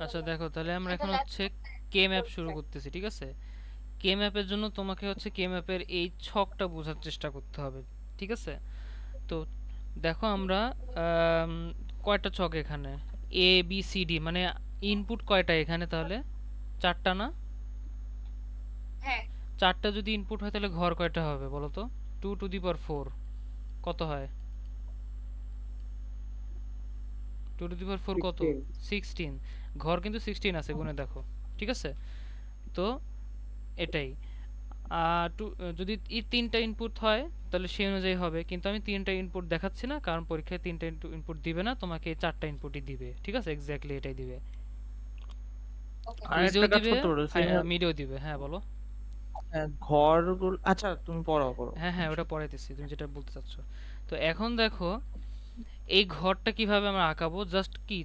আচ্ছা দেখো, তাহলে আমরা এখন হচ্ছে কে ম্যাপ শুরু করতেছি, ঠিক আছে? কে ম্যাপের জন্য তোমাকে হচ্ছে কে ম্যাপের এই ছকটা বোঝার চেষ্টা করতে হবে, ঠিক আছে? তো দেখো আমরা আম, কয়টা ছক এখানে, এ বি সি ডি, মানে ইনপুট কয়টা এখানে তাহলে? চারটা না? হ্যাঁ। চারটা যদি ইনপুট হয় তাহলে ঘর কয়টা হবে বলো তো? 2 টু দি পাওয়ার 4 কত হয়? 2 টু দি পাওয়ার 4 কত? 16। 16। ঘর কিন্তু 16 আছে, গুণে দেখো, ঠিক আছে? তো এটাই। যদি তিনটা ইনপুট হয় তাহলে সেই অনুযায়ী হবে, কিন্তু আমি তিনটা ইনপুট দেখাচ্ছি না, কারণ পরীক্ষায় তিনটা ইনপুট দিবে না, তোমাকে এই চারটা ইনপুটই দিবে, ঠিক আছে? এক্স্যাক্টলি এটাই দিবে। ওকে। আর ইজিও একটা কাজ দিবে, করতে পারো, মিডিও দিবে। হ্যাঁ বলো। ঘরগুলো, আচ্ছা তুমি পড়াও করো, হ্যাঁ হ্যাঁ, সমস্যা ওটা নেই। পড়াইতেছি, তুমি যেটা বলতে চাচ্ছ। তো এখন দেখো এই ঘরটা কিভাবে আমরা আঁকাবো, জাস্ট কি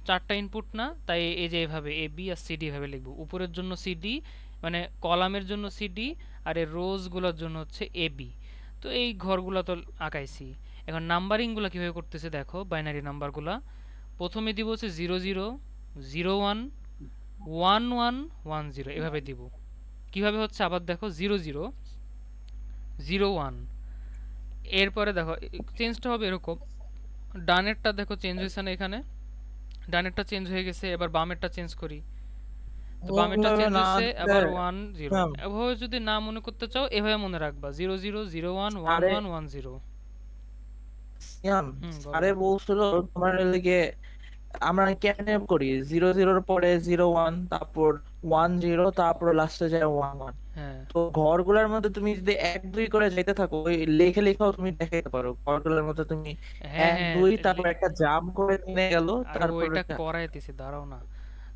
চারটা ইনপুট না, তাই এই যে এভাবে A B R C D এভাবে লিখবো। উপরের জন্য সি ডি, মানে কলামের জন্য সি ডি, আর এই রোজগুলোর জন্য হচ্ছে এ বি। তো এই ঘরগুলো তো আঁকাইছি। এখন নাম্বারিংগুলো কীভাবে করতেছে দেখো, বাইনারি নাম্বারগুলা প্রথমে দিব হচ্ছে 00, 01, 11, 10, এভাবে দিব। কিভাবে হচ্ছে আবার দেখো, 00, 01, এরপরে দেখো চেঞ্জটা হবে এরকম। ডানেরটা দেখো চেঞ্জ হয়েছে না এখানে? ডানেরটা চেঞ্জ হয়ে গেছে, এবার বামেরটা চেঞ্জ করি। তো বামেরটা ওভাবে চেঞ্জ না হয়েছে, দিলে আবার 10। ম্যাম, এভাবে যদি না মনে করতে চাও এভাবে মনে রাখবা, 00, 01, আরে 11, 10। ম্যাম, হুম বলো। স্যারে বলছিল তোমার লেগে আমরা কেন করি 00-র পরে 01, তারপর 10, তারপর লাস্টে যায় 11। হ্যাঁ তো ঘরগুলোর মধ্যে তুমি যদি 1-2 করে যেতে থাকো, ওই লেখে লেখাও তুমি দেখাতে পারো ঘরগুলোর মধ্যে তুমি হ্যাঁ এক হ্যাঁ, দুই তারপর একটা জাম্প করে নিয়ে গেল, আরে তারপর ওইটা করাইতেছি, দাঁড়াও না।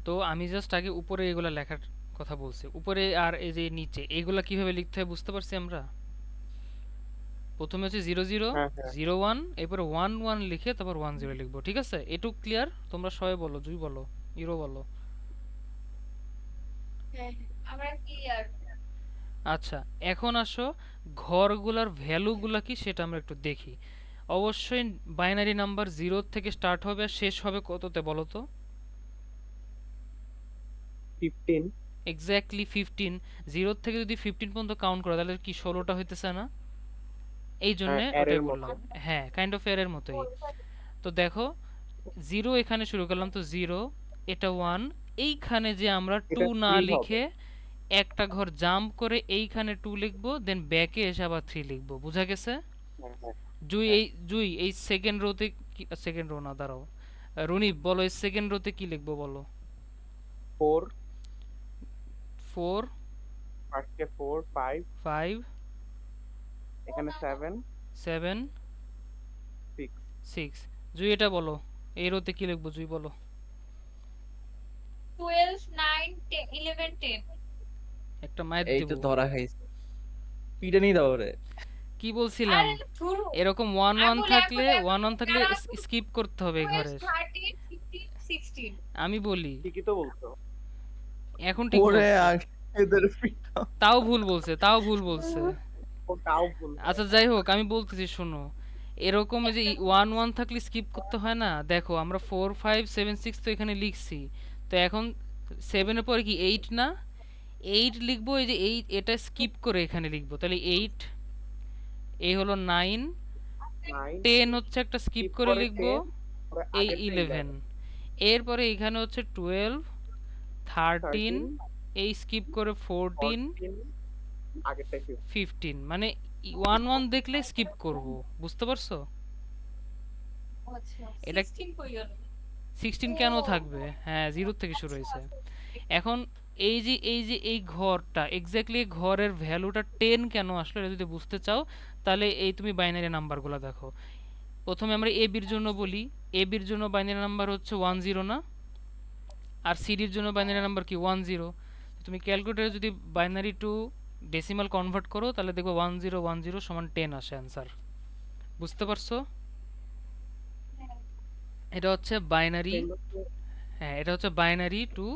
তো আমি জাস্ট আগে উপরে এগুলা লেখার কথা বলছি, উপরে আর এই যে নিচে এগুলা কিভাবে লিখতে হয় বুঝতে পারছি আমরা। প্রথমে হচ্ছে 00, হ্যাঁ হ্যাঁ 01, এরপরে 11 লিখে তারপর 10 লিখবো, ঠিক আছে? এটুকু ক্লিয়ার? তোমরা সবাই বলো, জুই বলো, ইরো বলো। হ্যাঁ হ্যাঁ, আমরা ক্লিয়ার। আচ্ছা, এখন আসো ঘরগুলার ভ্যালুগুলা কি সেটা আমরা একটু দেখি। অবশ্যই বাইনারি নাম্বার 0 থেকে স্টার্ট হবে আর শেষ হবে কততে বলো তো? 15। এক্স্যাক্টলি 15। 0 থেকে যদি 15 পর্যন্ত কাউন্ট করো তাহলে কি 16টা হইতেছে না? এই জন্য হ্যাঁ, ওটাই এর মতো। বললাম। হ্যাঁ, কাইন্ড অফ এর মতোই। তো দেখো, 0 এখানে শুরু করলাম, তো 0, এটা 1, এইখানে যে আমরা 2 এটা না 3 হবে। লিখে একটা ঘর জাম্প করে এইখানে 2 লিখবো, দেন ব্যাকে এসে আবার 3 লিখবো, বুঝা গেছে? হ্যাঁ হ্যাঁ এই সেকেন্ড রোতে কি, সেকেন্ড রো না, দাঁড়াও, রুনি বলো এই সেকেন্ড রোতে কি লিখবো বলো? 4, 4, ফার্স্টে 4, 5, 5, এখানে 7, 7, 6। 6। জুই এটা বলো, এই রোতে কি লিখবো জুই বলো? 12, 9, 10, 11, 10। একটা মায়ের এই দিব। তো ধরা খাইছে, পিটানি দাও রে। কি বলছিলাম? আরে ধুরু, এরকম ওয়ান আমি ওয়ান বলি থাকলে, এখন এখন ওয়ান ওয়ান থাকলে যারা শুধু স্কিপ করতে হবে এই 12, ঘরের। 13, 15, 16। আমি বলি, ঠিকই তো বলছো। এখন ঠিক ওরে বলছি। আগে এদের পিটা। তাও ভুল বলছে, তাও ভুল বলছে। ও তাও বলছে। আচ্ছা যাই হোক, আমি বলতেছি শোনো। এরকম এই যে একটা ওয়ান ওয়ান থাকলে স্কিপ করতে হয় না, দেখো আমরা 4, 5, 7, 6 তো এখানে লিখছি। তো এখন 7-এর পরে কি 8 না? 8 লিখবো, এই যে 8 এটা স্কিপ করে এখানে লিখবো, তাহলে 8, এই হলো 9, 9, 10 হচ্ছে একটা স্কিপ স্কিপ করে করে লিখবো, 10, পরে এই আগেরটা 11। 11, এরপরে এখানে হচ্ছে 12, 13, 13, এই স্কিপ করে 14, 14, আগেরটা 15। 15, মানে ওয়ান ওয়ান দেখলে স্কিপ করব, বুঝতে পারছো? আচ্ছা, এটা 16 কই গেল? 16 ও কেন থাকবে? হ্যাঁ, 0 থেকে শুরু আচ্ছা হয়েছে। আচ্ছা। এখন এই ঘরটা এক্স্যাক্টলি ঘরের ভ্যালুটা 10 কেন আসলো, এটা যদি বুঝতে চাও তাহলে এই তুমি বাইনারি নাম্বারগুলো দেখো। প্রথমে আমরা এ বির জন্য বলি। এ বির জন্য বাইনারি নাম্বার হচ্ছে 10 না? আর সিডির জন্য বাইনারি নাম্বার কি 10। তুমি ক্যালকুলেটরে যদি বাইনারি টু ডেসিমাল কনভার্ট করো তাহলে দেখবে 1010 সমান 10 আসে অ্যান্সার। বুঝতে পারছো? হ্যাঁ। এটা হচ্ছে বাইনারি। সেগুলো তো হ্যাঁ, এটা হচ্ছে বাইনারি টু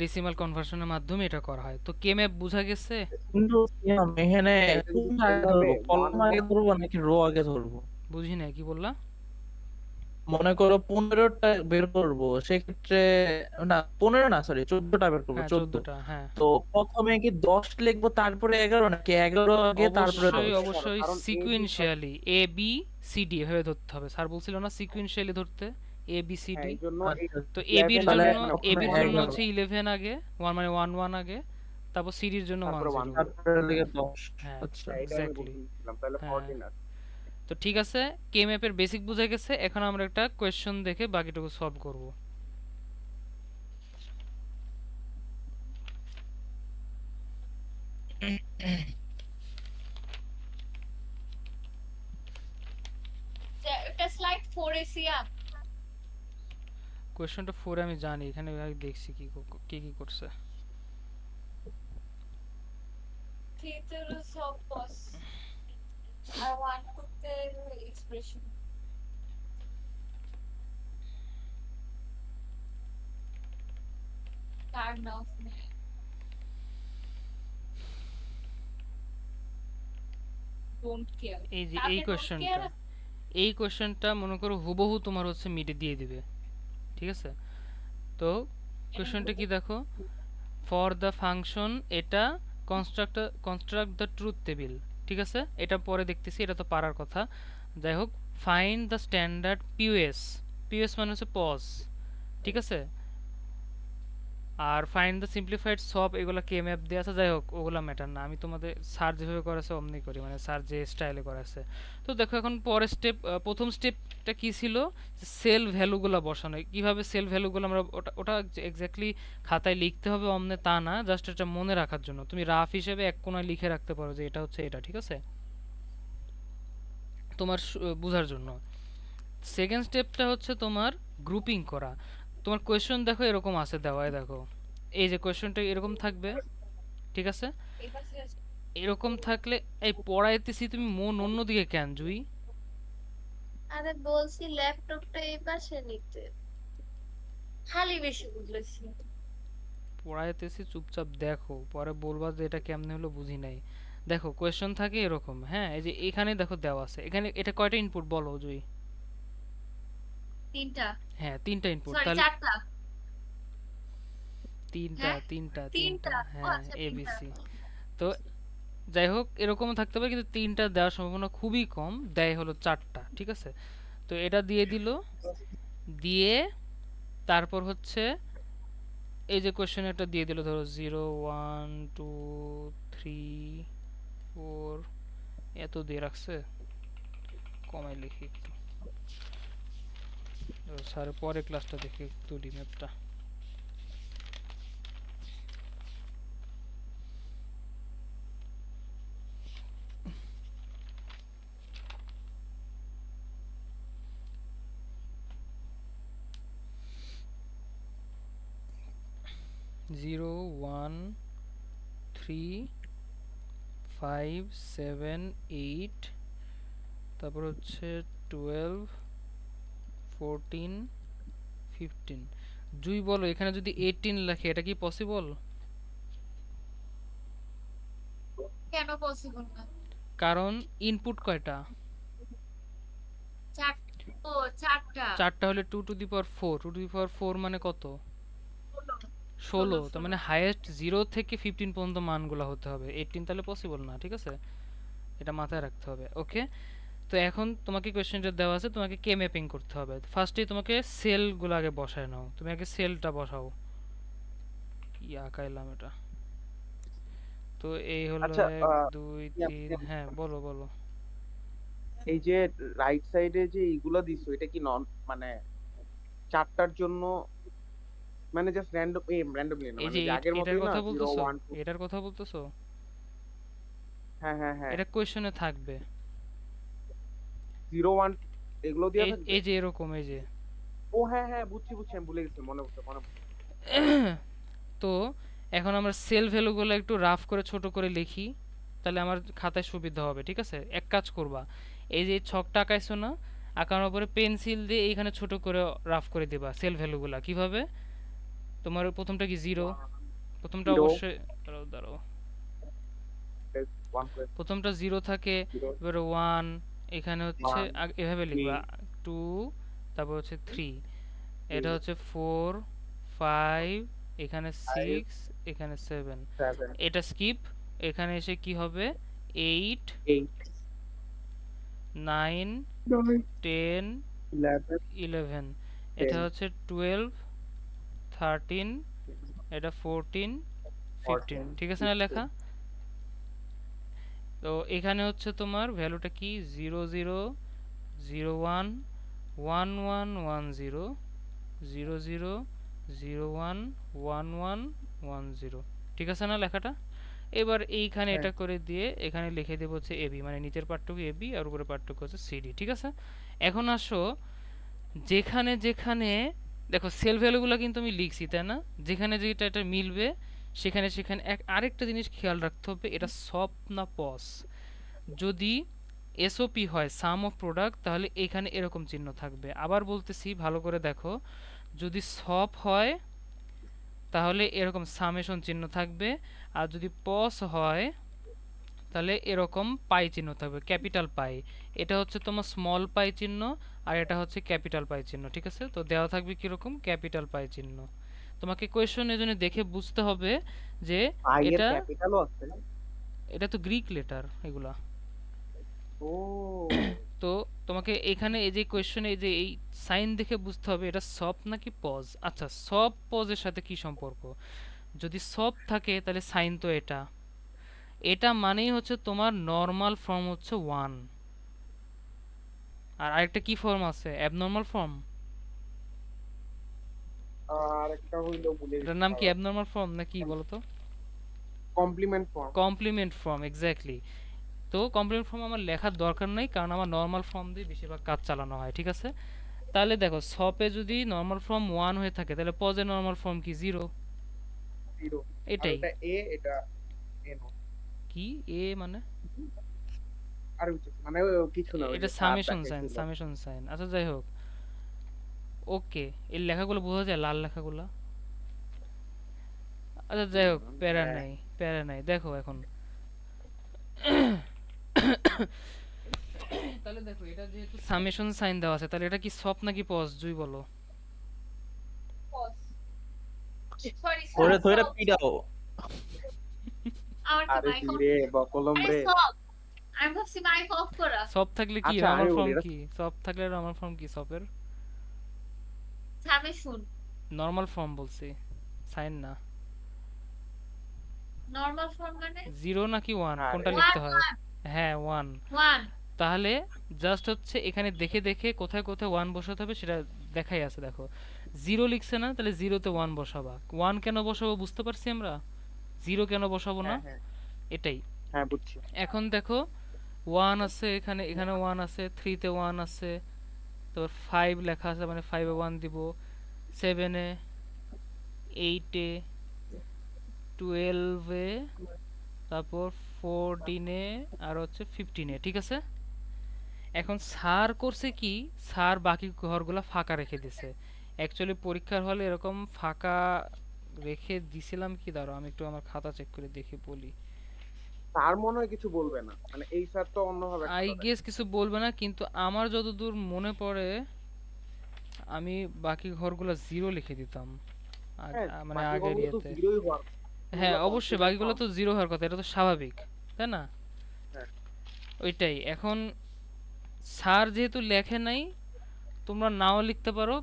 ডেসিমাল কনভার্সনের মাধ্যমে এটা করা হয়। তো কে ম্যাপ বোঝা গেছে? কিন্তু সিয়াম, এখানে এটা যদি কোনটা আগে এইভাবে ধরবো, 1, কলম আগে ধরবো নাকি রো আগে ধরবো? বুঝি না কি বললা? মনে করো 15টা বের করব, সেক্ষেত্রে না 15 না, সরি 14টা বের করবো, হ্যাঁ 14। 14টা, হ্যাঁ। তো প্রথমে কি 10 লিখবো তারপরে 11, নাকি 11 আগে তারপরে অবশ্যই 10? অবশ্যই কারণ এ বি সব, সিকুয়েন্সিয়ালি এ বি সি ডি এভাবে ধরতে হবে। স্যার বলছিল না সিকুয়েন্সিয়ালি ধরতে, এ বি সি হ্যাঁ ডি। এই জন্য এই আচ্ছা, তো এ বির 11 তাহলে জন্য, মানে এ প্রথমে বির ওয়ান জন্য জিরো 11, হচ্ছে 11 আগে, 1 মানে 1 1 আগে, তারপর সি ডির জন্য 1 তারপরে 0। 1 তারপরে লিখে 10। হ্যাঁ আচ্ছা, হ্যাঁ এটা আমি এক্স্যাক্টলি। বুঝেছিলাম, তাহলে হ্যাঁ, 14 আছে। তো ঠিক আছে, কে ম্যাপের বেসিক বুঝে গেছে। এখন আমরা একটা কোয়েশ্চন দেখে বাকিটুকু সলভ করব। এটা স্লাইড 4 এসিয়া। কোয়েশ্চনটা 4 আমি জানি, এখানে আগে দেখছি কি কি করছে। থ্রিতে হলো সব বস আর 1 করতে expression. Turn off don't care. এই যে এই তাতে ডোন্ট কেয়ার। কোয়েশ্চনটা, এই কোয়েশ্চনটা মনে করো হুবহু তোমার হচ্ছে মিটে দিয়ে দিবে, ঠিক আছে? তো কোয়েশ্চনটা কি দেখো, ফর দ্য ফাংশন এটা কনস্ট্রাক্ট দ্য ট্রুথ টেবিল, ঠিক আছে? এটা পরে দেখতেছি, এটা তো পারার কথা। যাই হোক, find the standard POS, POS মানে হচ্ছে পজ, ঠিক আছে? আর ফাইন্ড দ্য সিম্পলিফাইড সব, এগুলো কে ম্যাপ দেওয়া আছে। যাই হোক, ওগুলো ম্যাটার না, আমি তোমাদের স্যার যেভাবে করেছে অমনি করি, মানে স্যার যে স্টাইলে করেছে। তো দেখো এখন পরের স্টেপ, প্রথম স্টেপটা কি ছিল, সেল ভ্যালুগুলো বসানো। কিভাবে সেল ভ্যালুগুলো আমরা, ওটা ওটা এক্স্যাক্টলি খাতায় লিখতে হবে অমনে তা না, জাস্ট এটা মনে রাখার জন্য তুমি রাফ হিসেবে এক কোণায় লিখে রাখতে পারো যে এটা হচ্ছে এটা, ঠিক আছে? তোমার বোঝার জন্য। সেকেন্ড স্টেপটা হচ্ছে তোমার গ্রুপিং করা। তোমার কোয়েশ্চন দেখো এরকম আছে দেওয়া, দেখো এই যে কোয়েশ্চনটা এরকম থাকবে, ঠিক আছে? এটা শেষ। এরকম থাকলে এই পড়াইতেছি তুমি মন অন্যদিকে কেন জুই? আরে বলছি ল্যাপটপটা এই পাশে নিতে, খালি বেশি বুঝলেছি। পড়াইতেছি চুপচাপ দেখো, পরে বলবা যে এটা কেমনে হলো বুঝি নাই। দেখো কোয়েশ্চন থাকে এরকম, হ্যাঁ এই যে এখানে দেখো দেওয়া আছে, এখানে এটা কয়টা ইনপুট বলো জুই? তিনটা, হ্যাঁ 3টা ইনপুট, সরি তাহলে চারটা। তিনটা হ্যাঁ তিনটা তিনটা তিনটা। ও হ্যাঁ, আচ্ছা তিনটা। এবিসি। তো যাই হোক এরকম থাকতে পারে, কিন্তু 3টা দেওয়ার সম্ভাবনা খুবই কম, দেয় হলো 4টা, ঠিক আছে? তো এটা দিয়ে দিল, দিয়ে তারপর হচ্ছে এই যে কোয়েশ্চেন একটা দিয়ে দিল, ধরো 0 1 2 3 4, এত দিয়ে রাখছে, কমাই লিখি একটু, স্যার পরে ক্লাসটা দেখি একটু রিম্যাপটা। জিরো 1 3 5 7 8, তারপর হচ্ছে 12 14 15। জুই বলো এখানে যদি 18 লেখে এটা কি পসিবল? কেন পসিবল না? কারণ ইনপুট কয়টা? চার, ও চারটা। 4টা হলে 2 to the power 4, 2 to the পাওয়ার 4 মানে কত? 16। তার 16। মানে হাইয়েস্ট 0 থেকে 15 পর্যন্ত মানগুলো হতে হবে, 18 তাহলে পসিবল না, ঠিক আছে? এটা মাথায় রাখতে হবে, ওকে? তো এখন তোমাকে কোয়েশ্চেনটা দেওয়া আছে, তোমাকে কে ম্যাপিং করতে হবে। ফার্স্টেই তোমাকে সেলগুলো আগে বসায় নাও, তুমি আগে সেলটা বসাও। কি আঁকাইলাম এটা? তো এই হলো আচ্ছা 1 2 3, হ্যাঁ বলো বলো। এই যে রাইট সাইডে যে এইগুলো দিছো, এটা কি নন মানে চারটার জন্য, মানে জাস্ট র্যান্ডম, র্যান্ডমলি না, এই মানে যে যে আগের এটার মতোই না, কথা 0 বলতেছো, 1 2? এটার কথা বলতেছো? হ্যাঁ হ্যাঁ হ্যাঁ, এটা কোয়েশ্চেনে থাকবে। 0 1 এগুলো দেওয়া এই থাকবে। এই যে এরকম, এই যে ও হ্যাঁ হ্যাঁ, বুঝছি বুঝছি, আমি ভুলে গেছি, মনে পড়ছে মনে পড়ছে। তো এখন আমরা সেল ভ্যালুগুলো একটু রাফ করে ছোট করে লিখি, তাহলে আমার খাতায় সুবিধা হবে, ঠিক আছে? এক কাজ করবা, এই যে ছকটা আঁকাইছো না, আঁকানোর পরে পেন্সিল দিয়ে এইখানে ছোট করে রাফ করে দিবা সেল ভ্যালুগুলা। কিভাবে? তোমার প্রথমটা কি 0? প্রথমটা 0 অবশ্যই, দাঁড়াও দাঁড়াও, 1 প্লাস প্রথমটা 0 থাকে, 0 এবারে 1, এখানে হচ্ছে 1 এভাবে 3 লিখবা 2 তারপর হচ্ছে 3, এটা হচ্ছে 4, 5, এখানে 6, এখানে 7, 7, এটা স্কিপ। এখানে এসে কি হবে 8, 8, 9, 9, 10, 11, 11, এটা 10, হচ্ছে 12, 13, এটা 14, 15, 14, ঠিক আছে না 15. লেখা? তো এখানে হচ্ছে তোমার ভ্যালুটা কি 0 0 0 1 1 1 1 0 0 0 0 1 1 1 1 0, ঠিক আছে না লেখাটা? এবার এইখানে হ্যাঁ, এটা করে দিয়ে এখানে লিখে দেবো হচ্ছে এবি, মানে নিচের পার্টটুকু এবি আর উপরের পার্টটুকু হচ্ছে সিডি, ঠিক আছে? এখন আসো, যেখানে যেখানে দেখো সেল ভ্যালুগুলো কিন্তু আমি লিখছি তাই না, যেখানে যেটা এটা মিলবে সেখানে সেখানে আরেকটা জিনিস খেয়াল রাখতে হবে, এটা সব না পস। যদি এসওপি হয় সাম অফ প্রোডাক্ট, তাহলে এখানে এরকম চিহ্ন থাকবে। আবার বলতেছি ভালো করে দেখো, যদি সব হয় তাহলে এরকম সামেশন চিহ্ন থাকবে, আর যদি পস হয় তাহলে এরকম পাই চিহ্ন থাকবে, ক্যাপিটাল পাই। এটা হচ্ছে তোমার স্মল পাই চিহ্ন, আর এটা হচ্ছে ক্যাপিটাল পাই চিহ্ন, ঠিক আছে? তো দেওয়া থাকবে কিরকম ক্যাপিটাল পাই চিহ্ন। তোমাকে কোয়েশ্চন এই জন্য দেখে বুঝতে হবে যে পাই এর এটা ক্যাপিটালও আছে। এটা তো গ্রিক লেটার এগুলা। ও, তো তোমাকে এখানে এই যে কোয়েশ্চনে এই যে এই সাইন দেখে বুঝতে হবে এটা সব নাকি পজ। আচ্ছা, সব পজের সাথে কি সম্পর্ক? যদি সব থাকে তাহলে সাইন তো এটা, এটা মানেই হচ্ছে তোমার নর্মাল ফর্ম হচ্ছে 1, আর আরেকটা কি ফর্ম আছে অ্যাবনর্মাল ফর্ম, আর একটা হইলো ভুলে এটার গেছি, নাম কি দাঁড়াও। অ্যাবনর্মাল ফর্ম না কি বলো তো? Complement form. Complement form, exactly. তো কমপ্লিমেন্ট ফর্ম আমার লেখার দরকার নাই, কারণ আমার নর্মাল ফর্ম দিয়ে বেশিরভাগ কাজ চালানো হয়, ঠিক আছে? তাহলে দেখো সপে যদি নর্মাল ফর্ম 1 হয়ে থাকে তাহলে পজে নর্মাল ফর্ম কি 0, 0, আর এটাই। ওটা এ, এটা এন। কি এ মানে? আর কিছু মানে কিছু না, ওই এটা যে স্যার সামেশন সাইন, দেখাইছিল। Summation sign. আচ্ছা যাই হোক, ওকে, এই লেখাগুলো বোঝা যায় লাল লেখাগুলো? আচ্ছা যাই হোক, প্যারা হ্যাঁ, নাই, প্যারা নাই। দেখো এখন তাহলে দেখো এটা যেহেতু সামেশন সাইন দেওয়া আছে, তাহলে এটা কি সপ নাকি পজ, জুই বলো? সরি ধরে সব ধরে সব সব। পিটাও। আমার কি আরে মাইক কি অন? রে বকলম আরে রে। সব, আমি ভাবছি মাইক অফ করা। সব থাকলে কি আচ্ছা নরমাল আমি বলি ফর্ম এটা কি? সব থাকলে নরমাল ফর্ম কি সপের? সামনে শুন, নরমাল ফর্ম বলছি, সাইন না। নর্মাল ফর্ম মানে 0 নাকি 1 আরে কোনটা লিখতে 1 হয়? হ্যাঁ 1। 1 তাহলে জাস্ট হচ্ছে এখানে দেখে দেখে কোথায় কোথায় 1 বসাতে হবে সেটা দেখাই আছে, দেখো 0 লিখছে না, তাহলে 0 তে 1 বসাবা। 1 কেন বসাবো বুঝতে পারছি আমরা, 0 কেন বসাবো না, হ্যাঁ, হ্যাঁ, এটাই। হ্যাঁ বুঝছি। এখন দেখো 1 আছে এখানে, এখানে 1 আছে, 3 তে 1 আছে, তারপর 5 লেখা আছে মানে 5 এ 1 দিব, 7 এ, 8 এ, 12 এ, তারপর 14 এ, আর হচ্ছে 15 এ, ঠিক আছে? এখন স্যার করছে কি, স্যার বাকি ঘরগুলা ফাঁকা রেখে দিছে। অ্যাকচুয়ালি পরীক্ষার হলে এরকম ফাঁকা রেখে দিছিলাম কি, দাঁড়াও আমি একটু আমার খাতা চেক করে দেখি বলি। স্যার মনে হয় কিছু বলবে না, মানে এই স্যার তো অন্যভাবে আই খাতা গেস দেখে। কিছু বলবে না, কিন্তু আমার যতদূর মনে পড়ে আমি বাকি ঘরগুলো 0 লিখে দিতাম হ্যাঁ, মানে বাকি আগের ঘরগুলো তো ইয়েতে। জিরোই হওয়ার, হ্যাঁ ওগুলো অবশ্যই কমপ্লিমেন্ট বাকিগুলো ফর্ম। তো 0 হওয়ার কথা, এটা তো স্বাভাবিক, তাই না? হ্যাঁ, ওইটাই। এখন স্যার যেহেতু লেখে নাই, তোমরা নাও লিখতে পারো,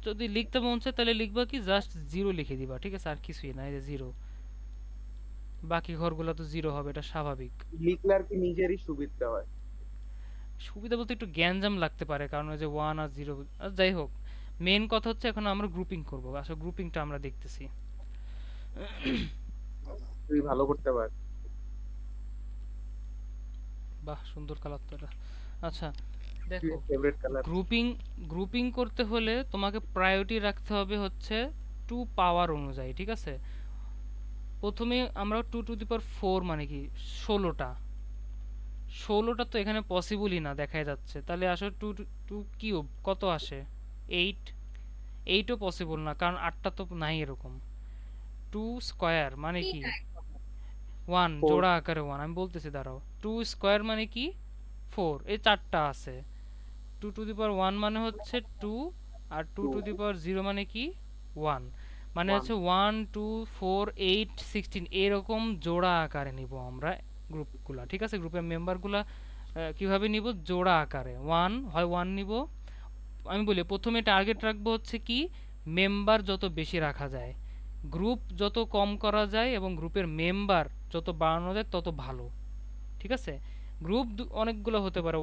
যদি লিখতে মন চায় তাহলে লিখবা কি জাস্ট 0 লিখে দিবা, ঠিক আছে? আর কিছুই না, এই যে 0, বাকি ঘরগুলো তো 0 হবে, এটা স্বাভাবিক। লিখলে আর কি নিজেরই সুবিধা হয়। সুবিধা বলতে একটু গ্যাঞ্জাম লাগতে পারে, কারণ ওই যে 1 আর 0, যাই হোক, মেন কথা হচ্ছে এখন আমরা গ্রুপিং করব, আসলে গ্রুপিংটা আমরা দেখতেছি। তুই ভালো করতে পার। বাহ, সুন্দর কালার তো এটা। আচ্ছা দেখো, ফেভারিট কালার। গ্রুপিং গ্রুপিং করতে হলে তোমাকে প্রায়োরিটি রাখতে হবে হচ্ছে 2 পাওয়ার অনুযায়ী, ঠিক আছে? প্রথমে আমরা 2 টু দি পাওয়ার 4 মানে কি 16টা, 16টা তো এখানে পসিবলই না দেখাই যাচ্ছে, তাহলে আসলে 2 টু কিউব কত আসে 8, 8ও পসিবল না কারণ 8টা তো নাই এরকম। 2 স্কয়ার মানে কি কি নাই? 1, 4, জোড়া আকারে 1, আমি বলতেছি দাঁড়াও। 2 স্কয়ার মানে কি 4, এই চারটা আছে। টু টু দি পাওয়ার 1 মানে হচ্ছে 2, আর 2 টু দি পাওয়ার 0 মানে কি 1, মানে 1 হচ্ছে 1 2 4 8 16 এরকম জোড়া আকারে নিব আমরা গ্রুপগুলা, ঠিক আছে? গ্রুপের মেম্বারগুলা কিভাবে নিব? জোড়া আকারে 1 হয় 1 নিব। আমি বলি প্রথমে টার্গেট রাখবো হচ্ছে কি মেম্বার যত বেশি রাখা যায়, গ্রুপ যত কম করা যায় এবং গ্রুপের মেম্বার যত বাড়ানো যায় তত ভালো, ঠিক আছে? গ্রুপ অনেকগুলো হতে পারে,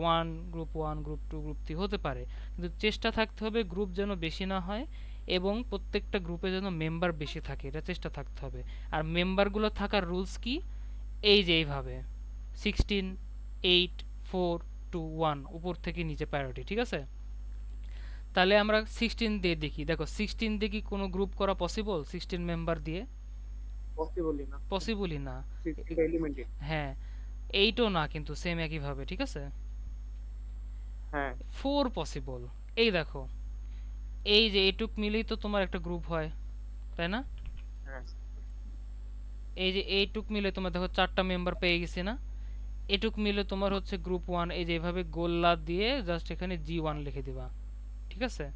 গ্রুপ 1 গ্রুপ 2 গ্রুপ 3 হতে পারে, কিন্তু চেষ্টা থাকতে হবে গ্রুপ যেন বেশি না হয় এবং প্রত্যেকটা গ্রুপে যেন মেম্বার বেশি থাকে, এটা চেষ্টা থাকতে হবে। আর মেম্বারগুলো থাকার রুলস কি? এই যে এইভাবে 16 8 4 2 1 উপর থেকে নিচে প্রায়োরিটি, ঠিক আছে? তাহলে আমরা 16 দিয়ে দেখি, দেখো 16 দিয়ে কি কোনো গ্রুপ করা পসিবল? 16 মেম্বার দিয়ে পসিবলই না, পসিবলই না। 16 এলিমেন্টেড। হ্যাঁ, 8ও না কিন্তু সেম একইভাবে, ঠিক আছে? হ্যাঁ 4 পসিবল। এই দেখো, এই যে এটুক মিলেই তো তোমার একটা গ্রুপ হয়, তাই না? হ্যাঁ এই যে এইটুক মিলে তোমার দেখো 4টা মেম্বার পেয়ে গেছি না? এটুক মিলে তোমার হচ্ছে গ্রুপ 1, এই যে এভাবে গোল্লা দিয়ে জাস্ট এখানে G1 লিখে দিবা, ঠিক আছে?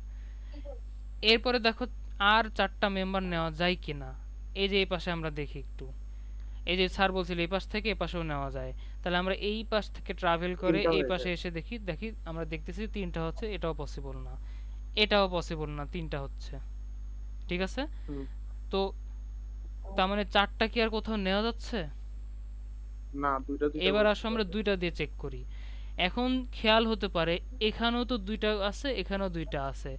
এরপরে দেখো আর 4টা মেম্বার নেওয়া যায় কিনা, এই যে এই পাশে আমরা দেখি একটু, এই যে স্যার বলছিল এই পাশ থেকে এই পাশেও নেওয়া যায়, তাহলে আমরা এই পাশ থেকে ট্রাভেল করে 3টা এই হয়ে পাশে যায়। এসে দেখি দেখি আমরা দেখতেছি 3টা হচ্ছে, এটাও পসিবল না, এটাও পসিবল না, 3টা হচ্ছে, ঠিক আছে? হুম, তো তার মানে 4টা কি আর কোথাও নেওয়া যাচ্ছে? না দুইটা দুইটা এবার করে আসো আমরা 2টা দিয়ে চেক করি। এখন খেয়াল হতে পারে এখানেও তো 2টা আছে, এখানেও 2টা আছে,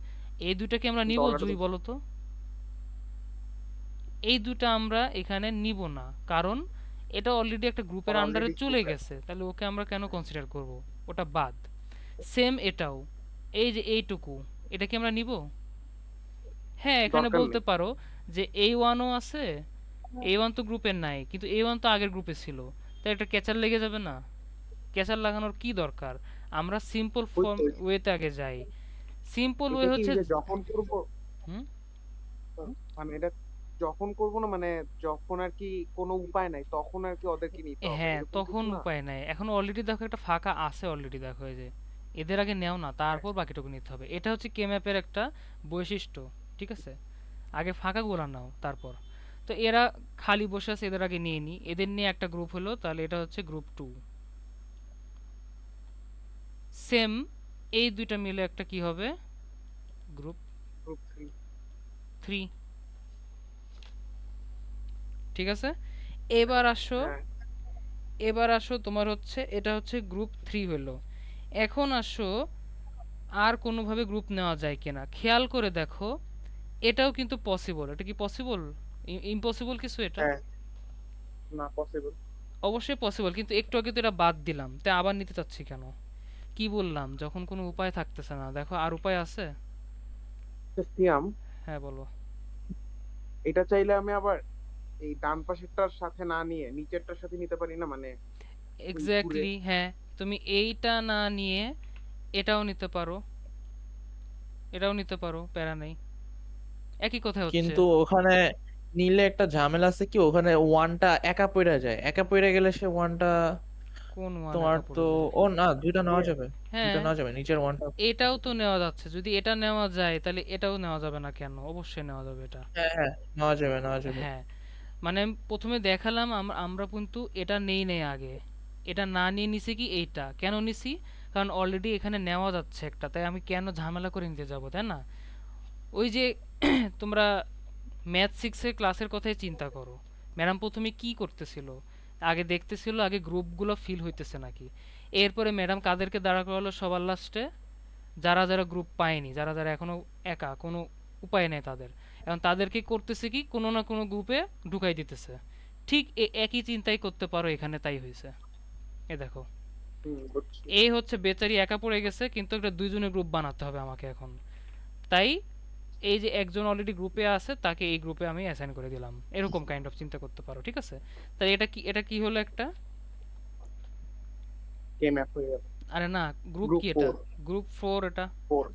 এই 2টা কি আমরা নিব? ডলার জুই বলো তো। এই 2টা আমরা এখানে নিব না, কারণ এটা অলরেডি একটা গ্রুপের আন্ডারে অলরেডি চলে গেছে, তাহলে ওকে আমরা কেন কনসিডার করব? ওটা বাদ। সেম এটাও, এই যে এইটুকু, এটা কি আমরা নিব? হ্যাঁ, এখানে দরকার বলতে নেই। পারো যে A1ও আছে, A1 তো গ্রুপের নাই, কিন্তু A1 তো আগের গ্রুপে ছিল, তাই এটা ক্যাচার লেগে যাবে না? ক্যাচার লাগানোর কি দরকার? আমরা সিম্পল ওই ফর্ম তো, ওয়েতে আগে যাই। সিম্পল ওয়ে এটা কি হচ্ছে যে যখন করব, হুম মানে এটা যখন করব না, মানে যখন আর কি কোনো উপায় নাই তখন আর কি ওদেরকে নিতে হবে হ্যাঁ, এরকম তখন কিছু না। উপায় নাই। এখন অলরেডি দেখো একটা ফাঁকা আছে, অলরেডি দেখো এই যে এদের আগে নেও না, তারপর বাকিটুকু নিতে হবে। এটা হচ্ছে কে ম্যাপের একটা বৈশিষ্ট্য, ঠিক আছে? আগে ফাঁকাগুলো নাও তারপর। তো এরা খালি বসে আছে, এদের আগে নিয়ে নি, এদের নিয়ে একটা গ্রুপ হলো, তাহলে এটা হচ্ছে গ্রুপ 2। সেম এই দুইটা মিলে একটা কি হবে? Group group 3। 3, ঠিক আছে? এবার আসো, হ্যাঁ তোমার হচ্ছে এটা হচ্ছে গ্রুপ 3 হলো। এখন আসো আর কোনোভাবে গ্রুপ নেওয়া যায় কিনা খেয়াল করে দেখো, এটাও কিন্তু পসিবল। এটা কি পসিবল? ইম্পসিবল কিছু এটা? হ্যাঁ, না পসিবল। অবশ্যই পসিবল, কিন্তু একটু আগে তো এটা বাদ দিলাম, তাই আবার নিতে চাচ্ছি কেন? কি বললাম? যখন কোনো উপায় থাকতেছে না, দেখো আর উপায় আছে। সিয়াম, হ্যাঁ বলো। এটা চাইলে আমি আবার এই ডান পাশেরটার সাথে না নিয়ে নিচেরটার সাথে নিতে পারি না, মানে ওই ঘুরে। এক্স্যাক্টলি, হ্যাঁ, তুমি এইটা না নিয়ে এটাও নিতে পারো, এটাও নিতে পারো, প্যারা নেই, একই কথা হচ্ছে। কিন্তু ওখানে নিলে একটা ঝামেলা আছে কি, ওখানে ওয়ানটা একা পড়ে যায়, একা পড়ে গেলে সে ওয়ানটা কোন ওয়ান তোমার একা তো, পড়ে যায়? ও না দুইটা নেওয়া এ, যাবে, হ্যাঁ, দুইটা নেওয়া যাবে, নিচের ওয়ানটা। এটাও তো নেওয়া যাচ্ছে, যদি এটা নেওয়া যায় তাহলে এটাও নেওয়া যাবে না কেন? অবশ্যই নেওয়া যাবে এটা। হ্যাঁ হ্যাঁ, নেওয়া যাবে নেওয়া যাবে। হ্যাঁ, মানে আমি প্রথমে দেখালাম আমরা কিন্তু এটা নেই আগে, এটা না নিয়ে নিছি কি এইটা কেন নিছি? কারণ অলরেডি এখানে নেওয়া যাচ্ছে একটা, তাই আমি কেন ঝামেলা করে নিতে যাব, তাই না? ওই যে তোমরা ম্যাথ 6 এর ক্লাসের কথাই চিন্তা করো, ম্যাডাম প্রথমে কি করতেছিল? আগে দেখতেছিল আগে গ্রুপগুলো ফিল হইতেছে নাকি, এরপরে ম্যাডাম কাদেরকে দাঁড়া করালো সবার লাস্টে? যারা যারা গ্রুপ পায়নি, যারা যারা এখনো একা, কোনো উপায় নেই তাদের, এখন তাদেরকে করতেছে কি কোনো না কোনো গ্রুপে ঢুকাই দিতেছে। ঠিক একই চিন্তাই করতে পারো এখানে, তাই হয়েছে। এ দেখো, বুঝছি। এই হচ্ছে বেচারি একা পড়ে গেছে, কিন্তু একটা দুইজনের গ্রুপ বানাতে হবে আমাকে এখন, তাই এই যে একজন অলরেডি গ্রুপে আছে তাকে এই গ্রুপে আমি অ্যাসাইন করে দিলাম, এরকম কাইন্ড অফ চিন্তা করতে পারো, ঠিক আছে? তাই এটা কি হলো একটা? কে ম্যাপ হয়ে যাবে। আরে না, গ্রুপ গ্রুপ কি এটা? 4। গ্রুপ 4 এটা। 4।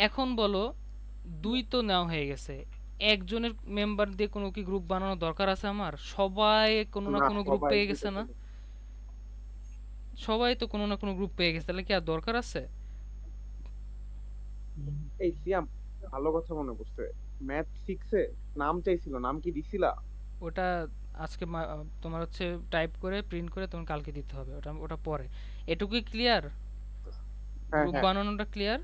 এখন বলো, 2 তো নেওয়া হয়ে গেছে, একজনের মেম্বার দিয়ে কোনো কি গ্রুপ বানানোর দরকার আছে আমার? সবাই কোনো না না কোনো গ্রুপ সবাই পেয়ে গেছে দুইটা না? করে। সবাই তো কোনো না কোনো গ্রুপ পেয়ে গেছে, তাহলে কি আর দরকার আছে? এই সিয়াম, ভালো কথা মনে পড়ছে, ম্যাথ 6 এ নাম চাইছিল, নাম কি দিছিলা? ওটা আজকে তোমার হচ্ছে টাইপ করে প্রিন্ট করে তোমার কালকে দিতে হবে, ওটা ওটা পরে। এটুকুই ক্লিয়ার? হ্যাঁ গ্রুপ হ্যাঁ বানানোটা ক্লিয়ার?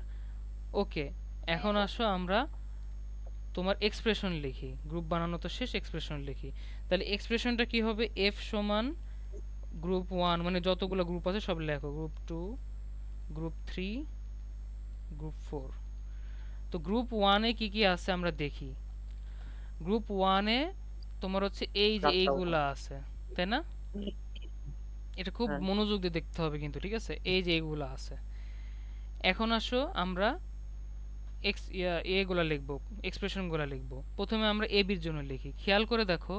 ওকে, এখন আসো আমরা তোমার এক্সপ্রেশন লিখি। গ্রুপ বানানো তো শেষ, এক্সপ্রেশন লিখি। তাহলে এক্সপ্রেশনটা কি হবে? এফ সমান গ্রুপ 1 মানে যতগুলো গ্রুপ আছে সব লেখো, গ্রুপ 2, গ্রুপ 3, গ্রুপ 4। তো গ্রুপ 1 এ কি কি আছে আমরা দেখি। গ্রুপ 1 এ তোমার হচ্ছে এই যে চারটা এইগুলা আছে, তাই না? এটা খুব হ্যাঁ মনোযোগ দিয়ে দেখতে হবে কিন্তু, ঠিক আছে? এই যে এইগুলা আছে। এখন আসো আমরা এগুলা লিখবো, এক্সপ্রেশনগুলা লিখবো। প্রথমে আমরা এ বির জন্য লিখি। খেয়াল করে দেখো,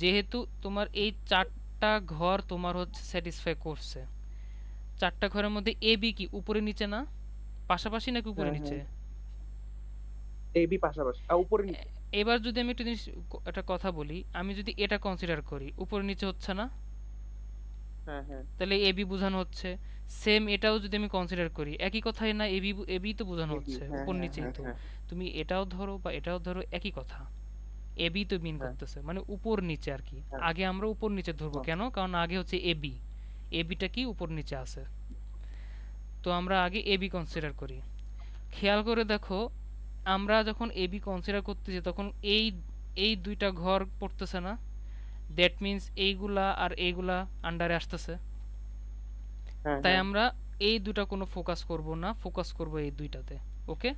যেহেতু তোমার এই চারটা ঘর তোমার হচ্ছে স্যাটিসফাই করছে, চারটা ঘরের মধ্যে এ বি কি উপরে নিচে না? পাশাপাশি নাকি উপরে হ্যাঁ নিচে? হ্যাঁ, এই বি পাশাপাশি উপরে নিচে। এবার যদি আমি একটা জিনিস একটা কথা বলি, আমি যদি এটা কনসিডার করি, উপরে নিচে হচ্ছে না? হ্যাঁ হ্যাঁ তাহলে এ বি বোঝানো হচ্ছে। সেম এটাও যদি আমি কনসিডার করি, একই কথাই না? এ বি, এ বি তো বোঝানো এই বি, হচ্ছে, হ্যাঁ উপর হ্যাঁ নিচেই হ্যাঁ তো। হ্যাঁ তুমি এটাও ধরো বা এটাও ধরো, একই কথা। এ বি তো মিন হ্যাঁ করতেছে, মানে উপর নিচে আর কি। হ্যাঁ আগে আমরা উপর নিচে ধরবো হ্যাঁ কেন? কারণ আগে হচ্ছে এ বি, এ বিটা কি উপর নিচে আছে। তো আমরা আগে এ বি কনসিডার করি। খেয়াল করে দেখো, আমরা যখন এ বি কনসিডার করতেছি তখন এই এই দুইটা ঘর পড়তেছে না? দ্যাট মিন্স এইগুলা আর এইগুলা আন্ডারে আসতেছে। হ্যাঁ তাই হ্যাঁ আমরা এই দুটা কোনো ফোকাস করব না, ফোকাস করব এই দুইটাতে। ওকে,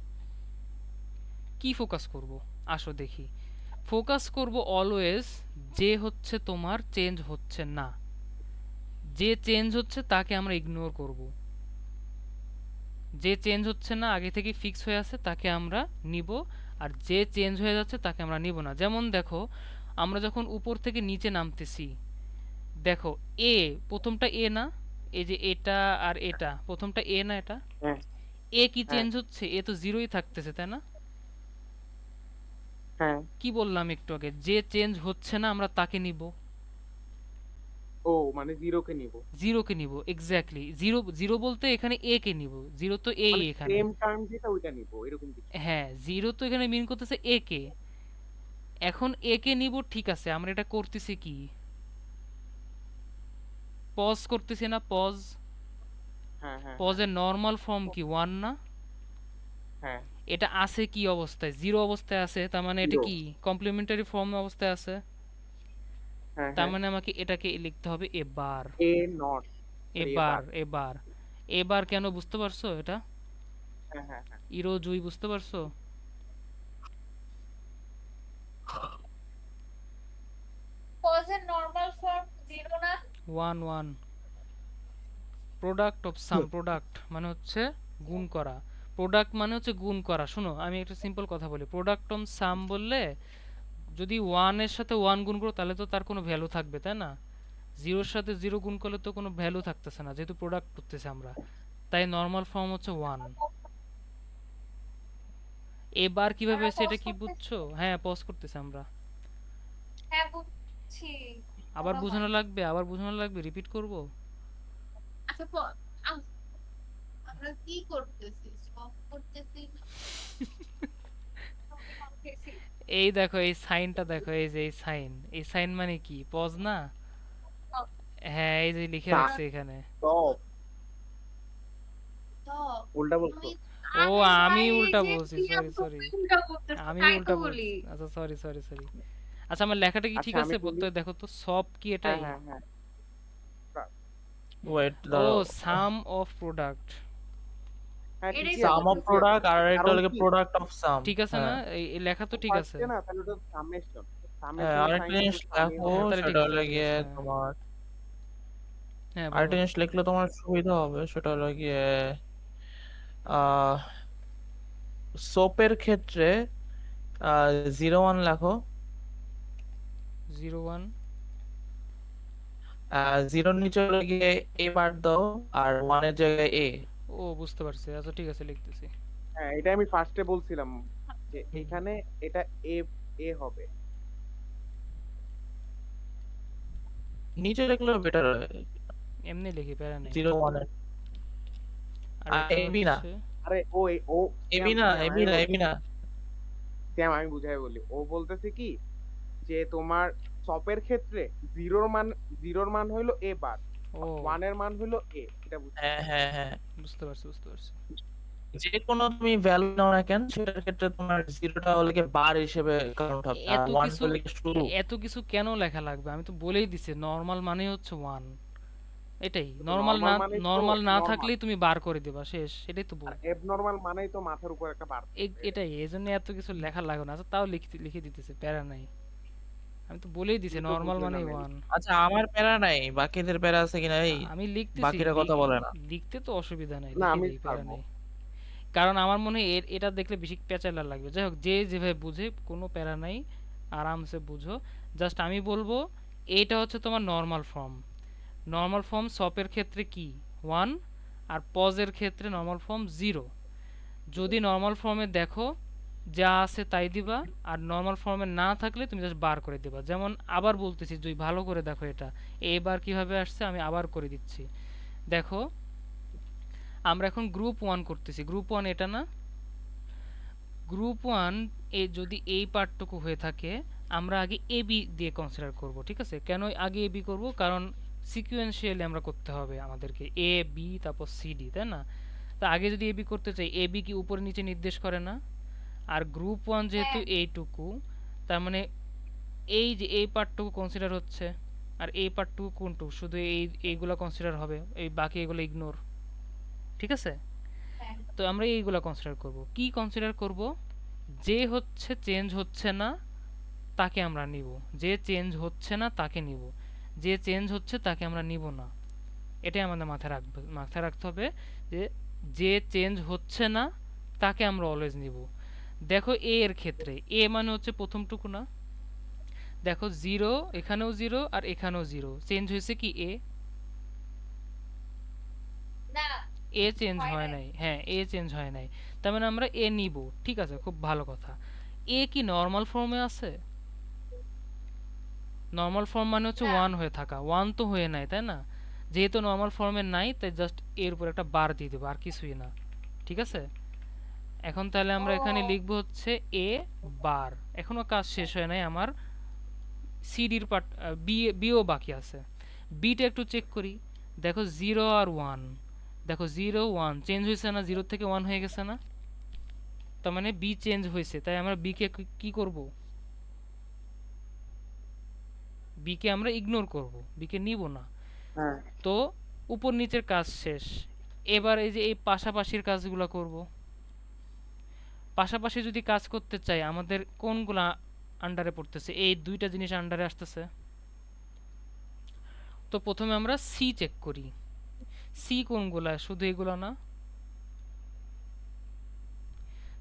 কি ফোকাস করব? আসো দেখি। ফোকাস করব অলওয়েজ যে হচ্ছে তোমার চেঞ্জ হচ্ছে না। যে চেঞ্জ হচ্ছে তাকে আমরা ইগনোর করব। যে চেঞ্জ হচ্ছে না, আগে থেকে ফিক্স হয়ে আছে, তাকে আমরা নিব। আর যে চেঞ্জ হয়ে যাচ্ছে তাকে আমরা নিব না। যেমন দেখো, আমরা যখন উপর থেকে নিচে নামতেছি, দেখো এ, প্রথমটা এ না? এই যে এটা আর এটা, প্রথমটা এ না? এটা হ্যাঁ এ কি হ্যাঁ চেঞ্জ হচ্ছে? এ তো জিরোই থাকতেছে, তাই না? হ্যাঁ। কি বললাম একটু আগে? যে চেঞ্জ হচ্ছে না আমরা তাকে নিব, ও মানে জিরো কে নিব, জিরোকে নিব। Exactly, zero. জিরো বলতে এখানে এ কে নিব, জিরো তো এই মানে এখানে। সেম টার্ম যেটা ওইটা নিব, এরকম কিছু। হ্যাঁ, জিরো তো এখানে মিন করতেছে এ কে। এখন এ কে নিব, ঠিক আছে। আমরা এটা করতেছি কি? পজ করতেছি না? পজ, হ্যাঁ হ্যাঁ হ্যাঁ পজের নর্মাল ফর্ম কি 1 না? হ্যাঁ এটা আছে কি অবস্থায়? জিরো অবস্থায় আছে, তার মানে এটা জিরো। কি কমপ্লিমেন্টারি ফর্ম অবস্থায় আছে। হ্যাঁ তার হ্যাঁ, মানে আমাকে এটাকে লিখতে হবে এবার। এ নট, সরি এ এবার, বার। এবার। এবার কেন বুঝতে পারছো এটা? হ্যাঁ হ্যাঁ হ্যাঁ ইরো জুই বুঝতে পারছো? পজের নর্মাল ফর্ম জিরো না? 1 1, প্রোডাক্ট অফ সাম। প্রোডাক্ট মানে হচ্ছে গুণ করা। প্রোডাক্ট মানে হচ্ছে গুণ করা। শোনো, আমি একটা সিম্পল কথা বলি। প্রোডাক্ট অফ সাম বললে, যদি 1 এর সাথে 1 গুণ করো তাহলে তো তার কোনো ভ্যালু থাকবে, তাই না? জিরোর সাথে জিরো গুণ করলে তো কোনো ভ্যালু থাকতেছে না, যেহেতু প্রোডাক্ট করতেছে আমরা। তাই নর্মাল ফর্ম হচ্ছে 1। এবার কিভাবে আমরা হয়েছে পজ এটা কি করতেছি। বুঝছো? হ্যাঁ, পজ করতেছে আমরা। হ্যাঁ বুঝছি। আবার বাবা মা। বোঝানো লাগবে? আবার বোঝানো লাগবে? রিপিট করব? আচ্ছা আমরা কি করতেছি? সব করতেছি না? সবই করতেছি। এই দেখো, এই সাইনটা দেখো, এই যে এই সাইন, এই সাইন মানে কি? পজ না? সব হ্যাঁ, এই যে লিখে তা রাখছে এখানে। টপ, সব। উল্টা বলছো। তুমি ও, আরে আমি ভাই, এই উল্টা যে বলছি, সিয়াম সরি সরি। তুমি উল্টা বলতেছো, আমি তাই তো উল্টা বলি। বলছি, আচ্ছা সরি সরি সরি। আচ্ছা, আমার লেখাটা কি ঠিক আচ্ছা আমি আছে? বলি। তো দেখো তো, সব কি হ্যাঁ এটাই? হ্যাঁ হ্যাঁ ওয়েট ও, দাঁড়াও। সাম অফ প্রোডাক্ট। হ্যাঁ এটাই ঠিকই তো সাম আছে অফ বলতেছি। ঠিকই আছে। প্রোডাক্ট আর এটা কারণ হলো কি, প্রোডাক্ট অফ সাম। ঠিক আছে না? হ্যাঁ এই লেখা তো ঠিক আছে। ফার্স্টে না তাহলে ওটা সামেশন, হ্যাঁ, সামেশনের আরেকটা সাইন জিনিস হচ্ছে সামে লেখো, হ্যাঁ, হবে। তাহলে ঠিক সেটা আছে, হলো তাহলে ঠিক গিয়ে আছে, হ্যাঁ। তোমার, হ্যাঁ, বলো। আরেকটা জিনিস লিখলে তোমার সুবিধা হবে, সেটা হলো গিয়ে আহ সোপের ক্ষেত্রে 01 লেখো। 01। জিরোর নিচে হলো গিয়ে এ বার দাও, আর ওয়ানের জায়গায় এ। ও, বুঝতে পারছি। আচ্ছা ঠিক আছে, লিখতেছি। হ্যাঁ এটা আমি ফার্স্টে বলছিলাম যে এখানে এটা এ, এ হবে। নিচে লিখলেও বেটার হয়, এমনি লিখি, প্যারা নেই। 01 এর। আর আর এটা এ বি না, হচ্ছে আরে ও ও এবি শ্যাম না, শ্যাম এবি আমি না, বলি, এবি না। শ্যাম আমি বুঝাই বলি। ও বলতেছে কি যে তোমার সপের ক্ষেত্রে জিরোর মান হইলো এ বার, ও, ওয়ানের মান হইলো এ, এটা বুঝছি। হ্যাঁ হ্যাঁ হ্যাঁ, বুঝতে পারছি বুঝতে পারছি। যে কোনো তুমি ভ্যালু নাও না কেন সেটার ক্ষেত্রে তোমার জিরোটা হলে কি বার হিসেবে কাউন্ট হবে, আর এত ওয়ান কিছু হলে কি শুরু। এত কিছু কেন লেখা লাগবে? আমি তো বলেই দিছি নর্মাল মানেই হচ্ছে ওয়ান। এটাই তো নর্মাল নর্মাল না, মানেই তো নর্মাল না নর্মাল, থাকলেই তুমি বার করে দিবা, শেষ। এটাই তো আর বল। এবনর্মাল মানেই তো মাথার উপর একটা বার থাকবে, এটাই। এটাই, এই জন্য এত কিছু লেখা লাগে না। আচ্ছা তাও লিখে লিখে দিতেছে, প্যারা নাই। আমি তো বলেই দিছি তুমি তো নর্মাল বুঝলে না মানেই মেন। ওয়ান। আচ্ছা আমার প্যারা নাই, বাকিদের প্যারা আছে কিনা এই? আমি লিখতেছি, বাকিরা কথা বলে না। লিখতে তো অসুবিধা নাই, না লিখে আমি দেই, প্যারা পারবো। নেই। কারণ আমার মনে হয় এটা দেখলে বেশি প্যাচালা লাগবে। যাই হোক, যে যেভাবে বুঝে কোনো প্যারা নাই, আরামসে বুঝো। জাস্ট আমি বলবো এইটা হচ্ছে তোমার নর্মাল ফর্ম। নর্মাল ফর্ম সপের ক্ষেত্রে কি ওয়ান, আর পজের ক্ষেত্রে নর্মাল ফর্ম জিরো। যদি নর্মাল ফর্মে দেখো যা আছে তাই দিবা, আর নর্মাল ফর্মে না থাকলে তুমি জাস্ট বার করে দিবা। যেমন আবার বলতেছি, যদি ভালো করে দেখো এটা এবার কিভাবে আসছে, আমি আবার করে দিচ্ছি। দেখো আমরা এখন গ্রুপ ওয়ান করতেছি, গ্রুপ ওয়ান এটা না? গ্রুপ ওয়ান এ যদি এই পার্টটুকু হয়ে থাকে, আমরা আগে এ বি দিয়ে কনসিডার করব, ঠিক আছে? কেন আগে এ বি করবো? কারণ সিকুয়েন্সিয়ালি আমরা করতে হবে আমাদেরকে, এ বি তারপর সি ডি, তাই না? তা আগে যদি এ বি করতে চাই, এ বি কি উপরে নিচে নির্দেশ করে না? আর গ্রুপ ওয়ান যেহেতু হ্যাঁ, এইটুকু, তার মানে এই যে এই পার্টটুকু কনসিডার হচ্ছে, আর এই পার্টটুকু কোনটুকু, শুধু এইগুলা কনসিডার হবে, এই বাকি এগুলো ইগনোর, ঠিক আছে? হ্যাঁ। তো আমরা এইগুলা কনসিডার করব। কি কনসিডার করব? যে হচ্ছে চেঞ্জ হচ্ছে না তাকে আমরা নিব, যে চেঞ্জ হচ্ছে না তাকে নিব, যে চেঞ্জ হচ্ছে তাকে আমরা নিব না। এটাই আমাদের মাথায় রাখতে হবে যে যে চেঞ্জ হচ্ছে না তাকে আমরা অলওয়েজ নিব। দেখো এ এর ক্ষেত্রে এ মানে হচ্ছে প্রথমটুকু না? দেখো জিরো, এখানেও জিরো আর এখানেও জিরো, চেঞ্জ হয়েছে কি এ? না, এ চেঞ্জ হয় হয় নাই। নাই, হ্যাঁ এ চেঞ্জ হয় নাই। তার মানে আমরা এ নিব, ঠিক আছে, খুব ভালো কথা। এ কি নর্মাল ফর্মে আছে? নর্মাল ফর্ম মানে হচ্ছে না, ওয়ান হয়ে থাকা, ওয়ান তো হয়ে নাই, তাই না? যেহেতু নর্মাল ফর্মে নাই, তাই জাস্ট এর উপর একটা বার দিয়ে দেবো, আর কিছুই না, ঠিক আছে? এখন তাহলে আমরা এখানে ও লিখবো হচ্ছে এ বার। এখনো কাজ শেষ হয় নাই আমার, সিডির পার্ট বিও বাকি আছে। বিটা একটু চেক করি। দেখো জিরো আর ওয়ান, দেখো জিরো ওয়ান চেঞ্জ হয়েছে না, জিরো থেকে ওয়ান হয়ে গেছে না? তার মানে বি চেঞ্জ হয়েছে, তাই আমরা বিকে কি করব? বিকে আমরা ইগনোর করব, বিকে নিব না। হ্যাঁ তো উপর নিচের কাজ শেষ। এবার এই যে এই পাশাপাশির কাজগুলো করব। পাশাপাশি যদি কাজ করতে চাই, আমাদের কোনগুলা আন্ডারে পড়তেছে? এই দুইটা জিনিস আন্ডারে আসতেছে। তো প্রথমে আমরা সি চেক করি। সি কোনগুলা? শুধু এগুলো না?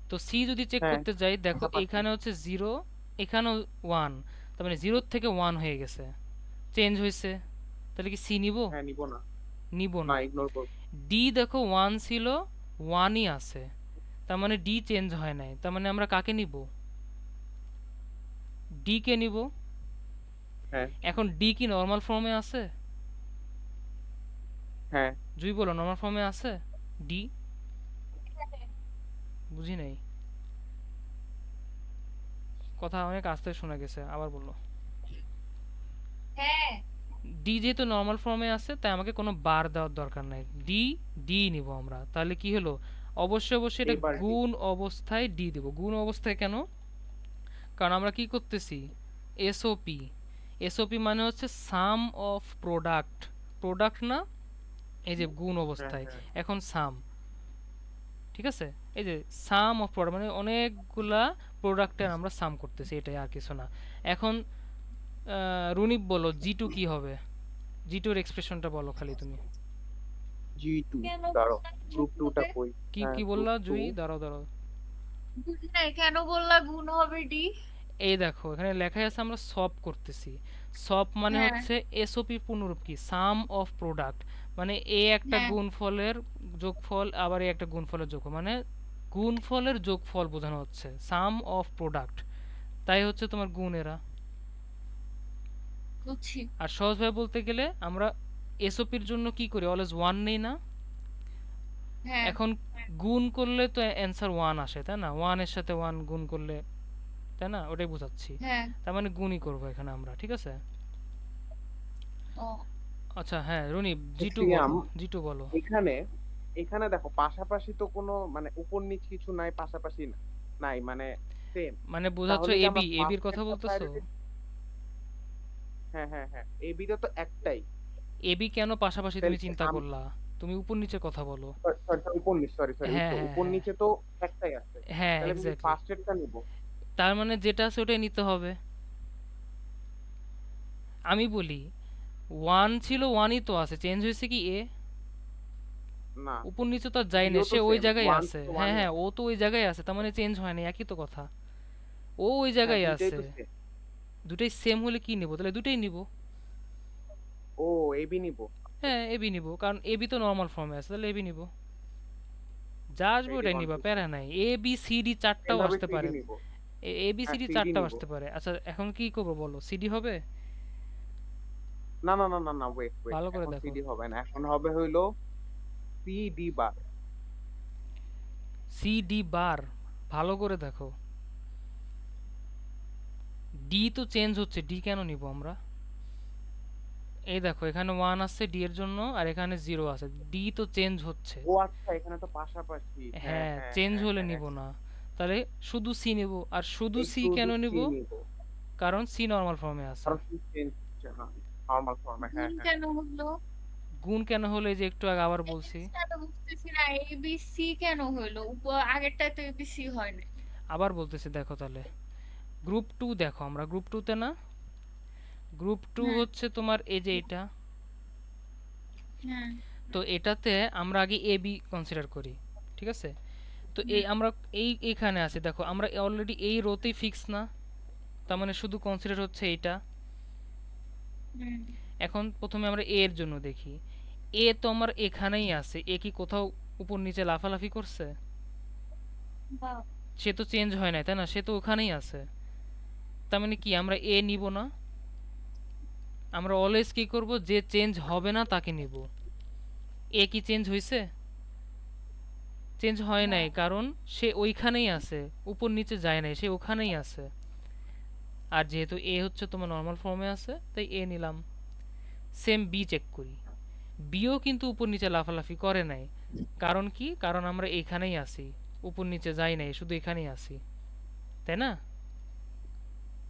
তো সি যদি চেক হ্যাঁ, করতে যাই, দেখো পাশাপাশি। এখানে হচ্ছে জিরো, এখানেও ওয়ান, তার মানে জিরোর থেকে ওয়ান হয়ে গেছে, চেঞ্জ হয়েছে। তাহলে কি সি নিব? হ্যাঁ নিব না, নিব না না। ইগনোর করবো। ডি দেখো ওয়ান ছিল, ওয়ানই আছে, তার মানে ডি চেঞ্জ হয় নাই, তার মানে আমরা কাকে নিব? ডি কে নিব। হ্যাঁ এখন ডি কি নর্মাল ফর্মে আছে? হ্যাঁ, জুই বলো, নর্মাল ফর্মে আছে ডি? বুঝি নাই, কথা অনেক আস্তে শোনা গেছে, আবার বললো। হ্যাঁ, ডি যেহেতু নর্মাল ফর্মে আছে, তাই আমাকে কোনো বার দেওয়ার দরকার নাই, ডি ডি নিব আমরা। তাহলে কি হলো? অবশ্যই অবশ্যই এটা এইবার ডি। গুণ অবস্থায় ডি দেব। গুণ অবস্থায় কেন? কারণ আমরা কি করতেছি? এসওপি। এসওপি মানে হচ্ছে সাম অফ প্রোডাক্ট, প্রোডাক্ট না? এই যে গুণ হ্যাঁ অবস্থায় হ্যাঁ, এখন সাম, ঠিক আছে? এই যে সাম অফ প্রোডাক্ট মানে অনেকগুলা প্রোডাক্টের আমরা সাম করতেছি, এটাই, আর কিছু না। এখন রুনিপ বলো জি টু কি হবে? জি টুর এক্সপ্রেশনটা বলো খালি তুমি। G2, কেন দাঁড়াও, বললা গ্রুপ গুণ 2টা হবে? কই? কি হ্যাঁ কি গ্রুপ বললা 2। জুই? দাঁড়াও দাঁড়াও, বুঝি নাই কেন বললা গুণ হবে ডি? এই দেখো এখানে লেখাই আছে আমরা সব করতেছি। সব মানে হ্যাঁ, হচ্ছে এসওপি পূর্ণরূপ কি? সাম অফ প্রোডাক্ট, মানে এ একটা হ্যাঁ, গুণফলের যোগফল, আবার এ একটা গুণফলের যোগফল, মানে গুণফলের যোগফল বোঝানো হচ্ছে সাম অফ প্রোডাক্ট, তাই হচ্ছে তোমার গুণ এরা। বুঝছি। আর সহজভাবে বলতে গেলে আমরা এসওপির জন্য কি করি? অলওয়েজ ওয়ান নেই না? হ্যাঁ, এখন গুণ করলে তো অ্যান্সার 1 আসে, তাই না? 1 এর সাথে 1 গুণ করলে, তাই না? ওটাই বোঝাচ্ছি। হ্যাঁ। তার মানে গুণই করব এখানে আমরা, ঠিক আছে? ও আচ্ছা হ্যাঁ, রুনি জি2 সিয়াম, বলো, জি2 বলো। এখানে এখানে দেখো পাশাপাশি তো কোনো মানে উপর নিচ কিছু নাই, পাশাপাশি নাই, মানে সেম। মানে বোঝাচ্ছ তাহলে কি আমরা এবি, এবির কথা ফার্স্টেরটা বলতেছো? প্রায়োরিটি? হ্যাঁ হ্যাঁ হ্যাঁ, এই বিটা তো একটাই। এবি কেন পাশাপাশি তুমি তাহলে কি চিন্তা করলা? তুমি উপর নিচের কথা বলো। সরি উপর নিচ, সরি ওই হ্যাঁ তো হ্যাঁ উপর হ্যাঁ নিচে তো একটাই আছে। হ্যাঁ, তাহলে আমি কি এক্স্যাক্টলি। ফার্স্টেরটা নিব? তার মানে যেটা আছে ওটাই নিতে হবে। আমি বলি 1 ছিল, 1ই তো আছে, চেঞ্জ হয়েছে কি এ? না, উপর নিচে তো আর যায় না, বিও তো সে ওই সেম, জায়গায় ওয়ান আছে। তো হ্যাঁ ওয়ানই হ্যাঁ, আছে। ও তো ওই জায়গায় আছে, তার মানে চেঞ্জ হয় না, একই তো কথা। ও ওই হ্যাঁ, জায়গায় দুইটাই আছে। তো সেম। দুটাই সেম হলে কি নিব? তাহলে দুটাই নিব। ও, এবি নিব। আচ্ছা হ্যাঁ, আচ্ছা, এবি নিব, কারণ এবি তো নর্মাল ফর্মে আছে, তাহলে এবি নিব। যা আসবে এইটাই ওটাই নিবা, কনফিউশন। প্যারা নাই। এ বি সি ডি চারটাও এইভাবে আসতে সিডি পারে। নিব। এ বি সি হ্যাঁ, ডি সিডি চারটাও নিব। আসতে পারে। আচ্ছা এখন কি করবো বলো, সিডি হবে? না না না না না, ওয়েট, ভালো করে এখন দেখো। সিডি হবে না, এখন হবে হইলো C D bar. C D বার, ভালো করে দেখো। ডি তো চেঞ্জ হচ্ছে, ডি কেন নিব আমরা? এই দেখো এখানে 1 আছে ডি এর জন্য, আর এখানে 0 আছে, ডি তো চেঞ্জ হচ্ছে। ও আচ্ছা, এখানে তো পাশাপাশি। হ্যাঁ হ্যাঁ, হ্যাঁ চেঞ্জ হ্যাঁ হলে হ্যাঁ, নিব না। তাহলে শুধু সি নিব। আর শুধু এই সি শুধু কেন নিব? সি নিব, কারণ সি নর্মাল ফর্মে আছে। কারণ সি চেঞ্জ হচ্ছে না, নরমাল ফর্মে। হ্যাঁ গুণ হ্যাঁ, কেন হলো? গুণ কেন হলো, এই যে একটু আগে আবার এই বলছি। জিনিসটা তো বুঝতেছি না, এবিসি কেন হলো? আগেরটায় তো এবিসি হয় না। আবার বলতেছি দেখো তাহলে। গ্রুপ 2 দেখো, আমরা গ্রুপ 2 তে না? গ্রুপ 2 হ্যাঁ হচ্ছে তোমার এই যে এটা। হ্যাঁ তো এটাতে আমরা আগে এ বি কনসিডার করি, ঠিক আছে? তো এই হ্যাঁ আমরা এইখানে আছে দেখো, আমরা অলরেডি এই রোতেই ফিক্স না, তার মানে শুধু কনসিডার হচ্ছে এইটা। হ্যাঁ। এখন প্রথমে আমরা এ এর জন্য দেখি। এ তো আমার এখানেই আছে, এ কি কোথাও উপর নিচে লাফালাফি করছে? বাহ। সে তো চেঞ্জ হয় নাই, তাই না? সে তো ওখানেই আছে। তার মানে কি আমরা এ নিব না, আমরা অলওয়েজ কি করব, যে চেঞ্জ হবে না তাকে নিব। এ কি চেঞ্জ হয়েছে? চেঞ্জ হয় না। নাই, কারণ সে ওইখানেই আছে, উপর নিচে যায় নাই, সে ওখানেই আছে। আর যেহেতু এ হচ্ছে তোমার নর্মাল ফর্মে আছে, তাই এ নিলাম। সেম বি চেক করি। বিও কিন্তু উপর নিচে লাফালাফি করে নাই। কারণ কি? কারণ আমরা এখানেই আছি, উপর নিচে যাই নাই, শুধু এখানেই আছি, তাই না?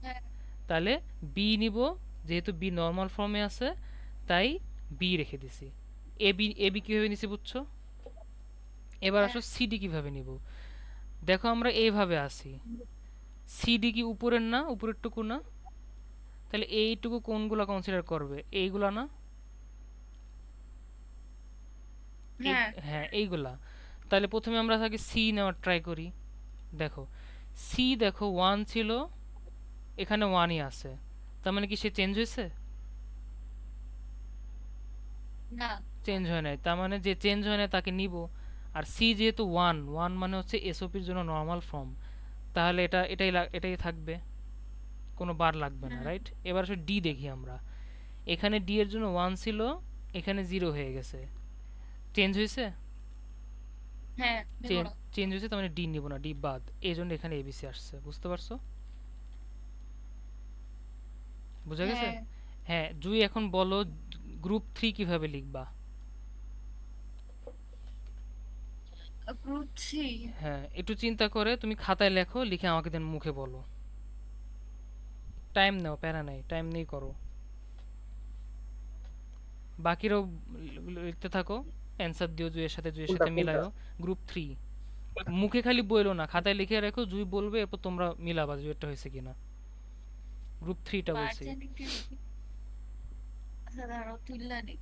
হ্যাঁ তাহলে বি নিব, যেহেতু বি নর্মাল ফর্মে আছে, তাই বি রেখে দিছি। এ বি কীভাবে নিছি বুঝছো? এবার হ্যাঁ আসো সিডি কিভাবে নিব। দেখো আমরা এইভাবে আছি, সিডি কি উপরের না, উপরের টুকু না? তাহলে এইটুকু কোনগুলা কনসিডার করবে? এইগুলা না? এই, হ্যাঁ হ্যাঁ এইগুলা। তাহলে প্রথমে আমরা আগে সি নেওয়ার ট্রাই করি। দেখো সি, দেখো 1 ছিল, এখানে 1ই আছে, তার মানে কি সে চেঞ্জ হয়েছে? না। চেঞ্জ হয় নাই, তার মানে যে চেঞ্জ হয় নাই তাকে নিব। আর সি যেহেতু 1, 1 মানে হচ্ছে এসওপির জন্য নর্মাল ফর্ম, তাহলে এটাই থাকবে, কোনো বার লাগবে না, হ্যাঁ রাইট? এবার আসলে ডি দেখি আমরা। এখানে ডি এর জন্য 1 ছিল, এখানে 0 হয়ে গেছে, চেঞ্জ হয়েছে? হ্যাঁ দেবো চেঞ্জ না। চেঞ্জ হয়েছে, তার মানে ডি নিব না, ডি বাদ। এই জন্য এখানে এবিসি আসছে, বুঝতে পারছো? বুঝা গেছে? হ্যাঁ হ্যাঁ, জুই এখন বলো গ্রুপ 3 কিভাবে লিখবা? Group three. হ্যাঁ, একটু চিন্তা করে তুমি খাতায় লেখো, লিখে আমাকে দেন মুখে বলো। টাইম নাও, প্যারা নাই, টাইম নেই করো। বাকিরাও লিখতে থাকো, অ্যান্সার দিও জুইয়ের সাথে, জুইয়ের কোনটা সাথে কোনটা? মিলায়ও। গ্রুপ 3 মুখে খালি বইলো না, খাতায় লিখে রাখো, জুই বলবে, এরপর তোমরা মিলাবা জুইয়েরটা হয়েছে কিনা। গ্রুপ 3টা বলছি। বার্জেনিক। আচ্ছা দাঁড়াও, তুললা নেই।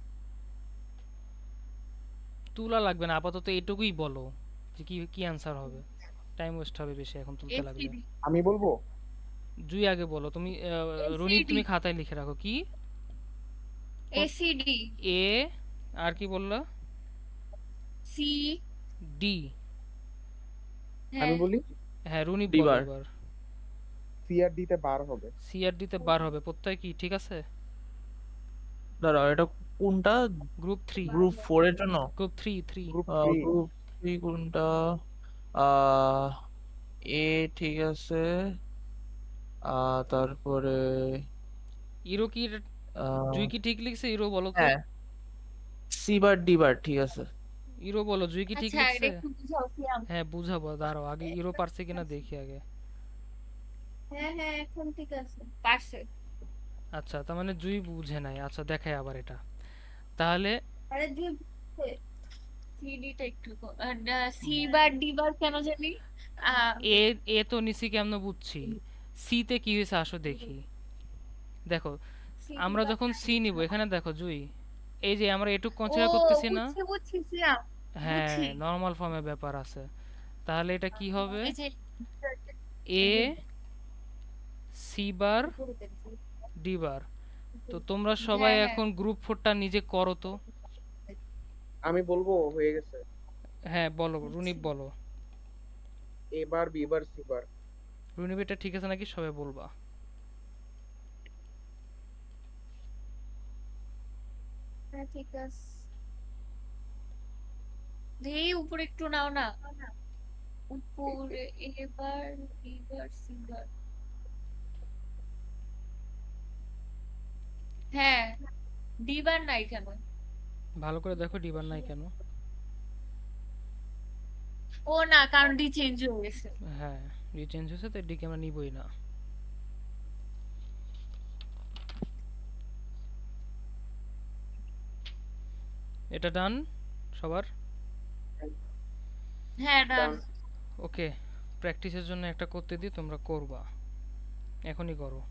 তুলা লাগবে না, আপাতত এটুকুই বলো যে কি কি অ্যান্সার হবে। টাইম ওয়েস্ট হবে বেশি এখন তুলতে লাগলে। এসিডি। আমি বলবো? জুই আগে বলো তুমি। রনিত এসিডি। তুমি খাতায় লিখে রাখো কি এসিডি। এ, আর কি বললা? সি। ডি। আমি হ্যাঁ বলি হ্যাঁ, রুনি ডি বলো বার। এবার। সি আর ডি তে বার হবে। সি আর ডি তে বার হবে, প্রত্যয় কি ঠিক আছে? দাঁড়াও, এটা কোনটা? গ্রুপ 3, গ্রুপ 4 এর জন্য? গ্রুপ 3 3। Group three. গ্রুপ এই কোনটা? আহ এ ঠিক আছে। তারপরে ইরো কি আহ জুই কি ঠিক লিখছে? ইরো বলো তো। হ্যাঁ, সি বার ডি বার ঠিক আছে। ইরো বলো জুই কি ঠিক আচ্ছা এটা লিখছে? একটু বুঝাও সিয়াম। হ্যাঁ বুঝাবো, দাঁড়াও আগে ইরো পারছে কিনা দেখি আগে। হ্যাঁ হ্যাঁ এখন ঠিক আছে, পারছে। আচ্ছা, তার মানে জুই বুঝে নাই। আচ্ছা দেখাই আবার এটা তাহলে। আরে দুই সিডিটা একটু সি বার ডি বার কেন জানি আহ এ এ তো নিছি কেমন বুঝছি, সি তে কি হয়েছে আসো দেখি। দেখো সি ডি আমরা বার যখন সি নিব, আচ্ছা। এখানে দেখো জুই, এই যে আমরা এটুক ও কনসিডার করতেছি না। বুঝছি বুঝছি সিয়াম, হ্যাঁ, বুঝছি। নর্মাল ফর্মের ব্যাপার আছে। তাহলে এটা কি হবে? এই যে এ সি বার ডি বার। তো তোমরা সবাই হ্যাঁ হ্যাঁ এখন গ্রুপ ফোরটা নিজে করো তো। আমি বলবো হয়ে গেছে। হ্যাঁ বলো, রুনিপ বুঝছি। বলো। এ বার বি বার সি বার। রুনিপ এটা ঠিক আছে নাকি সবাই বলবা। হ্যাঁ ঠিক আছে, এই উপরে একটু নাও না, উপরে এবার এবার সিঙ্গার। হ্যাঁ ডিবার নাই কেন? ভালো করে দেখো ডিবার নাই কেন। ও না, কারণ ডি চেঞ্জ হয়ে গেছে। হ্যাঁ, রিচেঞ্জ হয়েছে তো এদিকে আমরা নিবই না। এটা ডান সবার। হ্যাঁ ডান। ডান। ওকে, প্র্যাকটিসের জন্য একটা করতে দিই, তোমরা করবা, এখনই করো।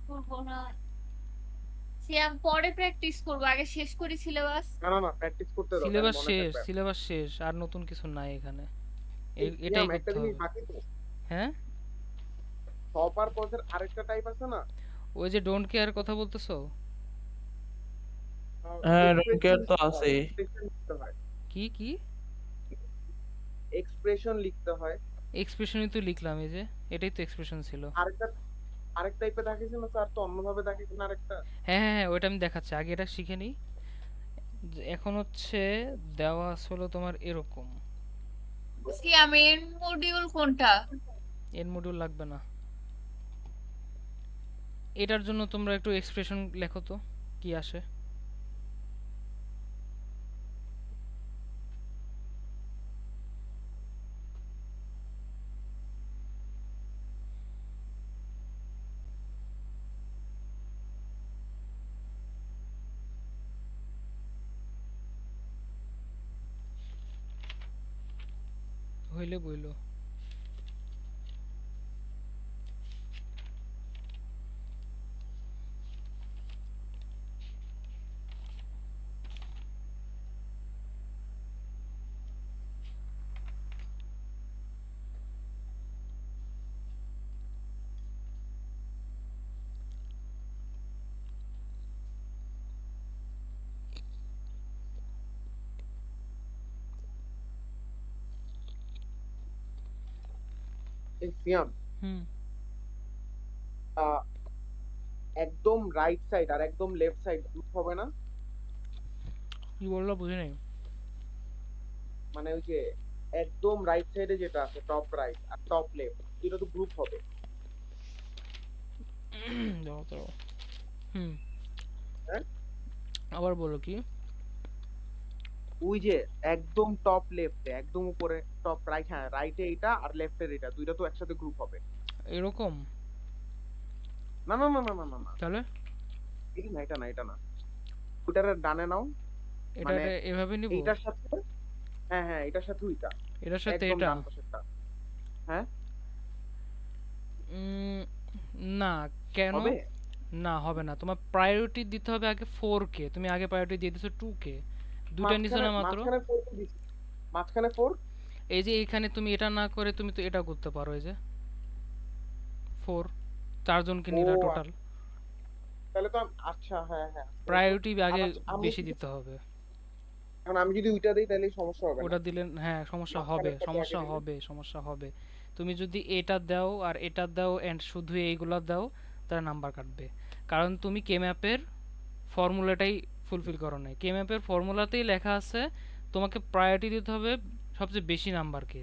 করবো না সিয়াম, পরে প্র্যাকটিস করবো, আগে শেষ করি সিলেবাস। না না না, প্র্যাকটিস করতে দাও, তাহলে সিলেবাস মনে শেষ, থাকবে। সিলেবাস শেষ, আর নতুন কিছু নাই এখানে। এই এটাই সিয়াম একটা করতে জিনিস হবে। বাকি তো, হ্যাঁ, সবার পথের আরেকটা টাইপ আছে না, ওই যে ডোন্ট কেয়ার কথা বলতেছো। হ্যাঁ, এক্সপ্রেশন রুমকেয়ার তো লিখতে হয়, আছেই। এক্সপ্রেশন লিখতে হয়, কি কি? এক্সপ্রেশন লিখতে হয়। এক্সপ্রেশনই তো লিখলাম, এই যে এটাই তো এক্সপ্রেশন ছিল। আরেকটা আরেক টাইপে দেখিয়েছে না স্যার, তো অন্যভাবে দেখিয়েছে না আরেকটা। হ্যাঁ হ্যাঁ হ্যাঁ, ওইটা আমি দেখাচ্ছি, আগে এটা শিখে নিই। এখন হচ্ছে দেওয়া আসলে তোমার এরকম। সিয়াম এর মডিউল কোনটা? এর মডিউল লাগবে না। এটার জন্য তোমরা একটু এক্সপ্রেশন লেখো তো, কি আসে। হইলে বইলো। এই সিয়াম, হুম, আহ, একদম রাইট সাইড আর একদম লেফট সাইড গ্রুপ হবে না? কি বললো বুঝি নাই। মানে ওই যে একদম রাইট সাইডে যেটা আছে, টপ রাইট আর টপ লেফট, এটা তো গ্রুপ হবে। দাঁড়াও, দাঁড়াও। হুম, হ্যাঁ, আবার বলো কি? ওই যে একদম টপ লেফটে, একদম উপরে টপ রাইট, হ্যাঁ রাইটে এটা আর লেফটের এটা, দুইটা তো একসাথে গ্রুপ হবে। এরকম? না না না না না না না, তাহলে এটা না, এটা না, এটা না, ওইটার ডানে নাও। এটা মানে এটা এভাবে নিব? এইটার সাথে, হ্যাঁ হ্যাঁ এটার সাথে ওইটা, এটার সাথে একদম এটা? ডান পাশেরটা। হ্যাঁ, উম, না। কেন? হবে। না হবে না, তোমার প্রায়োরিটি দিতে হবে আগে 4 কে, তুমি আগে প্রায়োরিটি দিয়ে দিছো 2 কে। দুইটা নিছো মাঝখানে না মাত্র। মাঝখানে ফোর দিছি, মাঝখানে ফোর। এই যে এইখানে তুমি এটা না করে তুমি তো এটা করতে পারো, এই যে 4, চারজনকে ও নিলা টোটাল। তাহলে তো আচ্ছা, হ্যাঁ হ্যাঁ তাহলে তো। প্রায়োরিটি আগে আচ্ছা আমি বেশি দিতে হবে। এখন আমি যদি ওইটা দিই তাহলে সমস্যা হবে না? ওটা দিলে হ্যাঁ সমস্যা হবে, মাঝখানেরটা তো আগে সমস্যা দিলে। হবে, সমস্যা হবে। তুমি যদি এটা দাও আর এটা দাও এন্ড শুধু এইগুলা দাও, তাহলে নাম্বার কাটবে। কারণ তুমি কে ম্যাপের ফর্মুলাটাই ফুলফিল করো নাই। কে ম্যাপের ফর্মুলাতেই লেখা আছে তোমাকে প্রায়োরিটি দিতে হবে সবচেয়ে বেশি নাম্বারকে,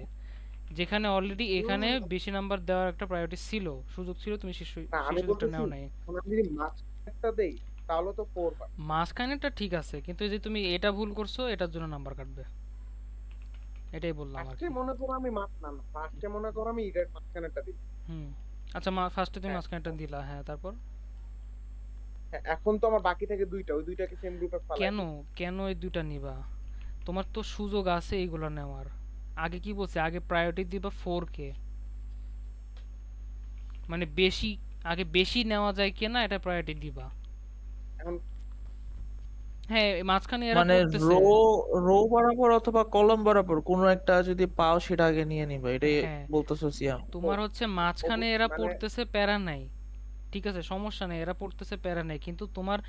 যেখানে অলরেডি এখানে হুম, বেশি নাম্বার দেওয়ার একটা প্রায়োরিটি ছিল, সুযোগ ছিল, তুমি সেই না সেই আমি সুযোগটা বলতেছি নেও নাই। এখন আমি যদি মাঝখানেরটা দেই তাহলে তো 4 পাই। মাঝখানেরটা ঠিক আছে, কিন্তু এই যে তুমি এটা ভুল করছো, এটার জন্য নাম্বার কাটবে, এটাই বললাম আর ফার্স্টে কি। মনে করো আমি না না ফার্স্টে মনে করো আমি এটার মাঝখানেরটা দিই। হুম, আচ্ছা ফার্স্টে তুমি হ্যাঁ মাঝখানেরটা দিলা, হ্যাঁ, তারপর হ্যাঁ, এখন তো আমার বাকি থাকে দুইটা, ওই দুইটাকে সেম গ্রুপে ফালাই কেন দিই। কেন এই দুইটা নিবা? তোমার তো সুযোগ আছে এইগুলো নেওয়ার। আগে কি বলছে, আগে প্রায়োরিটি দিবা 4 কে, মানে বেশি, আগে বেশি নেওয়া যায় কিনা এটা প্রায়োরিটি দিবা। এখন হ্যাঁ, মাঝখানে এরা মানে পড়তেছে। রো রো বরাবর অথবা কলম বরাবর কোনো একটা যদি পাও সেটা আগে নিয়ে নিবে, এটাই হ্যাঁ, বলতেছো সিয়াম? তোমার হচ্ছে মাঝখানে এরা মানে পড়তেছে, প্যারা নাই, ঠিক আছে, সমস্যা নেই, এরা পড়তেছে, প্যারা নেই, কিন্তু তোমার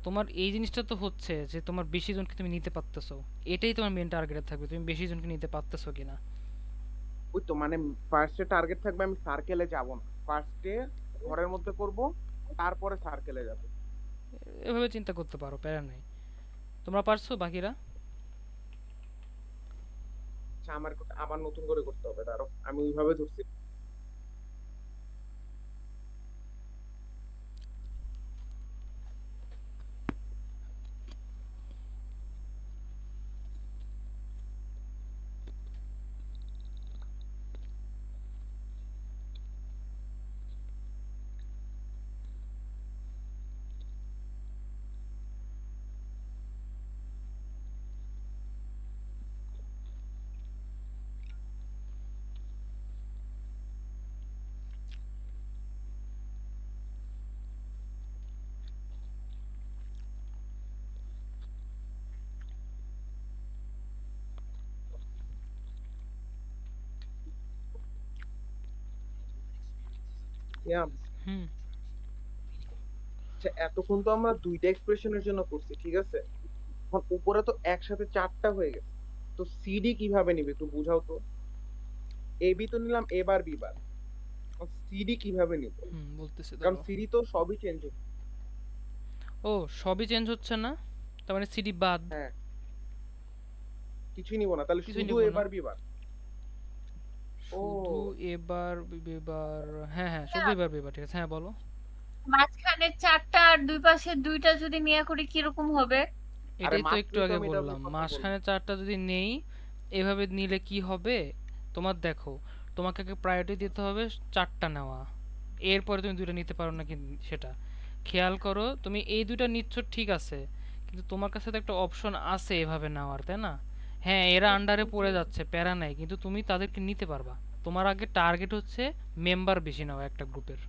তোমার এই জিনিসটা তো হচ্ছে যে তোমার বেশি জনকে তুমি নিতে পারতেছো, এটাই তোমার মেন টার্গেট থাকবে, তুমি বেশি জনকে নিতে পারতেছো কিনা। ওই তো মানে ফার্স্টে টার্গেট থাকবে আমি সার্কেলে যাব না, ফার্স্টে ঘরের মধ্যে করব, তারপরে সার্কেলে যাব। এভাবে চিন্তা করতে পারো, প্যারা নেই। তোমরা পারছো বাকিরা? আচ্ছা আমার আবার নতুন করে করতে হবে, দাঁড়াও আমি ওইভাবে ধরছি। সিয়াম, হুম। আচ্ছা এতক্ষণ তো আমরা দুইটা এক্সপ্রেশনের জন্য করছি, ঠিক আছে? এখন উপরে তো একসাথে চারটা হয়ে গেছে, তো সিডি কিভাবে নিবে একটু বুঝাও তো। এবি তো নিলাম এবার বিবার, সিডি কিভাবে নিব? হুম, বলতেছি, কারণ দাঁড়াও। সিডি তো সবই চেঞ্জ হচ্ছে। ও, সবই চেঞ্জ হচ্ছে না, তার মানে সিডি বাদ? হ্যাঁ, কিছুই নিব না তাহলে, কিছুই শুধু নিব না, এবার বিবার। শুধু ও এবার এবার, হ্যাঁ হ্যাঁ, শুধু না, এবার এবার, ঠিক আছে, হ্যাঁ বলো। মাঝখানে চারটা আর দুই পাশে দুইটা যদি নিয়ে করি কিরকম হবে? আরে এটাই তো একটু মাত্রই তো আগে আমি এটা বললাম, কথা বললাম। মাঝখানে চারটা যদি নেই, এভাবে নিলে কি হবে, তোমার দেখো, তোমাকে আগে প্রায়োরিটি দিতে হবে চারটা নেওয়া, এরপরে তুমি দুইটা নিতে পারো না সেটা খেয়াল করো। তুমি এই দুইটা নিচ্ছ ঠিক আছে, কিন্তু তোমার কাছে তো একটা অপশন আছে এভাবে নেওয়ার, তাই না? হ্যাঁ, এরা আন্ডারে পড়ে যাচ্ছে, প্যারা নাই, কিন্তু তুমি তাদেরকে নিতে পারবা। তোমার আগে টার্গেট হচ্ছে মেম্বার বেশি নেওয়া একটা গ্রুপের,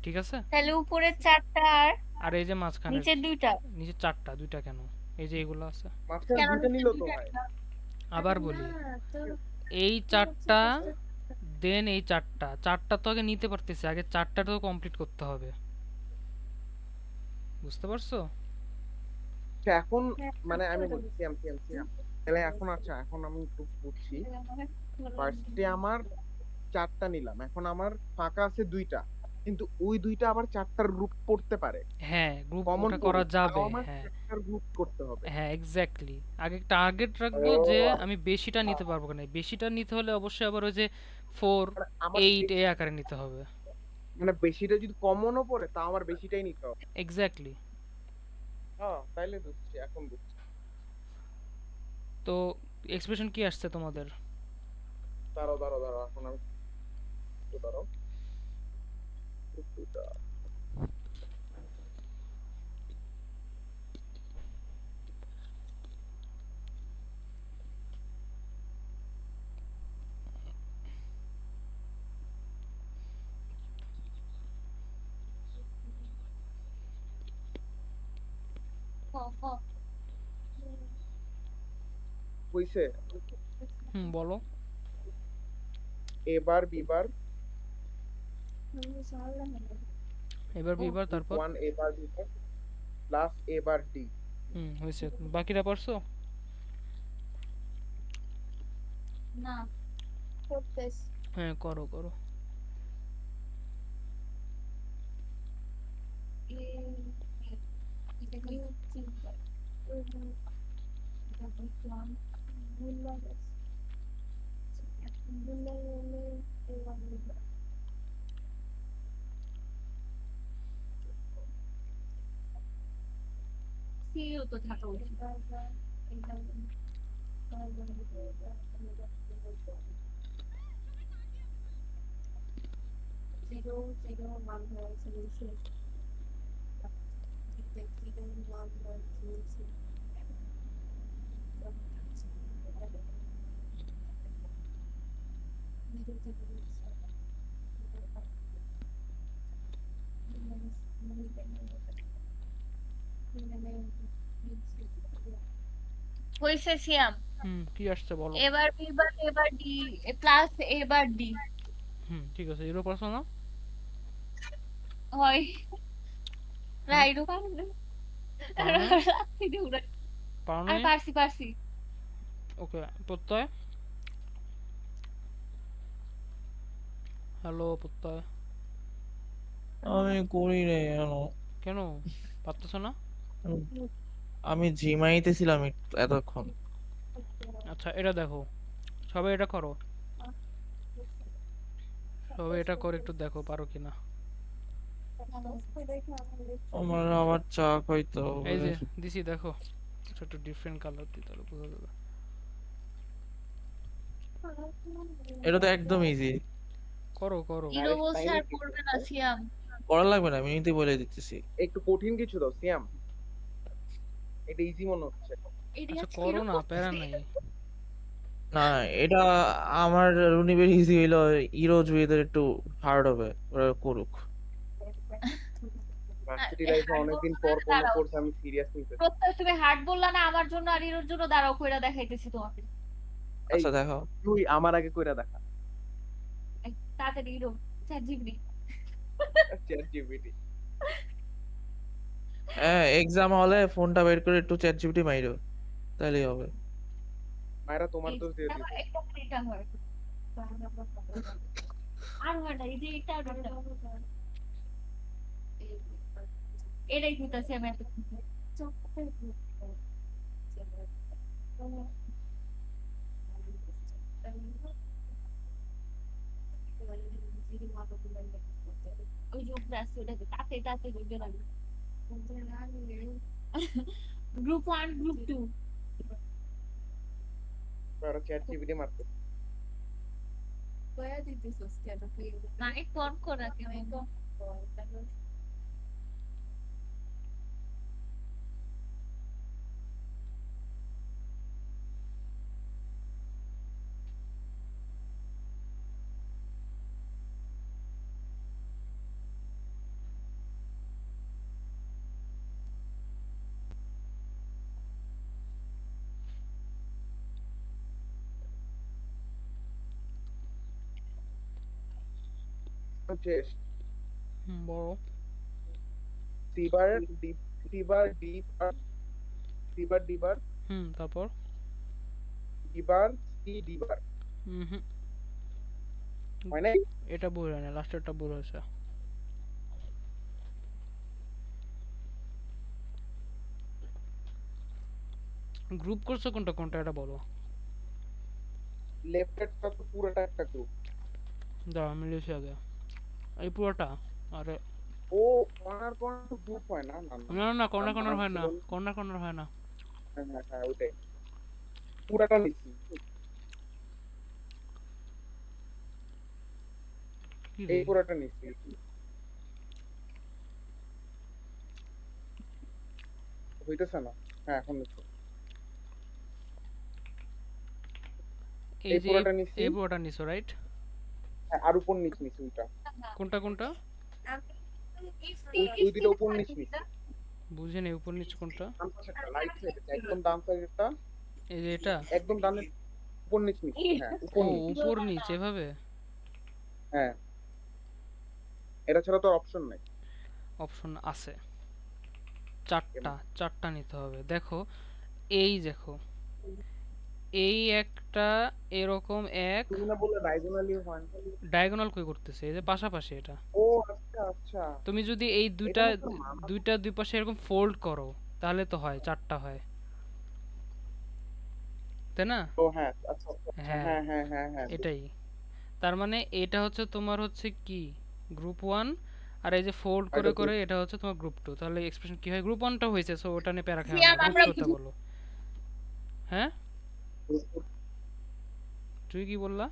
ঠিক আছে? তাহলে উপরে চারটা আর আর এই যে মাঝখানের, নিচে দুইটা। নিচে চারটা, দুইটা কেন, এই যে এগুলো আছে। মাঝখানে কেন দুইটা নিচে নিলেও তো দুইটা হয়। না? আবার বলি, এই চারটা, দেন এই চারটা, চারটা তো আগে নিতে পারতেছি, আগে চারটা তো কমপ্লিট করতে হবে, বুঝতে পারছো? আচ্ছা, এখন মানে আমি বলি সিয়াম সিয়াম সিয়াম, তাহলে এখন আচ্ছা এখন আমি একটু বুঝছি। ফার্স্টে আমার চারটা নিলাম, এখন আমার ফাঁকা আছে দুইটা, কিন্তু ওই দুইটা আবার চারটার গ্রুপ পড়তে পারে, হ্যাঁ, গ্রুপ কমন ওটা করা পড়ুক, তাও যাবে, আমার হ্যাঁ। চারটার গ্রুপ করতে হবে। হ্যাঁ, এক্স্যাক্টলি, আগে টার্গেট রাখবো যে ও আমি বেশিটা নিতে পারবো কিনা, বেশিটা নিতে হলে অবশ্যই আবার ওই যে 4, মানে আমার 8 এই আকারে নিতে হবে। মানে বেশিটা যদি কমনও পড়ে তাও আমার বেশিটাই নিতে হবে। এক্স্যাক্টলি। হ্যাঁ তাইলে বুঝছি, এখন বুঝছি। তো এক্সপ্রেশন কি আসছে তোমাদের? দাঁড়াও দাঁড়াও দাঁড়াও, এখন আমি একটু দাঁড়াও, একটু দাঁড়াও। হইছে, হুম, বলো। এবার বিবার এবার বিবার, গ্রুপ তারপর? ওয়ান এবার বিবার প্লাস এবার ডি। হুম, হয়েছে, বাকিটা পারছো? না, করতেছি। হ্যাঁ, করো করো। সিও তো থাকা উচিত। হয়েছে সিয়াম। কি আসছে বলো। এবার বি বার এবার ডি প্লাস এবার ডি ঠিক আছে, 0% না? হয় না, হ্যাঁ, এরকম পারবো না। পারো নাই? রাত্রি দিয়ে উড়াই। পারো আমি নাই? পারছি পারছি। ওকে, প্রত্যয়। হ্যালো প্রত্যয়। আমি করি নাই কেন? কেন পারতেছো না? উম, আমি জিমাইতেছিলাম এতক্ষণ। আচ্ছা, এটা দেখো, সবাই এটা করো, সবাই এটা করে একটু দেখো পারো কিনা। আমার আবার চা খাইতে হবে। এই যে দিছি, দেখো। আচ্ছা, একটু ডিফারেন্ট কালার দিই তাহলে বোঝা যাবে। এটা তো একদম ইজি। করো করো। ইরো আরেক বলছে টাইমে আর ঠিক করবে না আছে। সিয়াম। করা লাগবে না, আমি এমনিতেই বলে দিতেছি। একটু কঠিন কিছু দাও সিয়াম, এটা ইজি মনে হচ্ছে। এটি আচ্ছা আজকে করো এরকম না, প্যারা করতেছে। নাই। না, এটা আমার রুনিবের ইজি হইলো, ইরো জুয়েদের একটু হার্ড হবে, ওরা করুক। ভার্সিটি আর লাইফে হার্ড অনেকদিন বলবো না, পর কোনো দাঁড়াও। কোর্স আমি সিরিয়াস নিতেছি। প্রত্যয় তুমি হার্ড বললা না আমার জন্য আর ইরোর জন্য, দাঁড়াও কইরা দেখাইতেছি তোমাকে। এই আচ্ছা দেখো। তুই আমার আগে কইরা দেখা। এই, তাড়াতাড়ি error, chat GPT. Chat GPT. হ্যাঁ, এক্সাম হলে ফোনটা বের করে একটু চ্যাট জিপিটি মাইরো, তাহলেই হবে। মায়েরা তোমার এই দোষ দিয়ে দিব। এটা এটা হয় আর হয় না, এই যে এটা আর ওটা। এটাই দিতেছি আমি এত। ওই যে উপরে আছে ওটাতে, তাতে তাতে বুঝতে লাগবে। গ্রুপ 1 গ্রুপ 2 ওরা চ্যাট জিপিটি মারতে। না একটু অন করা কেন? হচ্ছে বড়। C bar D, C bar D bar, C bar D bar, তারপর। D bar C D bar, হুম। হয় নাই? এটা ভুল হয় না, লাস্টেরটা ভুল হয়েছে। গ্রুপ করছো কোনটা কোনটা এটা বলো। লেফটেরটা তো পুরোটা একটা গ্রুপ। দাঁড়া, আমি লিখে আগে এই পুরোটা। আরে ও কর্নার কর্নার গ্রুপ হয় না, না না না না, না না, আমার কর্নার কর্নার মানা হয় না, ছিল না। কর্নার কর্নার হয় না। হ্যাঁ হ্যাঁ হ্যাঁ, ওইটাই পুরাটা নিচ্ছি। কি রে। এই পুরাটা নিচ্ছি। হইতেছে না। হ্যাঁ এখন নিচ্ছি। এই এই যে পুরাটা নিচ্ছি। এই পুরোটা নিছো রাইট। হ্যাঁ আর উপর নিচ নিচ্ছি ওইটা। কোনটা কোনটা ওই দুইটা উপর নিচ নিচ্ছি। বুঝিনি, উপর নিচ কোনটা। ডান পাশেরটা, রাইট সাইডে, একদম ডান সাইডেরটা, এই যে এটা। একদম ডানের উপর নিচ নিচ্ছি। হ্যাঁ উপর ও, নিচ। উপর নিচ এভাবে। হ্যাঁ, এটা ছাড়া তো অপশন নাই। অপশন আছে, চারটা চারটা নিতে হবে। দেখো, এই দেখো, এই একটা এরকম এক তুমি না বললে ডায়াগোনালি হয় না? ডায়াগোনাল কই করতেছে, এই যে পাশাপাশি এটা। ও আচ্ছা আচ্ছা, তুমি যদি এই এটা দুইটা না তোর মামা। দুইটা দুই পাশে এরকম ফোল্ড করো তাহলে তো হয়, চারটা হয়, তাই না? ও হ্যাঁ আচ্ছা আচ্ছা আচ্ছা, হ্যাঁ, হ্যাঁ হ্যাঁ হ্যাঁ হ্যাঁ এটাই। তার মানে এটা হচ্ছে তোমার হচ্ছে কি গ্রুপ 1, আর এই যে ফোল্ড করে এটা করে গ্রুপ। এটা হচ্ছে তোমার গ্রুপ 2। তাহলে এক্সপ্রেশন কি হয়? গ্রুপ 1টা হয়েছে, সো ওটা নিয়ে প্যারা খাও না, সিয়াম গ্রুপ আমরা 2টা বলো। হ্যাঁ, তুই কি বললা?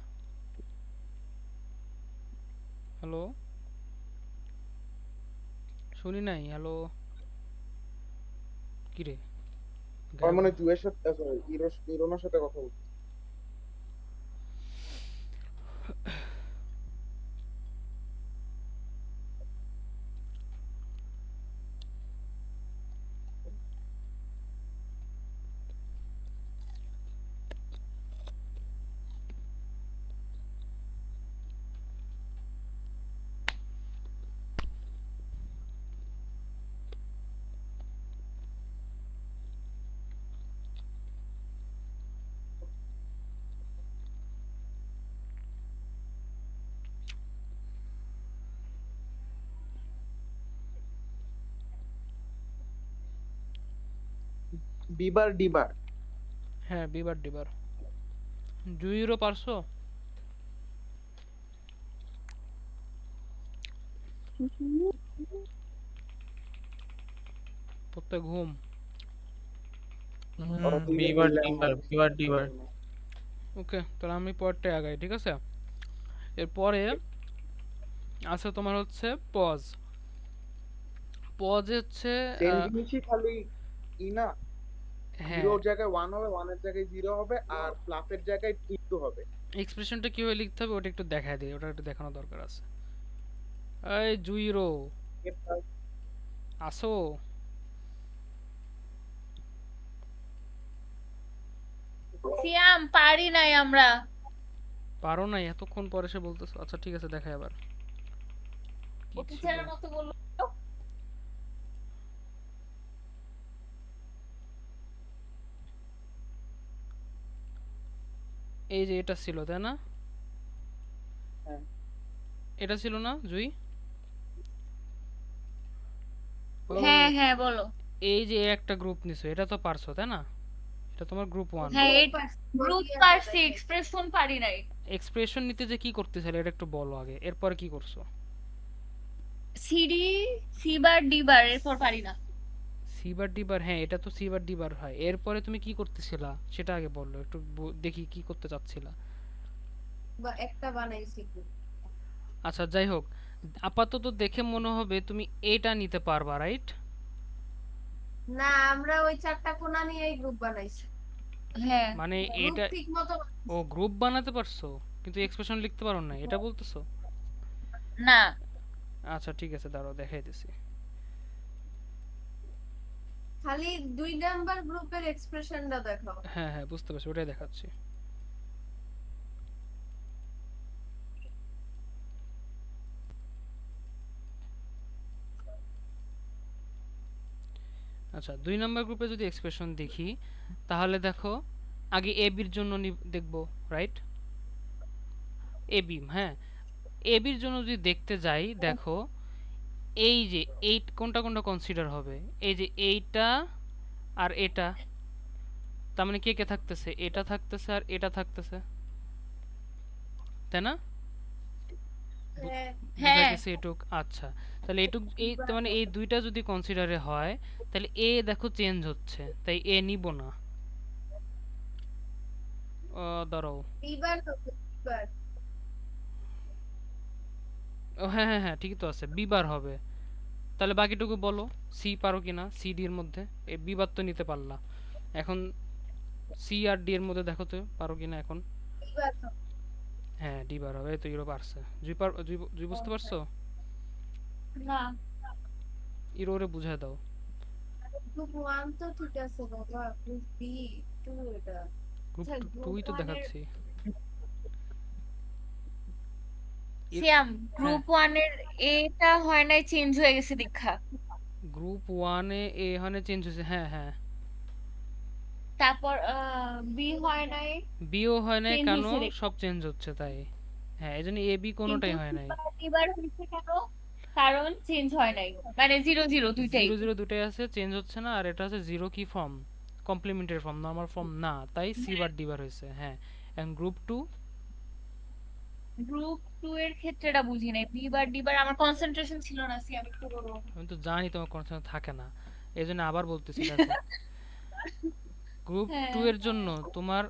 হ্যালো, শুনি নাই। হ্যালো, কি রে আমার গায়েব মনে হয়ে- হয় জুয়ের সাথে সরি ইরোনার সাথে কথা বলছি। বিবার ডিবার। হ্যাঁ, বিবার ডিবার। জুইরও পারছো? প্রত্যেক ঘুম। ওরা দুইজন বিবার মিলে ডিবার, আমার বিবার ডিবার। ওকে, তাহলে আমি পরেরটা আগাই, ঠিক আছে? এরপরে আছে তোমার হচ্ছে পজ। পজ হচ্ছে সেম জিনিসই, খালি ই না, হ্যাঁ, জিরোর জায়গায় ওয়ান হবে, ওয়ানের জায়গায় জিরো হবে, আর প্লাসের জায়গায় ইনটু হবে। এক্সপ্রেশনটা কিভাবে লিখতে হবে ওটা একটু দেখায় দিই, ওটা একটু দেখানো দরকার আছে। এই জুইরো, আসো? সিয়াম পারি নাই আমরা। পারো নাই? এতক্ষণ পরে সে বলতেছো। আচ্ছা ঠিক আছে, দেখাই আবার কি ছিল। অফিসারের মতো বললো। এই যে এটা ছিল, তাই না? হ্যাঁ এটা ছিল না জুই? বলো বলো হ্যাঁ বলো। হ্যাঁ বলো। এই যে একটা গ্রুপ নিছো, এটা তো পারছো তাই না? এটা তোমার গ্রুপ 1। হ্যাঁ গ্রুপ পারছি, এক্সপ্রেশন পারি নাই। এক্সপ্রেশন নিতে যে কি করতেছিলে এটা একটু বলো আগে, এরপরে কি করছো? সিডি, সি বার ডি বার, এরপর পারি না। সি বার ডি বার, হ্যাঁ এটা তো সি বার ডি বার হয়। এরপরে তুমি কি করতেছিলা সেটা আগে বললো, একটু দেখি কি করতে চাচ্ছিলা। বা একটা বানাইছি কি? আচ্ছা যাই হোক, আপাতত দেখে মনে হবে তুমি এটা নিতে পারবা, রাইট? না, আমরা ওই চারটা কোণা নিয়েই গ্রুপ বানাইছি। হ্যাঁ মানে গ্রুপ এটা, ঠিক মতো ও গ্রুপ বানাতে পারছো কিন্তু এক্সপ্রেশন লিখতে পারো না, এটা বলতেছো? না। আচ্ছা ঠিক আছে, দাঁড়াও দেখাইতেছি। খালি 2 নাম্বার গ্রুপের এক্সপ্রেশনটা দেখাও। হ্যাঁ হ্যাঁ বুঝতে পারছি, ওটাই দেখাচ্ছি। আচ্ছা 2 নম্বর গ্রুপে যদি এক্সপ্রেশন দেখি তাহলে দেখো, আগে এ বির জন্য দেখবো, রাইট? এ বি, হ্যাঁ। এ বির জন্য যদি দেখতে যাই, দেখো এই যে এই কোনটা কোনটা কনসিডার হবে, এই যে এইটা আর এটা, তার মানে কে কে থাকতেছে? এটা থাকতেছে আর এটা থাকতেছে, তাই না? হ্যাঁ, হ্যাঁ বুঝাইতেছে এটুক। আচ্ছা, তাহলে এটুক, এই তার মানে এই দুইটা যদি কনসিডারে হয় তাহলে এ দেখো চেঞ্জ হচ্ছে, তাই এ নিব না। দাঁড়াও, এইবার তো এইবার ও হ্যাঁ হ্যাঁ হ্যাঁ ঠিকই তো আছে, বি বার হবে। তাহলে বাকিটুকু বলো, সি পারো কিনা, সি ডি এর মধ্যে। এ বি বার তো নিতে পারলা, এখন সি আর ডি এর মধ্যে দেখো তো পারো কিনা এখন। এইবার তো হ্যাঁ ডি বার হবে, এই তো ইউরো পারছে। জুই বুঝতে পারছো? না। ইউরোরে বুঝায় দাও। গ্রুপ 1 তো ঠিক আছে বাবা, গ্রুপ বি 2 এটা। গ্রুপ আচ্ছা, টুই গ্রুপ তো 1 এর দেখাচ্ছি। সিয়াম হ্যাঁ, গ্রুপ ওয়ান এর এটা হয় নাই, চেঞ্জ হয়ে গেছে দীক্ষা। গ্রুপ 1-এ এ এখানে চেঞ্জ হয়েছে, হ্যাঁ হ্যাঁ। তারপর বি হয় নাই, বিও হয় নাই, চেঞ্জ কেন? হয়েছে দেখি। সব চেঞ্জ হচ্ছে তাই। হ্যাঁ, এই জন্য এ বি কিন্তু কোনোটাই হয় নাই। সিবার ডিবার হয়েছে কেন? কারণ চেঞ্জ হয় নাই, মানে জিরো জিরো দুইটাই। জিরো জিরো দুটাই আছে, চেঞ্জ হচ্ছে না। আর এটা আছে জিরো কি form, complementary form, normal form না, তাই সি বার ডি বার হয়েছে। হ্যাঁ, এখন গ্রুপ টু। গ্রুপ টু এর ক্ষেত্রে এটা বুঝি নাই, বি বার ডি বার আমার কনসেন্ট্রেশন ছিল না, সি আমি একটু বলবো। আমি তো জানি তোমার কনসার্ন থাকে না, এই জন্য আবার বলতেছি। দেখো, গ্রুপ টু হ্যাঁ, এর জন্য তোমার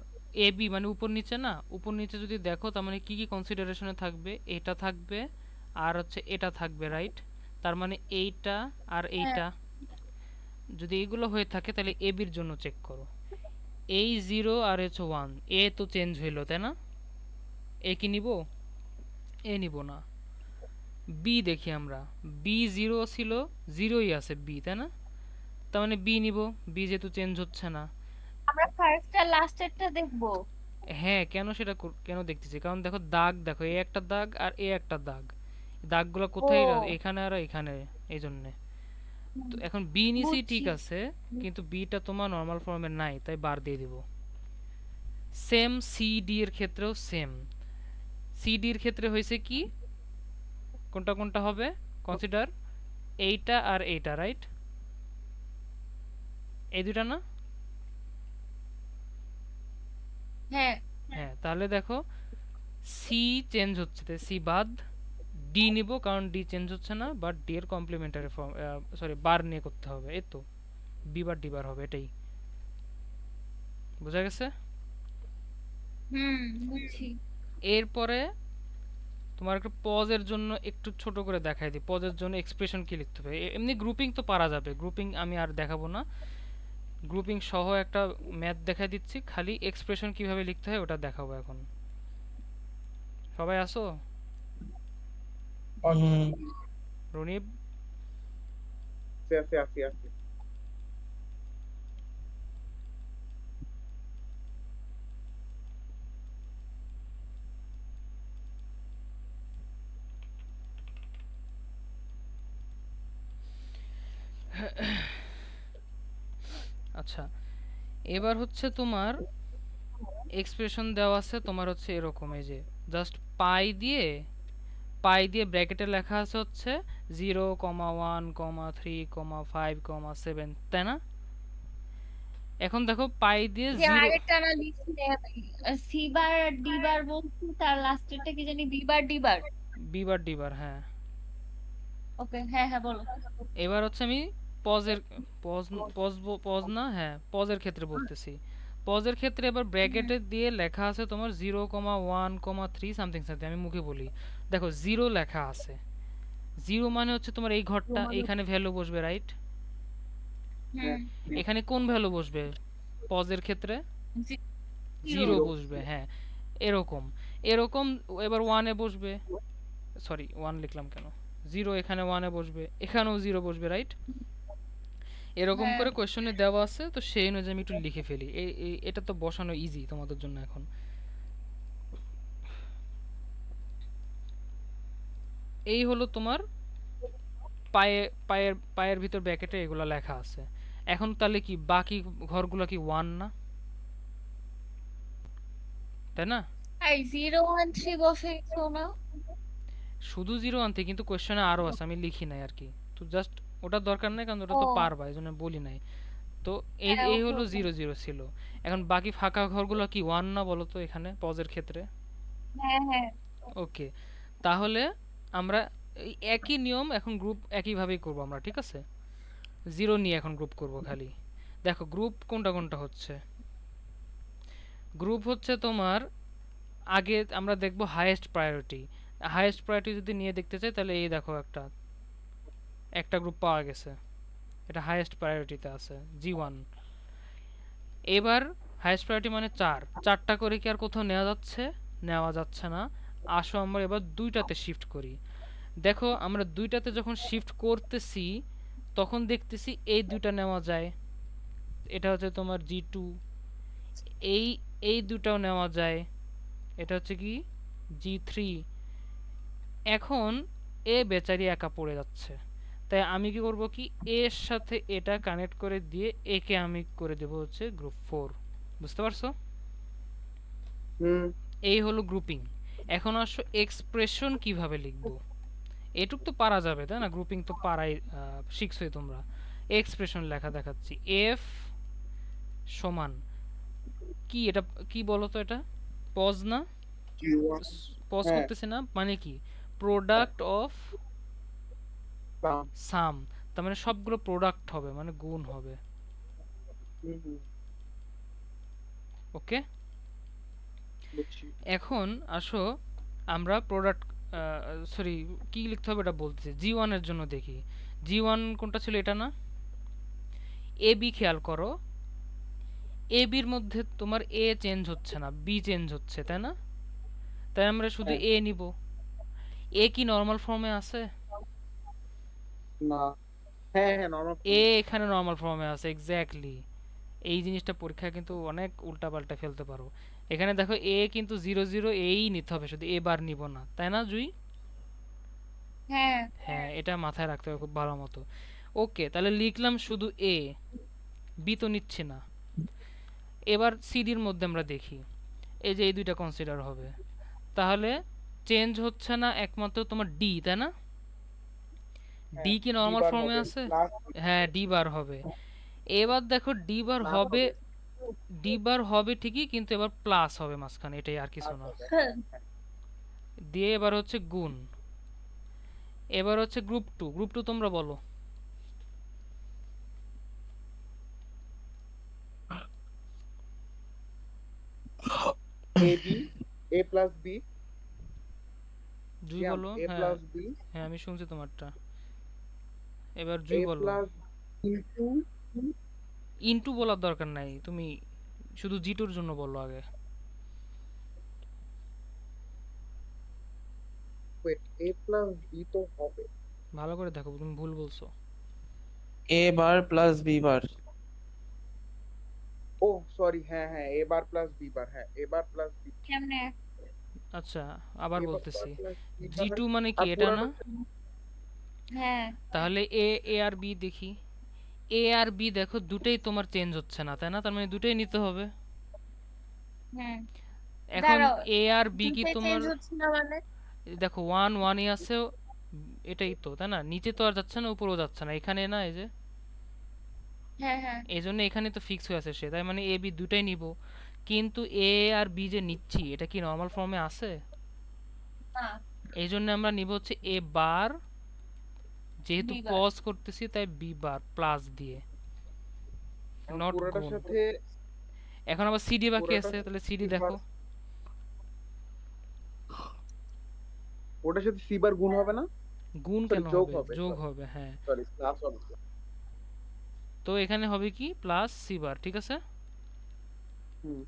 এ বি মানে উপর নিচে না, উপর নিচে যদি দেখো তার মানে কি কি কনসিডারেশনে থাকবে, এটা থাকবে আর হচ্ছে এটা থাকবে, রাইট? তার মানে এইটা আর হ্যাঁ, এইটা যদি এগুলো হয়ে থাকে তাহলে এ বির জন্য চেক করো। এই জিরো আর হচ্ছে ওয়ান, এ তো চেঞ্জ হইলো তাই না? এ কি নিব? এ নিব না। বি দেখি আমরা, বি জিরো ছিল, জিরোই আছে বি, তাই না? তার মানে বি নিব, বি যেহেতু চেঞ্জ হচ্ছে না। আমরা ফার্স্ট আর লাস্টেরটা দেখবো। হ্যাঁ, কেন সেটা কেন দেখতেছি, কারণ দেখো দাগ, দেখো এ একটা দাগ আর এ একটা দাগ, দাগগুলো কোথায় ও, এখানে আর এখানে, এই জন্যে। হুম, তো এখন বি নিছি ঠিক বুঝছি। আছে, কিন্তু বিটা তোমার নর্মাল ফর্মে নাই, তাই বার দিয়ে দিব। সেম সি ডি এর ক্ষেত্রেও সেম। সি ডি এর ক্ষেত্রে হয়েছে কি, কোনটা কোনটা হবে কনসিডার, এইটা আর এইটা, রাইট? এই দুইটা না? হ্যাঁ, হ্যাঁ, তাহলে দেখো সি চেঞ্জ হচ্ছে, তাই সি বাদ, ডি নিব কারণ ডি চেঞ্জ হচ্ছে না, বাট ডি এর কমপ্লিমেন্টারি ফর্ম, সরি বার নিয়ে করতে হবে, এই তো বি বার ডি বার হবে, এটাই। বোঝা গেছে? হুম, বুঝছি। এরপরে তোমার একটা পজের জন্য একটু ছোট করে দেখাই দিই, পজের জন্য এক্সপ্রেশন কি লিখতে হবে। এমনি গ্রুপিং তো পারা যাবে, গ্রুপিং আমি আর দেখাবো না, গ্রুপিং সহ একটা ম্যাথ দেখাই দিচ্ছি, খালি এক্সপ্রেশন কিভাবে লিখতে হয় ওটা দেখাবো এখন। সবাই আসো? হুম। রনিব? আছে আছে আছে আছে। আচ্ছা, এবার হচ্ছে তোমার এক্সপ্রেশন দেওয়া আছে তোমার হচ্ছে এরকম, এই যে জাস্ট পাই দিয়ে ব্র্যাকেটে লেখা আছে হচ্ছে 0,1,3,5,7, তাই না? এখন দেখো পাই দিয়ে যে জিরো, আগেরটা না লিখছি, সি বার ডি বার বলছি, তার লাস্টেরটা কি জানি, বি বার ডি বার। বি বার ডি বার, হ্যাঁ। ওকে, হ্যাঁ হ্যাঁ বলো। এবার হচ্ছে আমি পজের, পজ পজ পজ না, হ্যাঁ পজের ক্ষেত্রে বলতেছি। পজের ক্ষেত্রে এবার হুম, ব্র্যাকেটে দিয়ে লেখা আছে তোমার 0,1,3 সামথিং সামথিং, আমি মুখে বলি। দেখো জিরো লেখা আছে, জিরো মানে হচ্ছে তোমার এই ঘরটা, এইখানে ভ্যালু বসবে, রাইট? হুম, এখানে কোন ভ্যালু বসবে পজের ক্ষেত্রে? জিরো। Zero zero. বসবে, হ্যাঁ। এরকম, এরকম এবার ওয়ানে বসবে, সরি ওয়ান লিখলাম কেন, জিরো এখানে ওয়ানে বসবে, এখানেও জিরো বসবে, রাইট? এরকম হ্যাঁ, করে কোয়েশ্চনে দেওয়া আছে, তো সেই অনুযায়ী আমি একটু লিখে ফেলি। এটা তো বসানো ইজি তোমাদের জন্য এখন। এই হলো তোমার পায়ে, পায়ের ভিতর ব্র্যাকেটে এগুলো লেখা আছে। এখন তাহলে কি বাকি ঘরগুলো কি ওয়ান না, তাই না? এই 0 1 3 বসাইছো না? শুধু জিরো আনতে, কিন্তু কোয়েশ্চনে আরো আছে, আমি লিখি নাই আর কি। তো জাস্ট ওটার দরকার নাই, কারণ ওটা তো ও, পারবা, এই জন্য বলি নাই। তো এই হ্যাঁ, এই ওকে হলো ওকে। জিরো জিরো ছিল। এখন বাকি ফাঁকা ঘরগুলো কি ওয়ান না বলো তো এখানে পজের ক্ষেত্রে? হ্যাঁ হ্যাঁ, ওকে, তাহলে আমরা এই একই নিয়ম এখন গ্রুপ একইভাবেই করব আমরা, ঠিক আছে? জিরো নিয়ে এখন গ্রুপ করব খালি। দেখো গ্রুপ কোনটা কোনটা হচ্ছে। গ্রুপ হচ্ছে তোমার, আগে আমরা দেখব হাইয়েস্ট প্রায়োরিটি। হাইয়েস্ট প্রায়োরিটি যদি নিয়ে দেখতে চাই তাহলে এই দেখো একটা একটা গ্রুপ পাওয়া গেছে, এটা হাইয়েস্ট প্রায়োরিটিতে আছে, জি1। এবার হাইয়েস্ট প্রায়োরিটি মানে চারটা করে কি আর কোথাও নেওয়া যাচ্ছে? নেওয়া যাচ্ছে না। আসো আমরা এবার দুইটাতে শিফট করি। দেখো আমরা দুইটাতে যখন শিফট করতেছি তখন দেখতেছি এই দুইটা নেওয়া যায়, এটা হচ্ছে তোমার জি2। এই এই দুটাও নেওয়া যায়, এটা হচ্ছে কি জি3। এখন এ বেচারি একা পড়ে যাচ্ছে, তাই আমি কি করব কি এর সাথে এটা কানেক্ট করে দিয়ে একে আমি করে দেব হচ্ছে গ্রুপ 4। বুঝতে পারছো? হুম এই হলো গ্রুপিং। এখন আসো এক্সপ্রেশন কিভাবে লিখবো। এটুক তো পারা যাবে তাই না, গ্রুপিং তো পারাই শিখছোই তোমরা। এক্সপ্রেশন লেখা দেখাচ্ছি। এফ সমান কি, এটা কি বলো তো, এটা পজ না, G1 পজ হ্যাঁ করতেছে না, মানে কি প্রোডাক্ট অফ সাম সাম, তার মানে সবগুলো প্রোডাক্ট হবে মানে গুণ হবে। হুম ওকে, বুঝছি। এখন আসো আমরা প্রোডাক্ট, সরি কি লিখতে হবে এটা বলতেছি। জি1 এর জন্য দেখি, জি1 কোনটা ছিল, এটা না। এ বি খেয়াল করো, এ বির মধ্যে তোমার এ চেঞ্জ হচ্ছে না, বি চেঞ্জ হচ্ছে, তাই না? তাই আমরা শুধু হ্যাঁ এ নিব। এ কি নর্মাল ফর্মে আছে? না হ্যাঁ হ্যাঁ নর্মাল এ ফর্ম আছে। এখানে নর্মাল ফর্মে আছে, এক্স্যাক্টলি। এই জিনিসটা পরীক্ষায় কিন্তু অনেক উল্টাপাল্টা ফেলতে পারো। এখানে দেখো এ কিন্তু 0 0 এই নিতে হবে, শুধু এ বার নিব না, তাই না জুই? হ্যাঁ হ্যাঁ, এটা মাথায় রাখতে হবে খুব ভালো মতো। ওকে, তাহলে লিখলাম শুধু এ, বি তো নিচ্ছি না। এবার সিডির মধ্যে আমরা দেখি, এই যে এই দুইটা কনসিডার হবে, তাহলে চেঞ্জ হচ্ছে না একমাত্র তোমার ডি, তাই না? ডি হ্যাঁ কি ডি নর্মাল বার ফর্মে হবে আছে? প্লাস হ্যাঁ, ডি বার হবে। এবার দেখো ডি বার প্লাস হবে, হবে ডি বার হবে ঠিকই, কিন্তু এবার প্লাস হবে মাঝখানে, এটাই আর কিছু প্লাস না। হবে হ্যাঁ দিয়ে এবার হচ্ছে গুণ। এবার হচ্ছে গ্রুপ 2, গ্রুপ 2 তোমরা বলো। A B A plus B জুই জিয়াম বলো। এ হ্যাঁ, প্লাস বি হ্যাঁ আমি শুনছি তোমারটা, এবার এ জুই বলো। প্লাস ইন্টু ইনটু বলার দরকার নাই, তুমি শুধু জি2 এর জন্য বলো আগে। ওয়েট এ প্লাস বি তো হবে। ভালো করে দেখো, তুমি ভুল বলছো। এ বার প্লাস বি বার। ও সরি হ্যাঁ হ্যাঁ এ বার প্লাস বি বার হ্যাঁ এ বার প্লাস বি কেমনে? আচ্ছা, আবার এ বার বলতেছি, প্লাস বি বার জি2 মানে কি আর এটা পুরাটা না? হ্যাঁ তাহলে এ, এ আর বি দেখি। এ আর বি দেখো দুটেই তোমার চেঞ্জ হচ্ছে না, তাই না? তার মানে দুটেই নিতে হবে। হ্যাঁ এখন দাঁড়াও, এ আর বি কি দুইটাই তোমার, চেঞ্জ হচ্ছে না মানে? দেখো 1 1ই আছে, এটাই তো, তাই না? নিচে তো আর যাচ্ছে না, উপরেও যাচ্ছে না, এখানে না, এই যে হ্যাঁ হ্যাঁ এই জন্য এখানে তো ফিক্স হয়ে আছে সে, তাই মানে এ বি দুটাই নিব। কিন্তু এ আর বি যে নিচ্ছি, এটা কি নর্মাল ফর্মে আছে? না এই জন্য আমরা নিব হচ্ছে এ বার, যেহেতু দুইবার পজ করতেছি তাই বি বার প্লাস দিয়ে, এখন নট পুরাটার গুণ। সাথে এখন আবার সিডি বাকি পুরাটার আছে, সাথে তাহলে সিডি সি বার দেখো। ওটার সাথে সি বার গুণ হবে না গুণ সরি কেন যোগ হবে? হবে যোগ হবে, হ্যাঁ। সরি প্লাস হবে তো এখানে হবে কি প্লাস সি বার, ঠিক আছে। হুম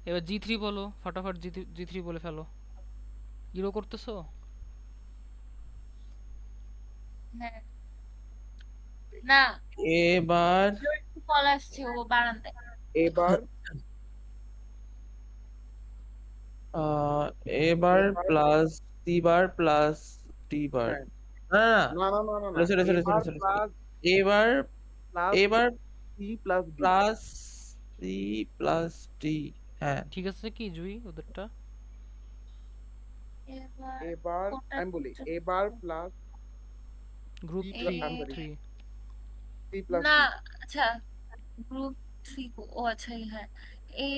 এবার জি3 বলো, ফটাফট জি3 বলে ফেলো। জিরো করতেছো? হ্যাঁ না, এ বার একটু কল আসছে, ও বারান্দায়। এবার আহ এ বার এবার plus C bar plus D bar. হ্যাঁ না না না না না না সরি সরি সরি এবার sorry sorry. Plus A bar plus A bar C plus D plus C plus D. হ্যাঁ ঠিক আছে কি জুই ওদেরটা? এবার এবার কোনটা আমি বলি ঠিক এবার প্লাস গ্রুপ সি আছে? Three, group sorry three. C plus না ডি আচ্ছা, গ্রুপ 3, ও আচ্ছা হ্যাঁ। এ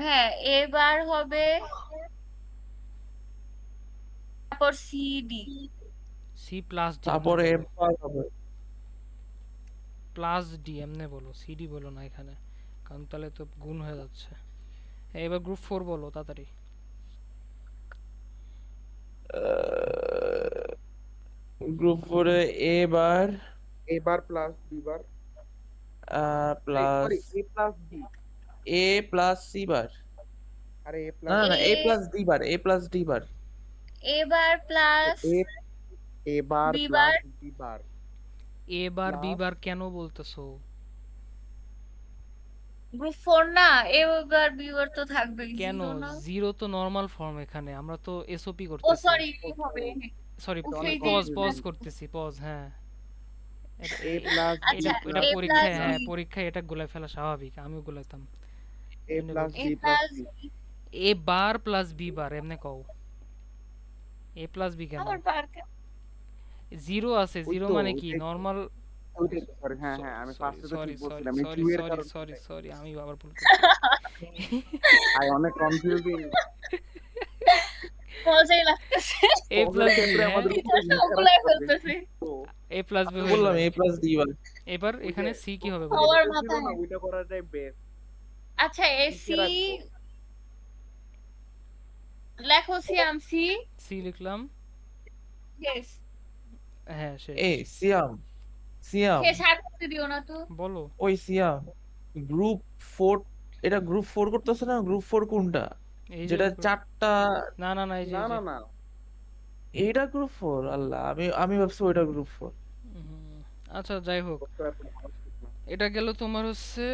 হ্যাঁ এবার হবে, তারপর সিডি। সি প্লাস ডি তারপর বলতে এ হবে, বার হবে। প্লাস ডি এমনি বলো, সিডি বলো না এখানে, কারণ তাহলে তো গুণ হয়ে যাচ্ছে। এবার গ্রুপ 4 বলো তাড়াতাড়ি। গ্রুপ ফোরে এ বার এবার plus B bar plus sorry A plus B A plus C bar. আরে এ না প্লাস না এ না A plus D bar, A plus D bar. এবার প্লাস এ এবার B plus bar. B bar A bar B plus bar কেন বলতেছো? Group 4 না, এবার বি বার তো থাকবেই, কেন? জিরো না। জিরো তো নর্মাল ফর্ম, এখানে আমরা তো এসওপি ও করতেছি। সরি ও হবে, সরি সরি উফ, অনেক এই যে পজ confusing। করতেছি পজ, হ্যাঁ A plus B আচ্ছা, এটা A পরীক্ষায়, plus হ্যাঁ B, পরীক্ষায় এটা গুলাই ফেলা স্বাভাবিক, আমিও গুলাইতাম, A এমনি plus বলতেছি। B A plus plus C B, A bar plus B বার এমনি কও, এ প্লাস বি কেন? আবার পার্কে জিরো আছে, ওই জিরো তো মানে কি ওইটাই তো নর্মাল? ওইটাই তো সরি হ্যাঁ হ্যাঁ সরি আমি সরি ফার্স্টে তো সরি ঠিক সরি বলছিলাম এই সরি 2 এর সরি কারণে সরি ওটাই। সরি আমি আবার ভুল করছি। ভাই অনেক কনফিউজিং মজাই লাগতেছে। এ পদের প্লাস বি, ক্ষেত্রে হ্যাঁ আমাদের উপরে টিচার হিট করার সবগুলাই চেষ্টা বেশি ফেলতেছে। তো এ প্লাস বি আমি হয়ে বললাম যায়। A plus D বার। এবার ওই এখানে যে সি কি হবে প্রথমে বলো? সবার যেটা ছিল না মাথায় ওইটা করাটাই বেস্ট আচ্ছা, সি এসি কে রাখবো লেখো সিয়াম সি। সি লিখলাম, ইয়েস, হ্যাঁ শেষ। এই সিয়াম, সিয়াম, শেষ আর করতে দিও না তো। বলো ওই সিয়াম, গ্রুপ 4, এটা গ্রুপ 4 করতেছে না? গ্রুপ 4 কোনটা? এই যে যেটা উপরে। 4টা, না না না, এই যে না এই যে না না এইটা গ্রুপ 4? আল্লাহ, আমি আমি ভাবছি ওইটা গ্রুপ 4। হুম, আচ্ছা যাই হোক, কষ্ট এত ভালো ঠিক না এটা গেল তোমার হচ্ছে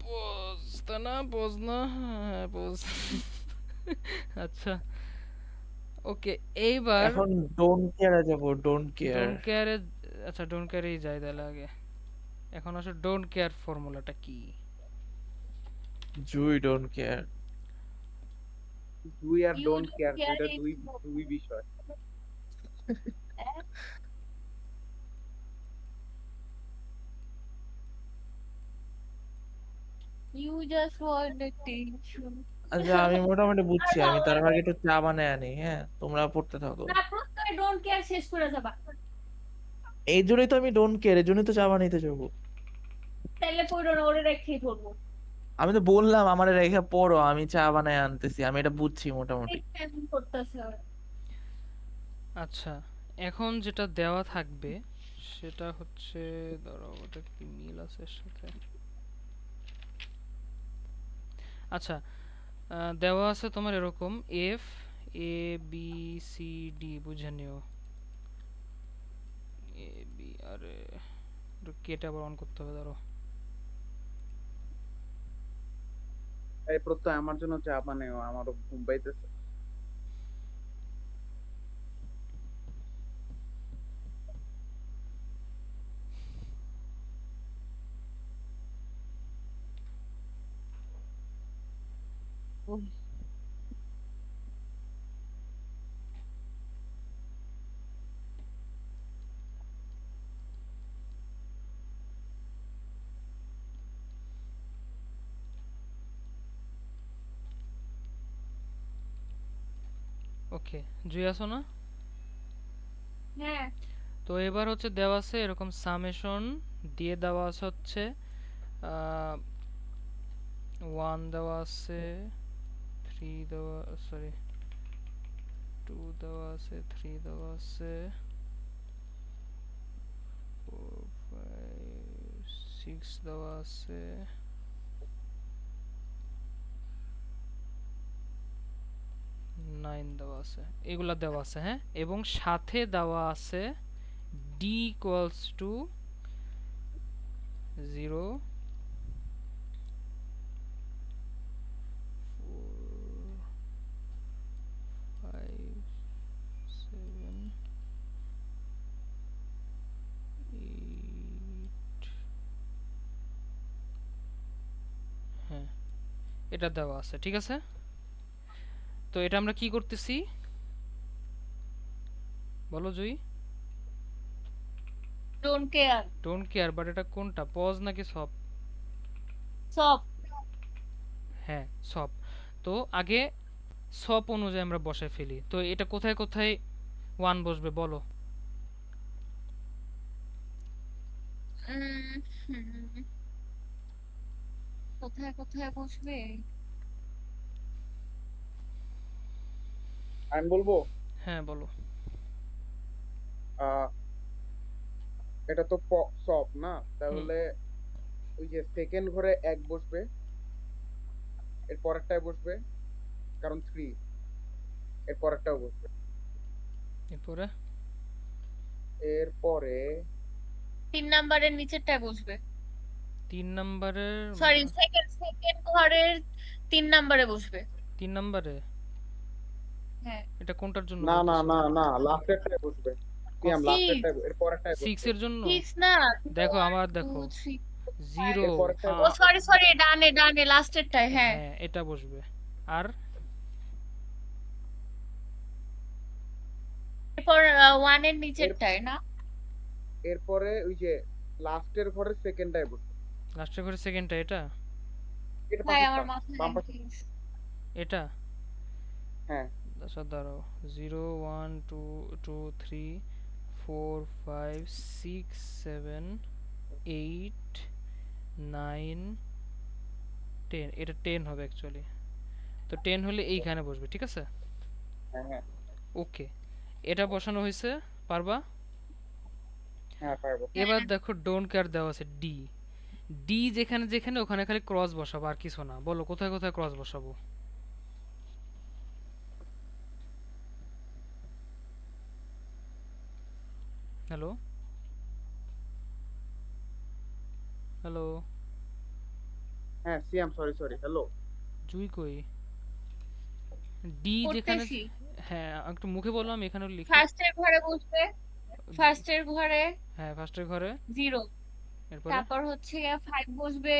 পজ, তা না পজ না, হ্যাঁ পজ। আচ্ছা ওকে, এইবার এখন ডোন্ট কেয়ারে যাব, ডোন্ট কেয়ার। ডোন্ট কেয়ারে, আচ্ছা ডোন্ট কেয়ারেই যাই তাহলে আগে। এখন আসলে ডোন্ট কেয়ার ফর্মুলাটা কি? জুই ডোন্ট কেয়ার। দুই আর you don't don't care care দুইটা ইজ দুই দুই বিষয় ইউ জাস্ট ওয়ান্ট টেনশন। আচ্ছা আমি মোটামুটি আর বুঝছি, আমি যাও, তার আগে একটু চা বানায় আনি, হ্যাঁ তোমরা পড়তে থাকো। না প্রত্যেক ডোন্ট কেয়ার শেষ করে যাবা, এই জন্যই তো আমি ডোন্ট কেয়ার, এই জন্যই তো চা বানাইতে যাবো। তাইলে পড়ো না, ওরে রেখেই পড়বো। আমি তো বললাম আমার রেখে পড়ো, আমি চা বানায় আনতেছি, আমি এটা বুঝছি মোটামুটি। এই কেমন করতেছে ওরা। আচ্ছা এখন যেটা দেওয়া থাকবে সেটা হচ্ছে, ধরো ওটা কি মিল আছে এর সাথে? আচ্ছা দেওয়া আছে তোমার এরকম F A B C D, বুঝে নিও। এ বি, আরে কেটা আবার অন করতে হবে, ধরো। এই প্রত্যয় আমার জন্য চা বানাও আমারও ঘুম পাইতেছে ওকে, জুই আসো না? হ্যাঁ, তো এবার হচ্ছে দেওয়া আছে এরকম সামেশন দিয়ে, দেওয়া আছে হচ্ছে 1 দেওয়া আছে, 3 দেওয়া, সরি 2 দেওয়া আছে, 3 দেওয়া আছে, 4 5 6 দেওয়া আছে, 9 দেওয়া আছে, এগুলা দেওয়া আছে, হ্যাঁ। এবং সাথে দেওয়া আছে d ইকুয়ালস টু 0 4 5 7 8, হ্যাঁ এটা দেওয়া আছে, ঠিক আছে। তো এটা আমরা কি করতেছি বলো Jui? Don't care don't care, but এটা কোনটা, পজ নাকি সব? সব। হ্যাঁ সব। তো আগে সব অনুযায়ী আমরা বসায় ফেলি, তো এটা কোথায় কোথায় 1 বসবে বলো? হুম, কোথায় কোথায় বসবে? আমি বলবো হ্যাঁ বলো। আহ এটা তো সব না হুম, তাহলে ওই যে সেকেন্ড ঘরে এক বসবে এর পরেরটায় বসবে কারণ 3 এর পরেরটাও বসবে এরপরে এরপরে 3 নাম্বারের নিচেরটায় বসবে। 3 নাম্বারের, সরি, সেকেন্ড সেকেন্ড ঘরের 3 নাম্বারে বসবে। 3 নাম্বারে হ্যাঁ এটা কোনটার জন্য না না বলতেছো? না না, লাস্টেরটাই বসবে। সিয়াম লাস্টেরটাই, এর পরেরটাই 6 বসবে। এর জন্য? 6 না, দেখো 1 আমার 2 দেখো 3 0 এর পরেরটাই ও বসবে। সরি সরি, ডানে ডানে লাস্টেরটাই, হ্যাঁ। হ্যাঁ এটা বসবে। আর এরপর 1 এর এর নিচেরটায় না? এরপরে ওই যে লাস্টের ঘরের সেকেন্ডটাই বসবে। লাস্টের ঘরে সেকেন্ডটা এটা? এটা ভাই আমার পাশেরটা, মাথায় বাম নাই, পাশে। please। এটা হ্যাঁ আচ্ছা দাঁড়াও, 0 1 2 2 3 4 5 6 7 8 9 10, এটা 10 হবে অ্যাকচুয়ালি। তো 10 হলে এইখানে বসবে, ঠিক আছে? হ্যাঁ হ্যাঁ ওকে, এটা বসানো হয়েছে, পারবা? হ্যাঁ, পারবো। এবার দেখো ডোন্ট কেয়ার দেওয়া আছে ডি। ডি যেখানে যেখানে ওখানে খালি ক্রস বসাবো, আর কিছু না। বলো কোথায় কোথায় ক্রস বসাবো? হ্যালো হ্যালো, হ্যাঁ সিয়াম, সরি সরি, হ্যালো। জুই কই? ডি যেখানে, করতেছি। হ্যাঁ একটু মুখে বললাম, আমি এখানেও লিখি। ফার্স্টের ঘরে বসবে, ফার্স্টের ঘরে হ্যাঁ ফার্স্টের ঘরে, 0। এরপরে তারপর হচ্ছে 5 বসবে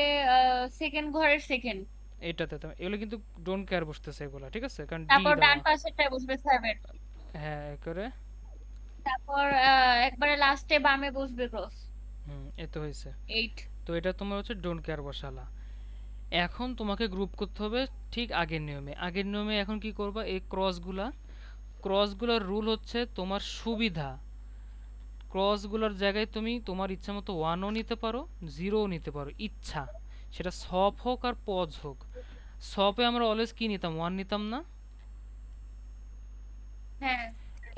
সেকেন্ড ঘরের সেকেন্ড। এইটাতে তো এগুলো কিন্তু ডোন্ট কেয়ার বসতেছে এগুলা, ঠিক আছে, কারণ ডি তারপর ডান দেওয়া। পাশেরটায় বসবে 7। হ্যাঁ করে, তারপর একবারে লাস্টে বামে বসবে ক্রস, এ তো হয়েছে। 8। তো এটা তোমার হচ্ছে ডোন্ট কেয়ার বসালা। এখন তোমাকে গ্রুপ করতে হবে ঠিক আগের নিয়মে। আগের নিয়মে এখন কি করবা, এই ক্রসগুলার রুল হচ্ছে তোমার সুবিধা। ক্রসগুলোর জায়গায় তুমি তোমার ইচ্ছা মতো 1ও নিতে পারো, 0ও নিতে পারো, ইচ্ছা। সেটা সপ হোক আর পজ হোক। সপে আমরা অলওয়েজ কি নিতাম, 1 নিতাম না? হ্যাঁ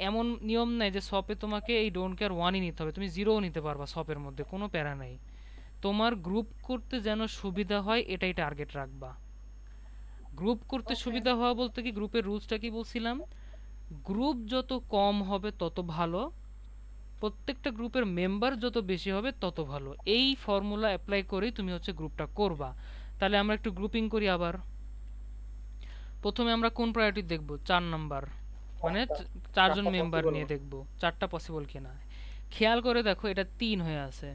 এমন নিয়ম নাই যে সপে তোমাকে এই ডোন্ট কেয়ার 1ই নিতে হবে, তুমি 0ও নিতে পারবা, সপের মধ্যে কোনো প্যারা নাই। তোমার গ্রুপ করতে যেন সুবিধা হয় এটাই টার্গেট রাখবা। গ্রুপ করতে ওকে সুবিধা হওয়া বলতে কি, গ্রুপের রুলসটা কি বলছিলাম, গ্রুপ যত কম হবে তত ভালো, প্রত্যেকটা গ্রুপের মেম্বার যত বেশি হবে তত ভালো। এই ফর্মুলা অ্যাপ্লাই করেই তুমি হচ্ছে গ্রুপটা করবা। তাহলে আমরা একটু গ্রুপিং করি আবার। প্রথমে আমরা কোন প্রায়োরিটি দেখব, 4 নাম্বার, মানে চারজন চারটা মেম্বার পসিবল নিয়ে না। দেখব চারটা পসিবল কিনা। খেয়াল করে দেখো এটা 3 হয়ে আছে।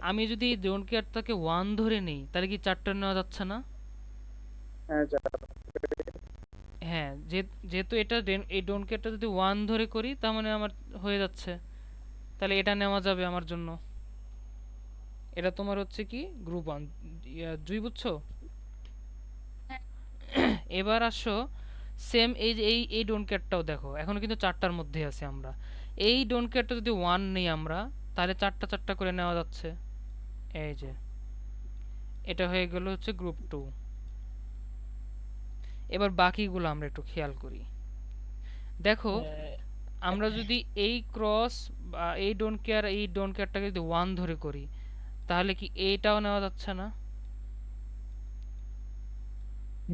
আমি যদি ডোন্ট কেয়ারটাকে 1 ধরে নেই তাহলে কি 4টা নেওয়া যাচ্ছে না? হ্যাঁ হ্যাঁ, যেহেতু এটা এই ডোন্ট কেয়ারটা যদি 1 ধরে করি তার মানে আমার হয়ে যাচ্ছে, তাহলে এটা নেওয়া যাবে আমার জন্য। এটা তোমার হচ্ছে কি গ্রুপ 1, দুই, বুঝছো? হ্যাঁ এবার আসো, সেম এই যে এই ডোন্ট কেয়ারটাও দেখো, এখনো কিন্তু 4টার মধ্যে আছি আমরা। এই ডোন্ট কেয়ারটা যদি 1 নেই আমরা, তাহলে 4টা 4টা করে নেওয়া যাচ্ছে। এই যে এটা হয়ে গেল হচ্ছে গ্রুপ 2। এবার বাকিগুলো আমরা একটু খেয়াল করি। দেখো আমরা যদি এই ক্রস বা এই ডোন্ট কেয়ারটাকে যদি 1 ধরে করি, তাহলে কি এইটাও নেওয়া যাচ্ছে না?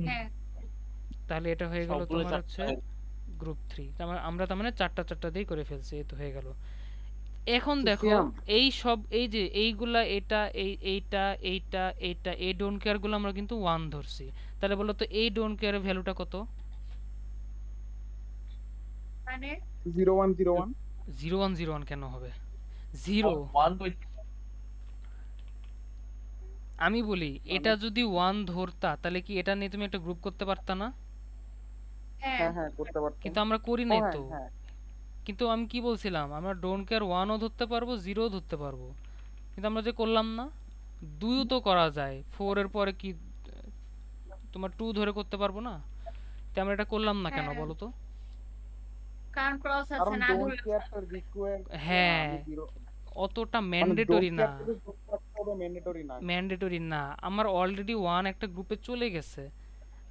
হ্যাঁ তাহলে এটা হয়ে গেল সবগুলো তোমার হচ্ছে চারটায়। গ্রুপ 3। তার মানে 4টা 4টা দিয়েই করে ফেলছি, এই তো হয়ে গেল। এখন তো দেখো সিয়াম, এই সব এই যে এইগুলা, এটা এইটা এইটা এইটা এই ডোন্ট কেয়ার গুলো আমরা কিন্তু 1 ধরছি। তাহলে বলো তো এই ডোন্ট কেয়ারের ভ্যালুটা কত? মানে 0101। 0101 কেন হবে? 0। ওয়ান কই? আমি বলি মানে এটা যদি 1 ধরতা তাহলে কি এটা নিয়ে তুমি একটা গ্রুপ করতে পারতা না? হ্যাঁ হ্যাঁ হ্যাঁ, করতে পারতাম। কিন্তু আমরা করি ও নাই হ্যাঁ তো। হ্যাঁ কিন্তু আমি কি বলছিলাম, আমরা ডোন্ট কেয়ার 1ও ধরতে পারবো, 0ও ধরতে পারবো, কিন্তু আমরা যে করলাম না। 2ও তো করা যায়, 4 এর পরে কি তোমার 2 ধরে করতে পারবো না? তো আমরা এটা করলাম না কেন হ্যাঁ, বলো তো? কারণ ক্রস আছে কারণ না ডোন্ট ধরলে। কেয়ারটা রিকোয়েস্ট, হ্যাঁ, আমি জিরো, অতটা মানে ম্যান্ডেটরি ডোন্ট না। কেয়ারটাকে যোগ করতে হবে, ম্যান্ডেটরি না। ম্যান্ডেটরি না, আমার অলরেডি 1 একটা গ্রুপে চলে গেছে,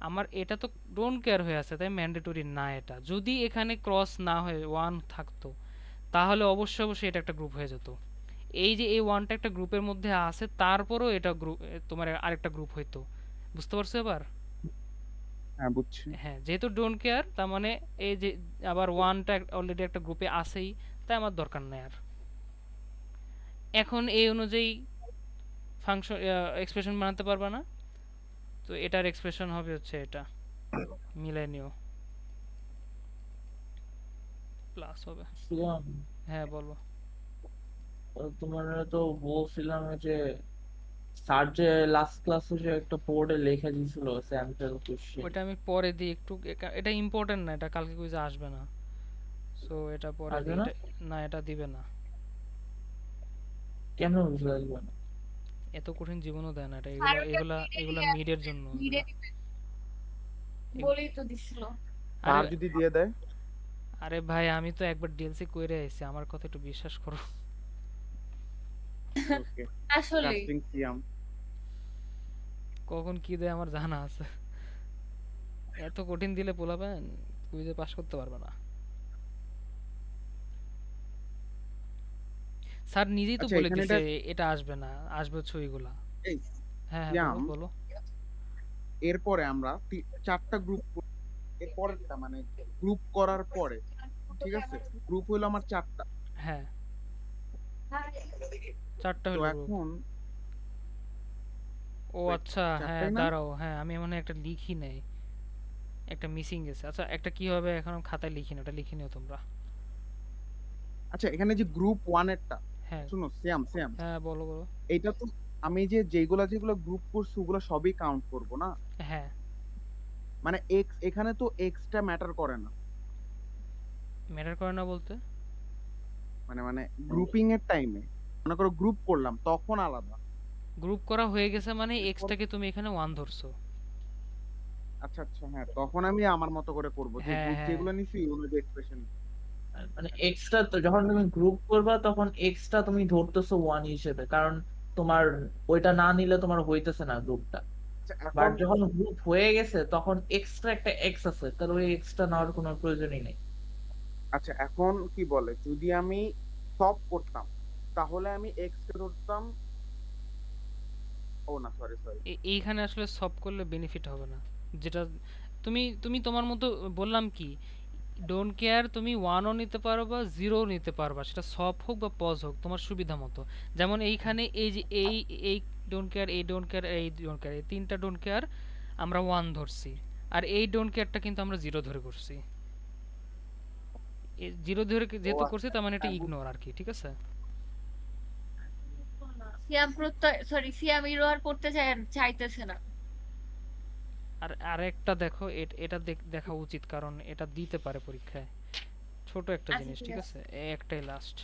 আমার এটা তো ডোন্ট কেয়ার হয়ে আছে, তাই ম্যান্ডেটরি না। এটা যদি এখানে ক্রস না হয়ে 1 থাকতো তাহলে অবশ্যই অবশ্যই এটা একটা গ্রুপ হয়ে যেত। এই যে এই 1টা একটা গ্রুপের মধ্যে আছে, তারপরেও এটা গ্রুপ, তোমার আরেকটা গ্রুপ হইতো। বুঝতে পারছো এবার? হ্যাঁ বুঝছি। হ্যাঁ, যেহেতু ডোন্ট কেয়ার তার মানে এই যে আবার 1টা অলরেডি একটা গ্রুপে আছেই, তাই আমার দরকার নাই আর। এখন এই অনুযায়ী ফাংশন এক্সপ্রেশন বানাতে পারবা না? তো এটার এক্সপ্রেশন হবে হচ্ছে এটা, মিলাই নিও। প্লাস হবে। সিয়াম, হ্যাঁ বলো। তোমার তো বলছিলাম যে স্যার যে লাস্ট ক্লাসে যে একটা বোর্ডে লিখে দিয়েছিল স্যাম্পল কোশ্চেন, ওইটা আমি পরে দিই একটু, এটা ইম্পর্টেন্ট না, এটা কালকে কুইজে আসবে না, সো এটা পরে আসবে দিই। না? এটা না, এটা দিবে না। কেমন বুঝতে পারবে না? এত কঠিন জীবনও দেয় না এটা, স্যার এগুলা ওটা এগুলা মিডে এগুলা দিয়ে মিডের জন্য মিডে এগুলা। এগ- বলেই তো দিছিল। আরে স্যার যদি দিয়ে দেয়? আরে ভাই, আমি তো একবার ডিএলসি কইরে আইছি, আমার কথা একটু বিশ্বাস করো। ওকে, আসলে ট্রাস্টিং সিয়াম। কখন কি দেয় আমার জানা আছে। এত কঠিন দিলে পোলাবেন কুইজে পাস করতে পারবে না। স্যার নিজেই তো আচ্ছা বলে এখানে দিছে এটা, এটা আসবে না, আসবে হচ্ছে ওইগুলা। এই হ্যাঁ হ্যাঁ, বলো সিয়াম, বলো। এরপরে আমরা চারটা গ্রুপ, এর পরেরটা মানে গ্রুপ করার পরে, ঠিক আছে, গ্রুপ হইলো আমার চারটা। হ্যাঁ, চারটা তো হলো গ্রুপ। এখন ও wait, আচ্ছা, হ্যাঁ চারটাই না? দাঁড়াও, হ্যাঁ আমি মনে হয় একটা লিখি নাই, একটা মিসিং গেছে। আচ্ছা একটা কি হবে এখন, খাতায় লিখি না, ওটা লিখে নিও তোমরা। আচ্ছা এখানে যে গ্রুপ ওয়ান এরটা, হ্যাঁ শুনো সিয়াম সিয়াম, হ্যাঁ, বলো বলো। এইটা তো আমি যে যেগুলা যেগুলো গ্রুপ করছি ওগুলো সবই কাউন্ট করব না? হ্যাঁ, মানে এক্স এখানে তো এক্সটা ম্যাটার করে না, ম্যাটার করে না বলতে? মানে মানে গ্রুপিং এর টাইমে মনে করো গ্রুপ করলাম তখন আলাদা। গ্রুপ করা হয়ে গেছে মানে এরপর এক্সটাকে তুমি এখানে ওয়ান ধরছো। আচ্ছা আচ্ছা, হ্যাঁ তখন আমি আমার মতো করে করব, যে হ্যাঁ গ্রুপ হ্যাঁ যেগুলো নিছি ওগুলো যে এক্সপ্রেশন। মানে এক্সট্রা তো যখন তুমি গ্রুপ করবা তখন এক্সট্রা তুমি ধরতেছো ওয়ান হিসেবে, কারণ তোমার ওইটা না নিলে তোমার হইতেছে না গ্রুপটা। আচ্ছা বাট এখন, যখন গ্রুপ হয়ে গেছে তখন এক্সট্রা একটা এক্স আছে, তাহলে ওই এক্সট্রা নেওয়ার কোনো প্রয়োজনই নেই। আচ্ছা এখন কি বলে, যদি আমি সব করতাম তাহলে আমি এক্স কে ধরতাম, ও না সরি সরি, এইখানে আসলে সব করলে বেনিফিট হবে না। যেটা তুমি তুমি তোমার মতো বললাম কি, ডোন্ট কেয়ার, তুমি ওয়ানও নিতে পারো বা জিরো নিতে পারবা, সেটা সব হোক বা পজ হোক তোমার সুবিধা মতো। যেমন এইখানে এই যে এই ডোন্ট কেয়ার, এই ডোন্ট কেয়ার, এই ডোন্ট কেয়ার, এই তিনটা ডোন্ট কেয়ার আমরা ওয়ান ধরছি, আর এই ডোন্ট কেয়ারটা কিন্তু আমরা জিরো ধরে করছি। জিরো ধরে ও যেহেতু করছি আচ্ছা, তার মানে এটা হ্যাঁ ইগনোর আর কি, ঠিক আছে? সিয়াম প্রত্যয়, সরি সিয়াম ইরো আর পড়তে চাইতেছে না। আর আরেকটা দেখো, এটা দেখা উচিত, কারণ এটা দিতে পারে পরীক্ষায়, ছোট একটা আচ্ছা জিনিস, ঠিক ঠিক আছে। আছে? এই একটাই লাস্ট,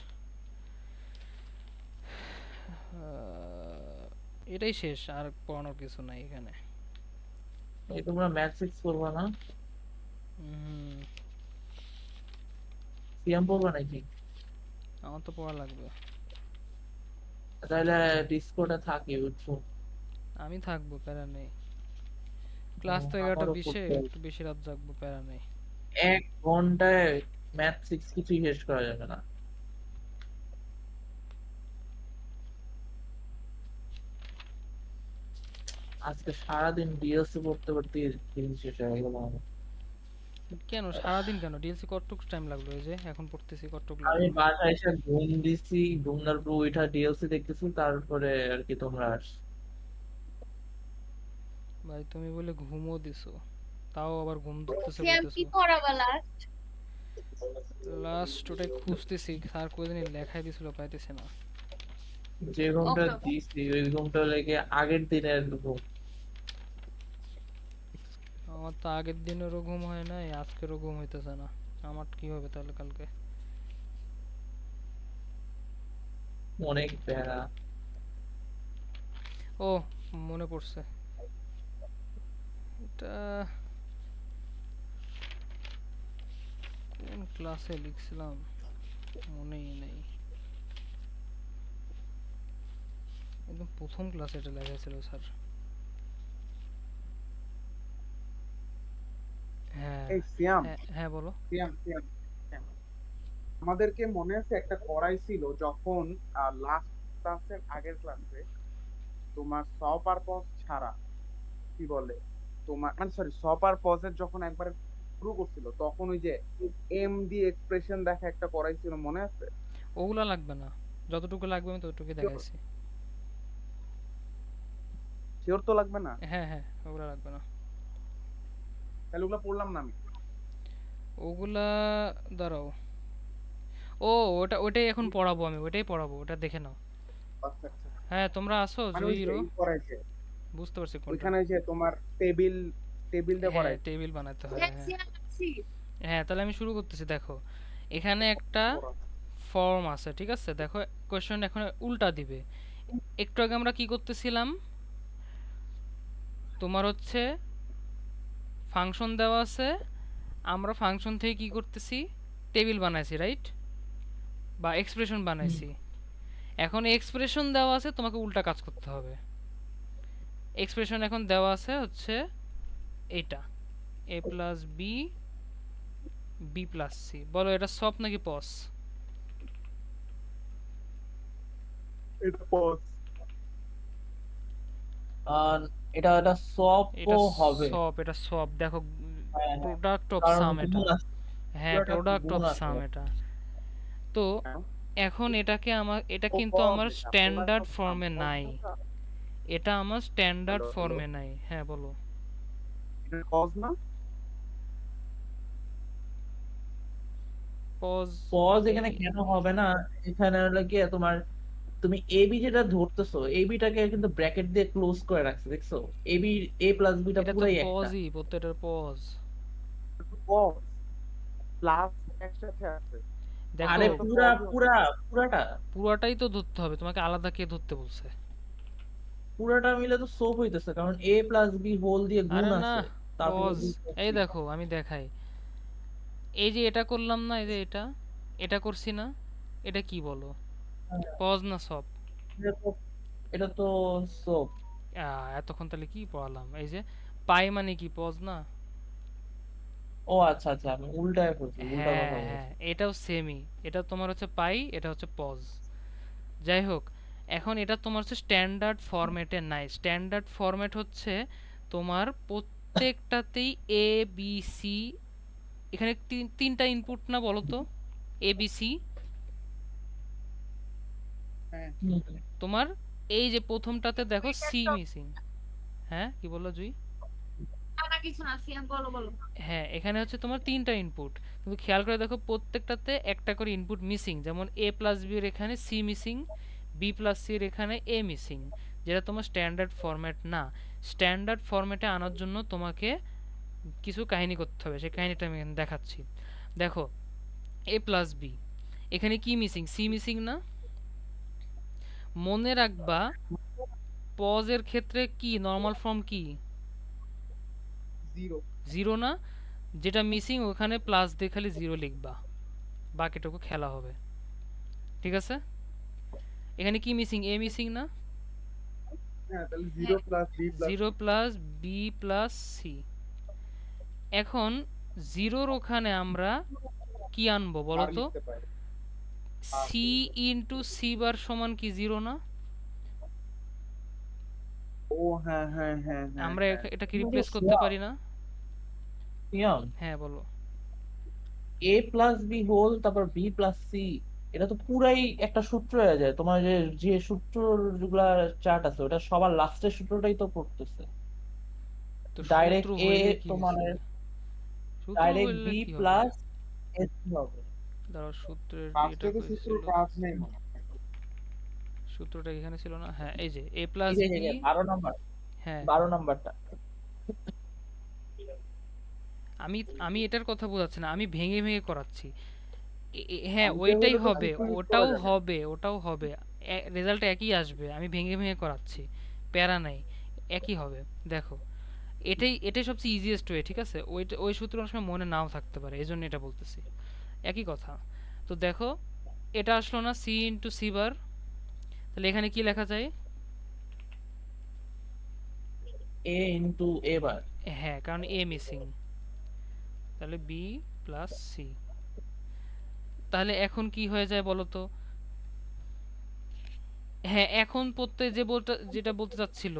এটাই শেষ, আর পড়ানোর কিছু নাই এখানে। এই তোমরা ম্যাথ সিক্স করবা না? হুম, সিএম পড়বা নাকি? আমার তো পড়া লাগবে। তাহলে ডিসকর্ডে থাকি, বুঝছো? আমি থাকবো, প্যারা নেই। ক্লাস তো আমারও 11টা 20-এ, পড়তে হবে। একটু বেশি রাত জাগবো, প্যারা নেই। 1 ঘন্টায় ম্যাথ সিক্স কিছুই শেষ করা যাবে না। আজকে সারাদিন ডিএলসি পড়তে পড়তে দিন শেষ হয়ে গেল আমার। কেন সারাদিন, কেন ডিএলসি কতটুক টাইম লাগলো? এই যে এখন পড়তেছি, কতটুক আমি লাগলো? বাসায় এসে ঘুম দিছি, ঘুম দেওয়ার পর ওইটা ডিএলসি দেখতেছি, তারপরে আর কি তোমরা আসছো। ভাই তুমি বলে ঘুমও দিছো, তাও আবার ঘুম ধরতেছে সিয়াম কি বলতেছো। পড়াবা লাস্ট? লাস্ট ওটাই খুঁজতেছি, স্যার কোনদিন লেখাই দিছিল, পাইতেছি না। যে ঘুমটা ওকে ওকে। দিছি ওই ঘুমটা লেগে আগের দিনের ঘুম। আমার তো আগের দিনেরও ঘুম হয় নাই, আজকেরও ঘুম হইতেছে না। আমার কি হবে তাহলে কালকে? অনেক প্যারা। ও, মনে পড়ছে, এটা কোন ক্লাসে লিখছিলাম মনেই নেই। একদম প্রথম ক্লাসে এটা লেখা ছিল স্যার। হ্যাঁ এই সিয়াম হ্যাঁ হ্যাঁ, বলো। সিয়াম সিয়াম সিয়াম, আমাদেরকে মনে আছে একটা করাইছিল যখন লাস্ট ক্লাসের আগের ক্লাসে, তোমার স পারপজ ছাড়া, কি বলে, তোমার মানে সরি স পারপজের যখন একবার শুরু করছিল তখন ওই যে এম দিয়ে এক্সপ্রেশন দেখা একটা করাইছিল, মনে আছে? ওগুলা লাগবে না, যতটুকু লাগবে আমি ততটুকুই দেখাইছি। শিওর তো লাগবে না? হ্যাঁ হ্যাঁ, ওগুলা লাগবে না। তাহলে ওগুলো পড়লাম না আমি। ওগুলা দাঁড়াও, ও ওটাই এখন পড়াবো, আমি ওটাই পড়াবো, ওটা দেখে নাও। আচ্ছা আচ্ছা, হ্যাঁ তোমরা আসো মানে ওই জুই যে হিরো, এই করাইছে, বুঝতে পারছি কোনটা। ওইখানে যে তোমার টেবিল টেবিল দিয়ে হ্যাঁ করাইছে। টেবিল বানাতে হয়, হ্যাঁ। দেখছি আছি। হ্যাঁ তাহলে আমি শুরু করতেছি, দেখো এখানে একটা পড়া। ফর্ম আছে, ঠিক আছে? দেখো কোয়েশ্চেন এখন উল্টা দিবে। একটু আগে আমরা কি করতেছিলাম, তোমার হচ্ছে ফাংশন দেওয়া আছে, আমরা ফাংশন থেকে কি করতেছি, টেবিল বানাইছি, রাইট? বা এক্সপ্রেশন হুম। বানাইছি। এখন এক্সপ্রেশন দেওয়া আছে, তোমাকে উল্টা কাজ করতে হবে। এক্সপ্রেশন এখন দেওয়া আছে হচ্ছে এইটা, A plus B, B plus C. বলো এটা সব নাকি পস? এটা পজ। আর এটা এটা সবও হবে। সব, এটা সব দেখো, হ্যাঁ হ্যাঁ, প্রোডাক্ট অফ কারণ সাম এটা। গুণ আছে, হ্যাঁ পুরোটা প্রোডাক্ট গুণ অফ আছে। সাম এটা। তো এখন এটা ও কিন্তু পজ, আমার এটা প্রোডাক্ট স্ট্যান্ডার্ড অফ সাম ফর্মে পজ নাই। না এটা? এটা আমার স্ট্যান্ডার্ড হ্যালো হ্যালো, ফর্মে নাই। হ্যাঁ বলো। এটা পজ না? পজ পজ এখানে কেন হবে না? এখানে হলো কি তোমার, তুমি এবি যেটা ধরতেছো, এবিটাকে কিন্তু ব্র্যাকেট দিয়ে ক্লোজ করে রাখছে, দেখছো? এবি, এ প্লাস বিটা এটা তো পুরাই একটা। পজই, প্রত্যেকটার পজ। পজ প্লাস একসাথে আছে, দেখো আরে তাহলে তো পজই হবে। পুরাটা পুরাটাই তো ধরতে হবে, তোমাকে আলাদা কে ধরতে বলছে? পুরাটা মিলে তো সোপ হইতেছে, কারণ এ প্লাস বি হোল দিয়ে গুণ আরে না, আছে, তারপরে পজ। বি প্লাস এই সি। দেখো আমি দেখাই, এই যে এটা করলাম না, এই যে এটা, এটা করছি না, এটা কি বলো, পজ না সব? এটা তো এটা তো সোপ। এতক্ষণ তাহলে কি পড়ালাম? এই যে পাই মানে কি, পজ না? ও আচ্ছা আচ্ছা, আমি উল্টায় বলছি, উল্টা হ্যাঁ কথা হ্যাঁ, বলছি। এটাও সেমই। এটা তোমার হচ্ছে পাই, এটা হচ্ছে পজ। যাই হোক, এখন এটা তোমার হচ্ছে স্ট্যান্ডার্ড ফরম্যাটে নাই। স্ট্যান্ডার্ড ফরম্যাট হচ্ছে তোমার প্রত্যেকটাতেই এ বি সি, এখানে তিনটা ইনপুট না, বলো তো? এ বি সি। হ্যাঁ, হুম। তোমার এই যে প্রথমটাতে দেখো এটা সি তো মিসিং। হ্যাঁ কি বললো জুই? না কিছু না, সিয়াম বলো বলো। হ্যাঁ এখানে হচ্ছে তোমার তিনটা ইনপুট, কিন্তু খেয়াল করে দেখো প্রত্যেকটাতে একটা করে ইনপুট মিসিং। যেমন এ প্লাস বি এর এখানে C missing, B plus C এর এখানে এ মিসিং, যেটা তোমার স্ট্যান্ডার্ড ফরম্যাট না। স্ট্যান্ডার্ড ফরম্যাটে আনার জন্য তোমাকে কিছু কাহিনী করতে হবে, সেই কাহিনীটা আমি এখানে দেখাচ্ছি। দেখো এ প্লাস বি, এখানে কি মিসিং? সি মিসিং না? মনে রাখবা পজের ক্ষেত্রে কি নর্মাল ফর্ম কি? জিরো। জিরো না? যেটা মিসিং ওখানে প্লাস দিয়ে খালি জিরো লিখবা, বাকিটুকু খেলা হবে, ঠিক আছে? এখানে কি মিসিং? এ মিসিং না? হ্যাঁ, তাহলে জিরো হ্যাঁ, plus B plus zero plus B plus C. এখন জিরোর ওখানে আমরা কি আনবো বলো আর তো? লিখতে পারি। আর সি ইন্টু সি বার সমান কি জিরো না? ও হ্যাঁ হ্যাঁ হ্যাঁ হ্যাঁ আমরা হ্যাঁ, এটাকে কিন্তু রিপ্লেস করতে পারি না? সিয়াম, হ্যাঁ বলো। এ প্লাস বি হোল তারপর বি প্লাস সি, এটা তো পুরাই একটা সূত্র হয়ে যায়। তোমার যে যে সূত্র যেগুলা চার্ট আছে, ওটা সবার লাস্টের সূত্রটাই তো পড়তেছে। তো সূত্র ডাইরেক্ট এ হইলে কি তোমার হয়েছে? সূত্র ডাইরেক্ট হইলে বি কি হবে? প্লাস এস হবে। দাঁড়াও, সূত্রের এটা ফার্স্টে তো কই সূত্র ছিল? কাজ নেই মনে হয়। সূত্রটা এখানে ছিল না? হ্যাঁ এই যে এ এই প্লাস যে বি। 12 নম্বর, হ্যাঁ 12 নম্বরটা। আমি আমি এটার কথা বোঝাচ্ছি না, আমি ভেঙে ভেঙে করাচ্ছি। হ্যাঁ ভাঙতে ওইটাই হলে তো হবে, সূত্র ইউজ করা ওটাও যাবে। হবে, ওটাও হবে। রেজাল্ট একই আসবে, আমি ভেঙে ভেঙে করাচ্ছি, প্যারা নাই, একই হবে। দেখো এটাই সবচেয়ে ইজিয়েস্ট ওয়ে, ঠিক আছে? ওই সূত্র অনেক সময় মনে নাও থাকতে পারে, এই জন্য এটা বলতেছি, একই কথা। তো দেখো এটা আসলো না, সি ইন্টু সি বার, তাহলে এখানে কি লেখা যায়? এ ইন্টু এ বার। হ্যাঁ কারণ এ মিসিং, তাহলে বি প্লাস সি। তাহলে এখন কি হয়ে যায় বলো তো? হ্যাঁ এখন যেটা বলতে চাচ্ছিল,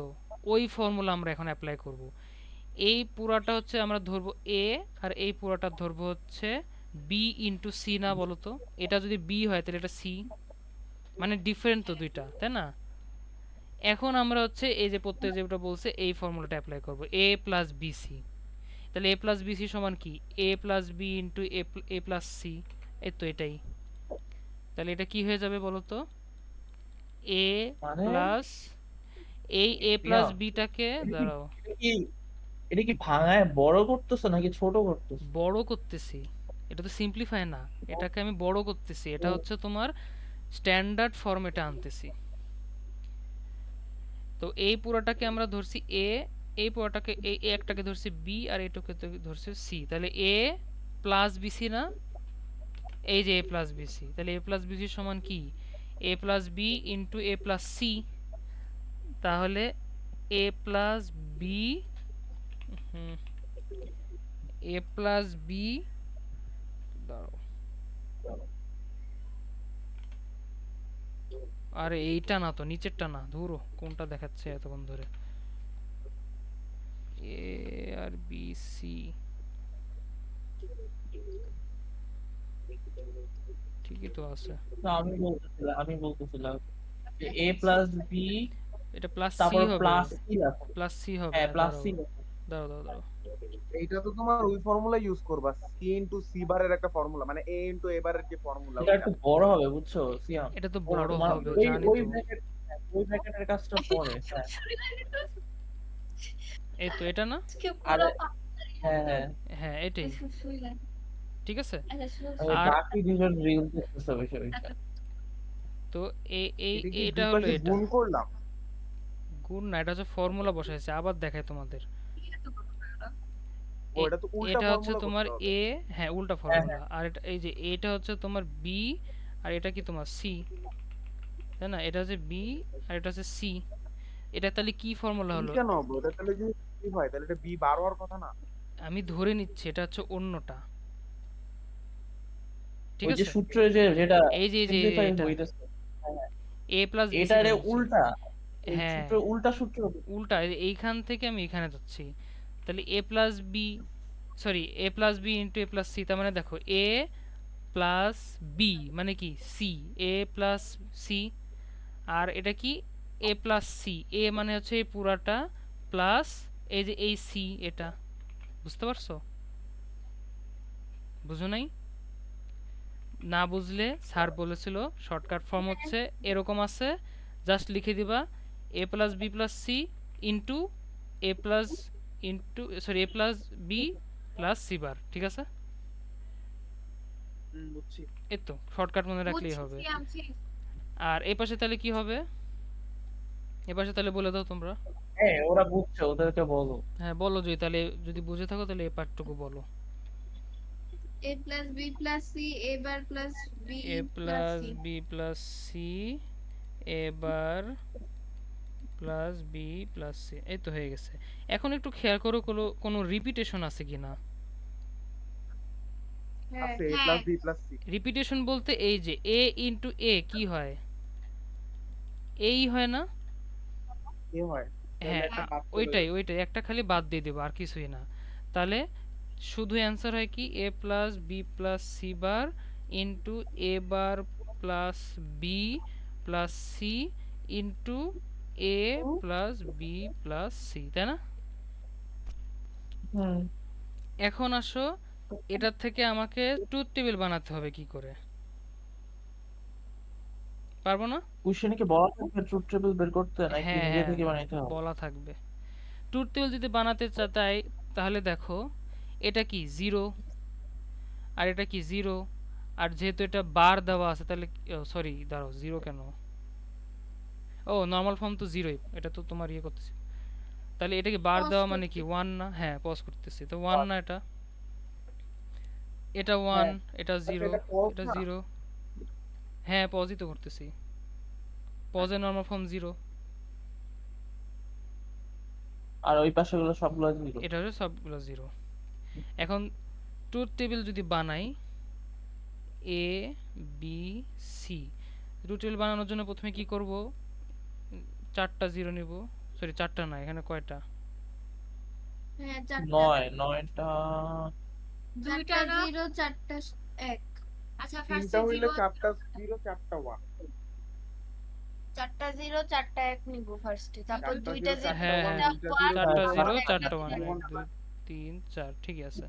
ওই ফর্মুলা আমরা এখন অ্যাপ্লাই করব। এই পুরাটা হচ্ছে আমরা ধরবো এ, আর এই পুরাটা ধরবো হচ্ছে বি ইন্টু সি, না বলো তো? এটা যদি বি হয় তাহলে এটা সি, মানে ডিফারেন্ট তো দুইটা, তাই না? এখন আমরা হচ্ছে এই যে প্রত্যেক যেটা বলছে এই ফর্মুলাটা অ্যাপ্লাই করব, এ প্লাস বি সি। তাহলে এ প্লাস বি সি সমান কি? A plus B into A plus C, এই তো এটাই। তাহলে এটা কি হয়ে যাবে বলো তো? এ মানে প্লাস এই এ প্লাস সিয়াম, বিটাকে এটা কি দাঁড়াও এটা কি এটা কি ভাঙায় বড় করতেছো নাকি ছোট করতেছো? বড় করতেছি। এটা তো সিম্পলিফাই না, এটাকে আমি বড় করতেছি। এটা ও, হচ্ছে তোমার স্ট্যান্ডার্ড ফরম্যাটে আনতেছি। তো এই পুরোটাকে আমরা ধরছি এ, এই পুরোটাকে এই এই একটাকে ধরছি বি, আর এইটাকে তো ধরছি সি। তাহলে এ প্লাস বিসি না? এই যে এ প্লাস বিসি, তাহলে এ প্লাস বিসি সমান কি? A plus B into A plus C. তাহলে এ plus B, A plus B, দাঁড়াও, আরে এইটা না তো, নিচেরটা না, ধুরো কোনটা দেখাচ্ছে এতক্ষণ ধরে। এ আর বি সি, ঠিকই তো আছে। না, আমি বলতেছিলাম যে এ প্লাস বি এটা প্লাস সি তারপর হবে, প্লাস সি আছে। প্লাস সি হবে। হ্যাঁ, হ্যাঁ প্লাস দাঁড়াও সি। দাঁড়াও দাঁড়াও দাঁড়াও। এইটা তো তোমার ওই ফর্মুলা ইউজ করবা, সি ইনটু সি বারের একটা ফর্মুলা, মানে এ ইনটু এ বারের যে ফর্মুলা এটা ওইটা। একটু বড় হবে বুঝছো সিয়াম। এটা তো ও না, বড় তোমার হবে ওই জানি ওই তো। ব্র্যাকেট ওই ব্র্যাকেটের কাজটা পরে, হ্যাঁ। এই তো এটা না? আজকে আর পুরো পাতারই হ্যাঁ, মতো হ্যাঁ, হ্যাঁ এটাই, শুইলেন। ঠিক আছে। আচ্ছা শুনুন, ওই আর বাকি দুজন রিল দেখতেছে বসে বসে। তো এই এই এটা কি এটা দুই হলো পাশে এটা। গুণ করলাম? গুণ না, এটা হচ্ছে ফর্মুলা বসাইছে, আবার দেখাই তোমাদের। ও, এটা তো উল্টা এটা হচ্ছে ফর্মুলা তোমার করতে হবে। এ, হ্যাঁ উল্টা হ্যাঁ, ফর্মুলা। হ্যাঁ, আর এটা এই যে এটা হচ্ছে তোমার বি, আর এটা কি তোমার সি, তাই না? এটা হচ্ছে বি আর এটা হচ্ছে সি। এটা তাহলে কি ফর্মুলা বি হলো? কেন হবে ওটা? তাহলে যদি বি হয় তাহলে এটা বি বার হওয়ার কথা না? আমি ধরে নিচ্ছি এটা হচ্ছে অন্যটা, ঠিক ওই যে আছে। সূত্রে যে যেটা এই যে সিম্পলিফাই এটা হইতেছে, হ্যাঁ, এ প্লাস বিসি এটারে ধরছি। উল্টা, এই হ্যাঁ সূত্র উল্টা সূত্র। উল্টা, এইখান থেকে আমি এখানে যাচ্ছি। তাহলে এ plus B, sorry A plus B into A plus C, তার মানে দেখো এ প্লাস বি মানে কি সি, এ প্লাস সি। আর এটা কি? এ প্লাস সি, এ মানে হচ্ছে এই পুরাটা, প্লাস এই যে এই সি, এটা বুঝতে পারছো? বুঝো নাই? না বুঝলে স্যার বলেছিল শর্টকাট ফর্ম হচ্ছে এরকম আছে, জাস্ট লিখে দিবা A plus B plus C into A plus into sorry A plus B plus C bar, ঠিক আছে। বুঝছি। এই তো শর্টকাট মনে রাখলেই বুঝছি হবে। আমি। আর এই পাশে তাহলে কি হবে? এ পাশে তাহলে বলে দাও তোমরা। হ্যাঁ, ওরা বুঝছে, ওদেরকে বলো। হ্যাঁ বলো, যদি তাহলে যদি বুঝে থাকো তাহলে এই পার্টটুকু বলো। A plus B plus C A bar plus B A plus plus C. B plus C A bar plus B plus C, এই তো হয়ে গেছে। এখন একটু খেয়াল করো কোনো কোনো রিপিটেশন আছে কি না। হ্যাঁ, আছে এ হ্যাঁ plus B plus C. Repetition বলতে এই যে এ ইন্টু এ কি হয়? এই হয় না? এ হয়, তাহলে হ্যাঁ একটা বাদ চলে ওইটাই যাবে। ওইটাই, একটা খালি বাদ দিয়ে দেবো আর কিছুই না। তাহলে শুধু অ্যান্সার হয় কি A plus B plus C bar into A bar plus B plus C into A plus B plus C, তাই না? হুম। এখন আসো, এটার থেকে আমাকে ট্রুথ টেবিল বানাতে হবে কি করে? পারবো না? কোশ্চেনে কি বলা থাকবে ট্রুথ টেবিল বের করতে, নাকি হ্যাঁ নিজে হ্যাঁ থেকে বানাইতে হবে? বলা থাকবে। ট্রুথ টেবিল যদি বানাতে চাই তাহলে দেখো এটা কি জিরো, আর এটা কি জিরো, আর যেহেতু এটা বার দেওয়া আছে তাহলে, সরি দাঁড়াও জিরো কেন, ও নর্মাল ফর্ম তো জিরোই, এটা তো তোমার ইয়ে করতেছি। তাহলে এটা কি বার পজ দেওয়া মানে করতে। কি ওয়ান না? হ্যাঁ পজ করতেছি, তো ওয়ান না এটা, এটা ওয়ান, হ্যাঁ, এটা আচ্ছা, জিরো, এটা cos এটা না? জিরো। হ্যাঁ পজই তো করতেছি, পজের নর্মাল ফর্ম জিরো। আর ওই পাশে গুলো সবগুলো জিরো। এটা হচ্ছে সবগুলো জিরো। এখন ট্রুথ টেবিল যদি বানাই এ বি সি, ট্রুথ টেবিল বানানোর জন্য প্রথমে কি করব? চারটা জিরো নিব, সরি চারটা না, এখানে কয়টা? হ্যাঁ, চারটা। নয়টা। দুইটা চারটা না? জিরো চারটা এক। আচ্ছা তিনটা ফার্স্টে হইলে জিরো, চারটা জিরো চারটা ওয়ান। চারটা জিরো চারটা এক নিব ফার্স্টে, তারপর চারটা দুইটা জিরো জিরো চারটা হ্যাঁ ওয়ান, হ্যাঁ দুইটা ওয়ান, জিরো চারটা চারটা জিরো ওয়ান, একটা চারটা ওয়ান, জিরো। এক ওয়ান দুই প্লাস। তিন চার, ঠিক আছে।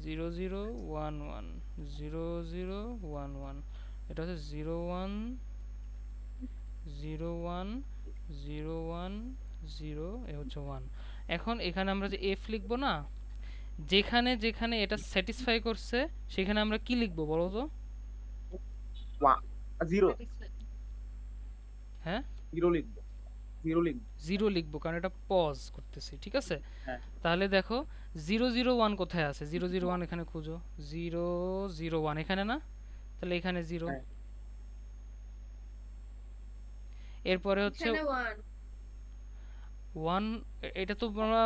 Zero zero one one, zero zero one one, এটা হচ্ছে 0 1 0 1 0 1 0, এ হচ্ছে 1। এখন এখানে আমরা যে f লিখবো না, যেখানে যেখানে এটা স্যাটিসফাই করছে সেখানে আমরা কি লিখবো বলো তো? 0 হ্যাঁ, 0 লিখবো, 0 লিখবো। 0 লিখবো কারণ এটা পজ করতেছি, ঠিক আছে? হ্যাঁ তাহলে দেখো 0 0 1 কোথায় আছে? 0 0 1 এখানে খুঁজো। 0 0 1 এখানে না? তাহলে এখানে 0। হ্যাঁ এরপরে হচ্ছে এখানে 1 1, এটা তো আমরা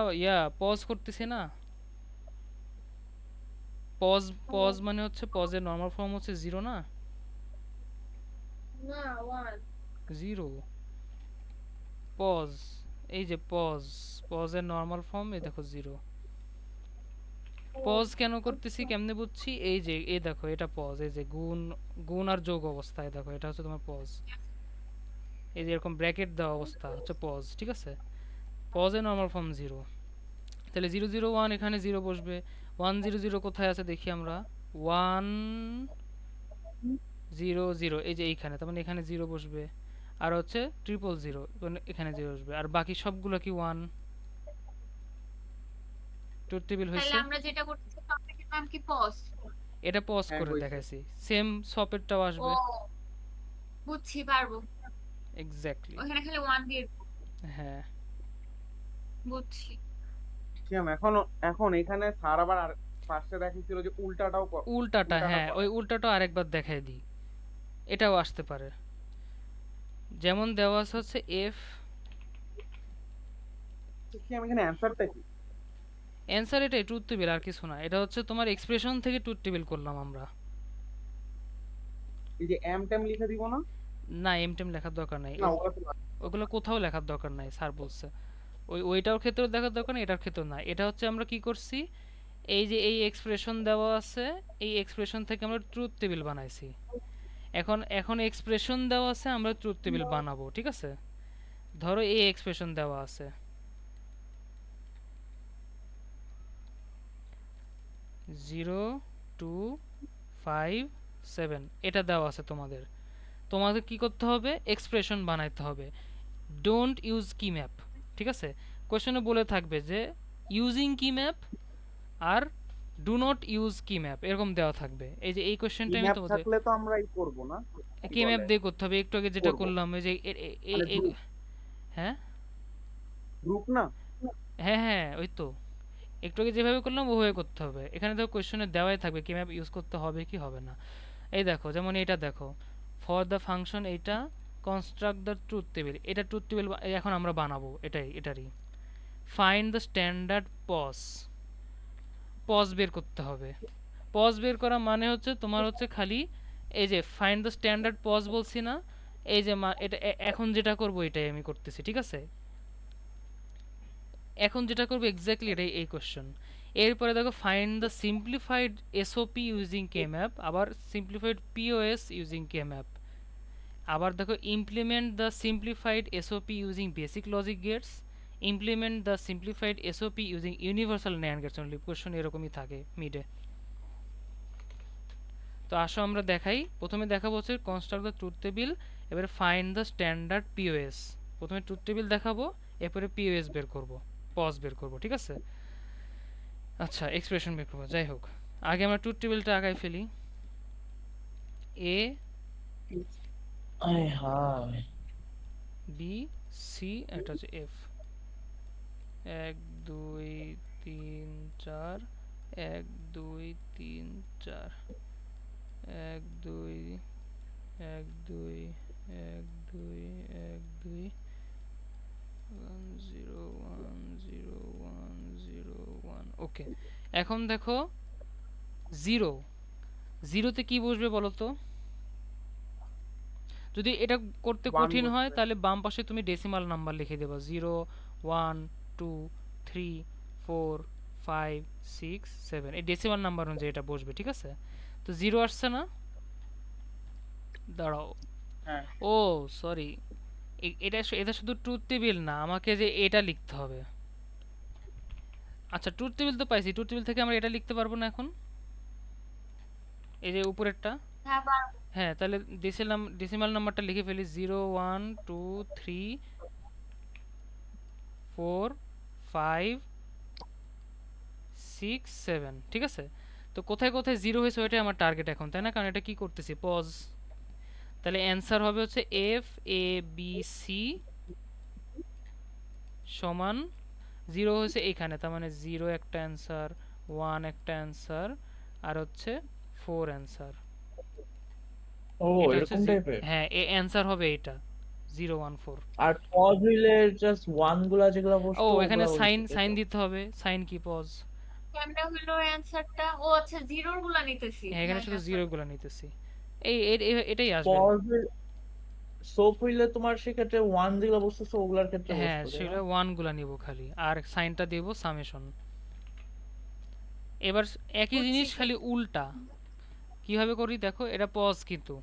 পজ করতেছি না? পজ পজ মানে হচ্ছে পজের নরমাল ফর্ম হচ্ছে 0 না? না 1 0 পজ, এই যে পজ, পজের নরমাল ফর্ম এই দেখো 0। পজ কেন করতেছি, কেমনে বুঝছি? এই যে এই দেখো এটা পজ, এই যে গুণ গুণ আর যোগ অবস্থায় দেখো এটা হচ্ছে তোমার পজ। এই যে এরকম ব্র্যাকেট দেওয়া অবস্থা হচ্ছে পজ, ঠিক আছে? পজের নরমাল ফর্ম 0। তাহলে 0 0 1 এখানে 0 বসবে। 1 0 0 কোথায় আছে দেখি আমরা? 1 0 0, এই যে এইখানে, তার মানে এখানে 0 বসবে। আর হচ্ছে 0 0 0, মানে এখানে 0 বসবে। আর বাকি সবগুলো কি 1? ট্রুথ টেবিল তাহলে হয়েছে। আমরা যেটা করতেছি টপিকের নাম কি পজ? এটা পজ হ্যাঁ করে হয়েছে। দেখাইছি, সেম সপেরটাও ও আসবে। বুঝছি, পারবো। এক্স্যাক্টলি, ওখানে খালি 1 দিয়ে দিবো। হ্যাঁ। বুঝছি। শ্যাম, এখন এখন এখানে স্যার আবার আর ফার্স্টে দেখিয়েছিল যে উল্টাটাও উল্টাটা, উল্টাটা হ্যাঁ, করা। ওই উল্টাটা আরেকবার দেখাই দিই, এটাও আসতে পারে। যেমন দেওয়া আছে হচ্ছে এফ, শ্যাম এখানে অ্যান্সারটা কি? অ্যান্সার এটাই, ট্রুথ টেবিল, আর কিছু না। এটা হচ্ছে তোমার এক্সপ্রেশন থেকে ট্রুথ টেবিল করলাম আমরা। এই যে এম টেম লিখে দিব না? না, এম টেম লেখার দরকার নাই, না ওগুলো তো ওগুলো কোথাও লেখার দরকার নাই, স্যার বলছে। ওইটার ক্ষেত্রেও দেখার দরকার নেই, এটার ক্ষেত্রেও না। এটা হচ্ছে আমরা কি করছি, এই যে এই এক্সপ্রেশন দেওয়া আছে, এই এক্সপ্রেশন থেকে আমরা ট্রুথ টেবিল বানাইছি। এখন এখন এক্সপ্রেশন দেওয়া আছে, আমরা ট্রুথ টেবিল বানাবো, ঠিক আছে? ধরো এই এক্সপ্রেশন দেওয়া আছে 0 2 5 7, এটা দেওয়া আছে তোমাদের। তোমাদের কি করতে হবে? এক্সপ্রেশন বানাইতে হবে। ডোন্ট ইউজ কি ম্যাপ, ঠিক আছে? কোশ্চেনে বলে থাকবে যে ইউজিং কি ম্যাপ আর do not use K map, এরকম দেওয়া থাকবে। এই যে এই কোশ্চেনটা আমি ম্যাপ তোমাদের থাকলে তো আমরা এই করব না, কি কি ম্যাপ বলে দিয়ে করতে হবে, একটু আগে যেটা করব করলাম, এই যে মানে গ্রুপ হ্যাঁ গ্রুপ না? হ্যাঁ হ্যাঁ, ওই তো একটু আগে যেভাবে করলাম ওভাবে করতে হবে। এখানে তো কোশ্চেনে দেওয়াই থাকবে কি ম্যাপ ইউজ করতে হবে কি হবে না। এই দেখো, যেমন এটা দেখো, ফর দ্য ফাংশন, এইটা কনস্ট্রাক্ট দ্য ট্রুথ টেবিল, এটা ট্রুথ টেবিল এখন আমরা বানাবো, এটারই। Find the standard POS, POS বের করতে হবে। পজ বের করা মানে হচ্ছে তোমার হচ্ছে খালি এই যে ফাইন্ড দ্য স্ট্যান্ডার্ড পজ বলছি না, এই যে এটা এখন যেটা করব এটাই আমি করতেছি, ঠিক আছে? এখন যেটা করবো এক্স্যাক্টলি এটাই, এই কোশ্চেন। এরপরে দেখো find the simplified SOP using K map, আবার simplified POS using K map. আবার দেখো implement the simplified SOP using basic logic gates, implement the simplified SOP using universal NAND gates only. Question এরকমই থাকে মিডে। তো আসো আমরা দেখাই। প্রথমে দেখাবো হচ্ছে কনস্ট্রাক্ট দ্য ট্রুথ টেবিল, এবারে ফাইন্ড দ্য স্ট্যান্ডার্ড পিওএস। প্রথমে ট্রুথ টেবিল দেখাবো, এরপরে পিওএস বের করব, পজ বের করব, ঠিক আছে? আচ্ছা, এক্সপ্রেশন বের করবো, যাই হোক আগে আমরা ট্রুথ টেবিলটা আগায় ফেলি। এ আয় হায়, বি সি, এটা হচ্ছে এফ। 1 2 3 4, 1 2 3 4, 1 2 1 2 1 2 1 2 1 0 1 0 1 0 1। ওকে, এখন দেখো 0, 0তে কি বসবে বলো তো? যদি এটা করতে 1 কঠিন হয় বসবে। তাহলে বাম পাশে তুমি ডেসিমাল নাম্বার লিখে দেবা, 0 1 2 3 4 5 6 7, এই ডেসিমাল নাম্বার অনুযায়ী এটা বসবে, ঠিক আছে? তো 0 আসছে না? দাঁড়াও, হ্যাঁ ও সরি, এটা শুধু ট্রুথ টেবিল না, আমাকে যে এটা লিখতে হবে। আচ্ছা, ট্রুথ টেবিল তো পাইছি, ট্রুথ টেবিল থেকে আমরা এটা লিখতে পারবো না এখন? এই যে উপরেরটা হ্যাঁ পারবো। হ্যাঁ, তাহলে ডেসিমাল নাম্বারটা লিখে ফেলি 0 1 2 3 4 5 6 7, ঠিক আছে? তো কোথায় কোথায় জিরো হয়েছে ওইটাই আমার টার্গেট এখন, তাই না? কারণ এটা কি করতেছি, পজ। তাহলে অ্যান্সার হবে হচ্ছে এফ এ বি সি সমান জিরো হয়েছে এখানে, তার মানে জিরো একটা অ্যান্সার, ওয়ান একটা অ্যান্সার, আর হচ্ছে ফোর অ্যান্সার। ও এটা হচ্ছে এরকম টাইপের। হ্যাঁ, অ্যান্সার হবে এটা 0 1 4। আর পজ হইলে জাস্ট ওয়ান গুলা যেগুলা ও, বসতো এখানে ওগুলা সাইন হইতো, তাই সাইন তো? দিতে হবে। সাইন কি, পজ। কেমনে হইলো অ্যান্সারটা? ও আচ্ছা, জিরোর গুলা নিতেছি। হ্যাঁ, এখানে হ্যাঁ শুধু হ্যাঁ জিরো সরি। গুলা নিতেছি। এটাই আসবে। পজ সোপ হইলে তোমার সেক্ষেত্রে ওয়ান যেগুলা বসতেছে ওগুলার ক্ষেত্রে হ্যাঁ, বসতো, তাই না? সেগুলো ওয়ান গুলা নিব খালি, আর সাইনটা দেব সামেশন। এবার একই বুঝছি জিনিস স্যার। খালি উল্টা কিভাবে করি দেখো, এটা পজ কিন্তু।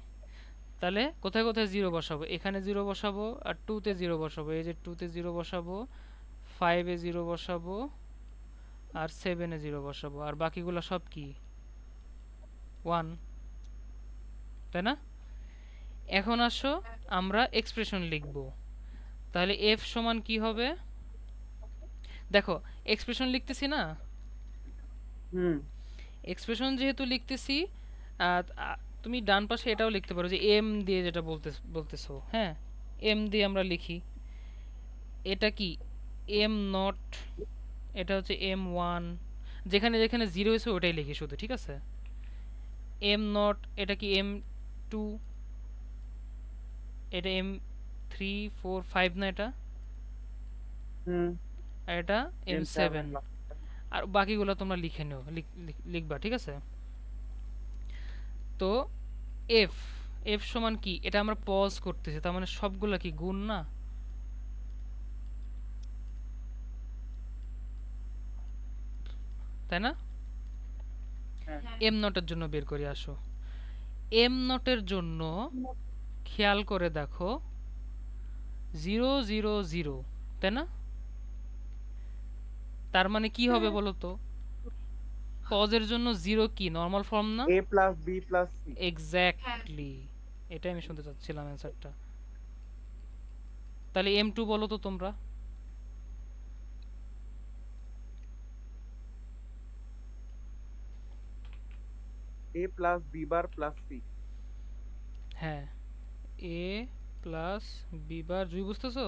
তাহলে কোথায় কোথায় জিরো বসাবো, এখানে জিরো বসাবো, আর টুতে জিরো বসাবো, এই যে টুতে জিরো বসাবো, ফাইভে জিরো বসাবো, আর সেভেনে জিরো বসাবো, আর বাকিগুলো সব কি ওয়ান, তাই না? এখন আসো আমরা এক্সপ্রেশন লিখব। তাহলে এফ সমান কি হবে, দেখো এক্সপ্রেশন লিখতেছি না, হুম। এক্সপ্রেশন যেহেতু লিখতেছি, তুমি ডান পাশে এটাও লিখতে পারো যে এম দিয়ে, যেটা বলতেছো, হ্যাঁ, এম দিয়ে আমরা লিখি। এটা কি এম নট, এটা হচ্ছে এম ওয়ান, যেখানে যেখানে জিরো হয়েছে ওটাই লিখি শুধু, ঠিক আছে? এম নট, এটা কি এম টু, এটা এম থ্রি ফোর ফাইভ না এটা, হুম। আর এটা এম M7 সেভেন। আর বাকিগুলো তোমরা লিখে নিও, লিখবা, ঠিক আছে? তো এফ এফ সমান কি, এটা আমরা পজ করতেছি, তার মানে সবগুলা কি গুণ না, তাই না? হ্যাঁ। হ্যাঁ এম নটের জন্য বের করি, আসো। এম নটের জন্য খেয়াল করে দেখো 0 0 0, তাই না? তার মানে কি হবে বলো তো, পজের জন্য জিরো কি নর্মাল ফর্ম না? A plus B plus C। হ্যাঁ এক্স্যাক্টলি, এটাই আমি শুনতে চাচ্ছিলাম অ্যান্সারটা। তাহলে এম টু বলো তো তোমরা। A plus B bar plus C। হ্যাঁ, এ প্লাস বি বার, জুই বুঝতেছো?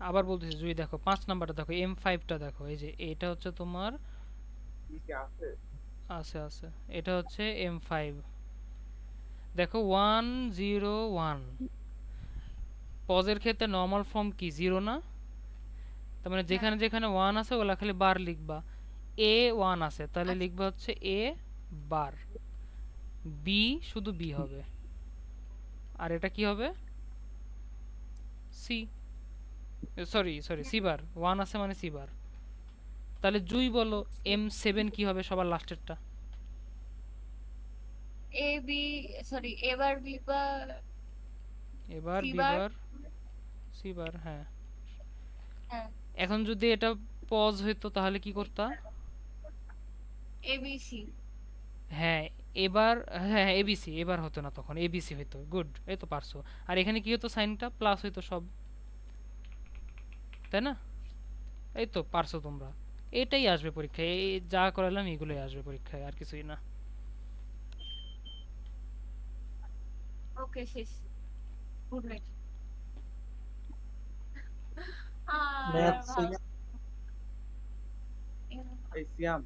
আবার বলতেছি জুই, দেখো 5 নাম্বারটা দেখো, এম ফাইভটা দেখো, এই যে এটা হচ্ছে তোমার, কি কি আছে? আছে আছে, এটা হচ্ছে এম ফাইভ। দেখো 1 0 1, পজের ক্ষেত্রে নর্মাল ফর্ম কি জিরো না? তার মানে হ্যাঁ যেখানে যেখানে ওয়ান আছে ওগুলা খালি বার লিখবা। এ ওয়ান আছে তাহলে আচ্ছা। লিখবা হচ্ছে এ বার, বি শুধু বি হবে, আর এটা কি হবে, C, sorry sorry C bar, one আছে মানে সি বার। তাহলে জুই বলো এম সেভেন কি হবে সবার লাস্টেরটা? এ বি, সরি এবার বি বা এবার C B bar. Bar C bar, হ্যাঁ। হ্যাঁ এখন যদি এটা পজ হইতো তাহলে কি করতা? এ বি সি। হ্যাঁ, এবার, হ্যাঁ এবিসি, এবার হতো না, তখন এবিসি হইতো, গুড, এই তো পারছো। আর এখানে কি হতো, সাইনটা প্লাস হইতো সব, তাই না? এই তো পারছো তোমরা। এটাই আসবে পরীক্ষায়, এই যা করালাম এগুলোই আসবে পরীক্ষায়, আর কিছুই না। ওকে শেষ। Good night. আর ম্যাথ ভালো এই সিয়াম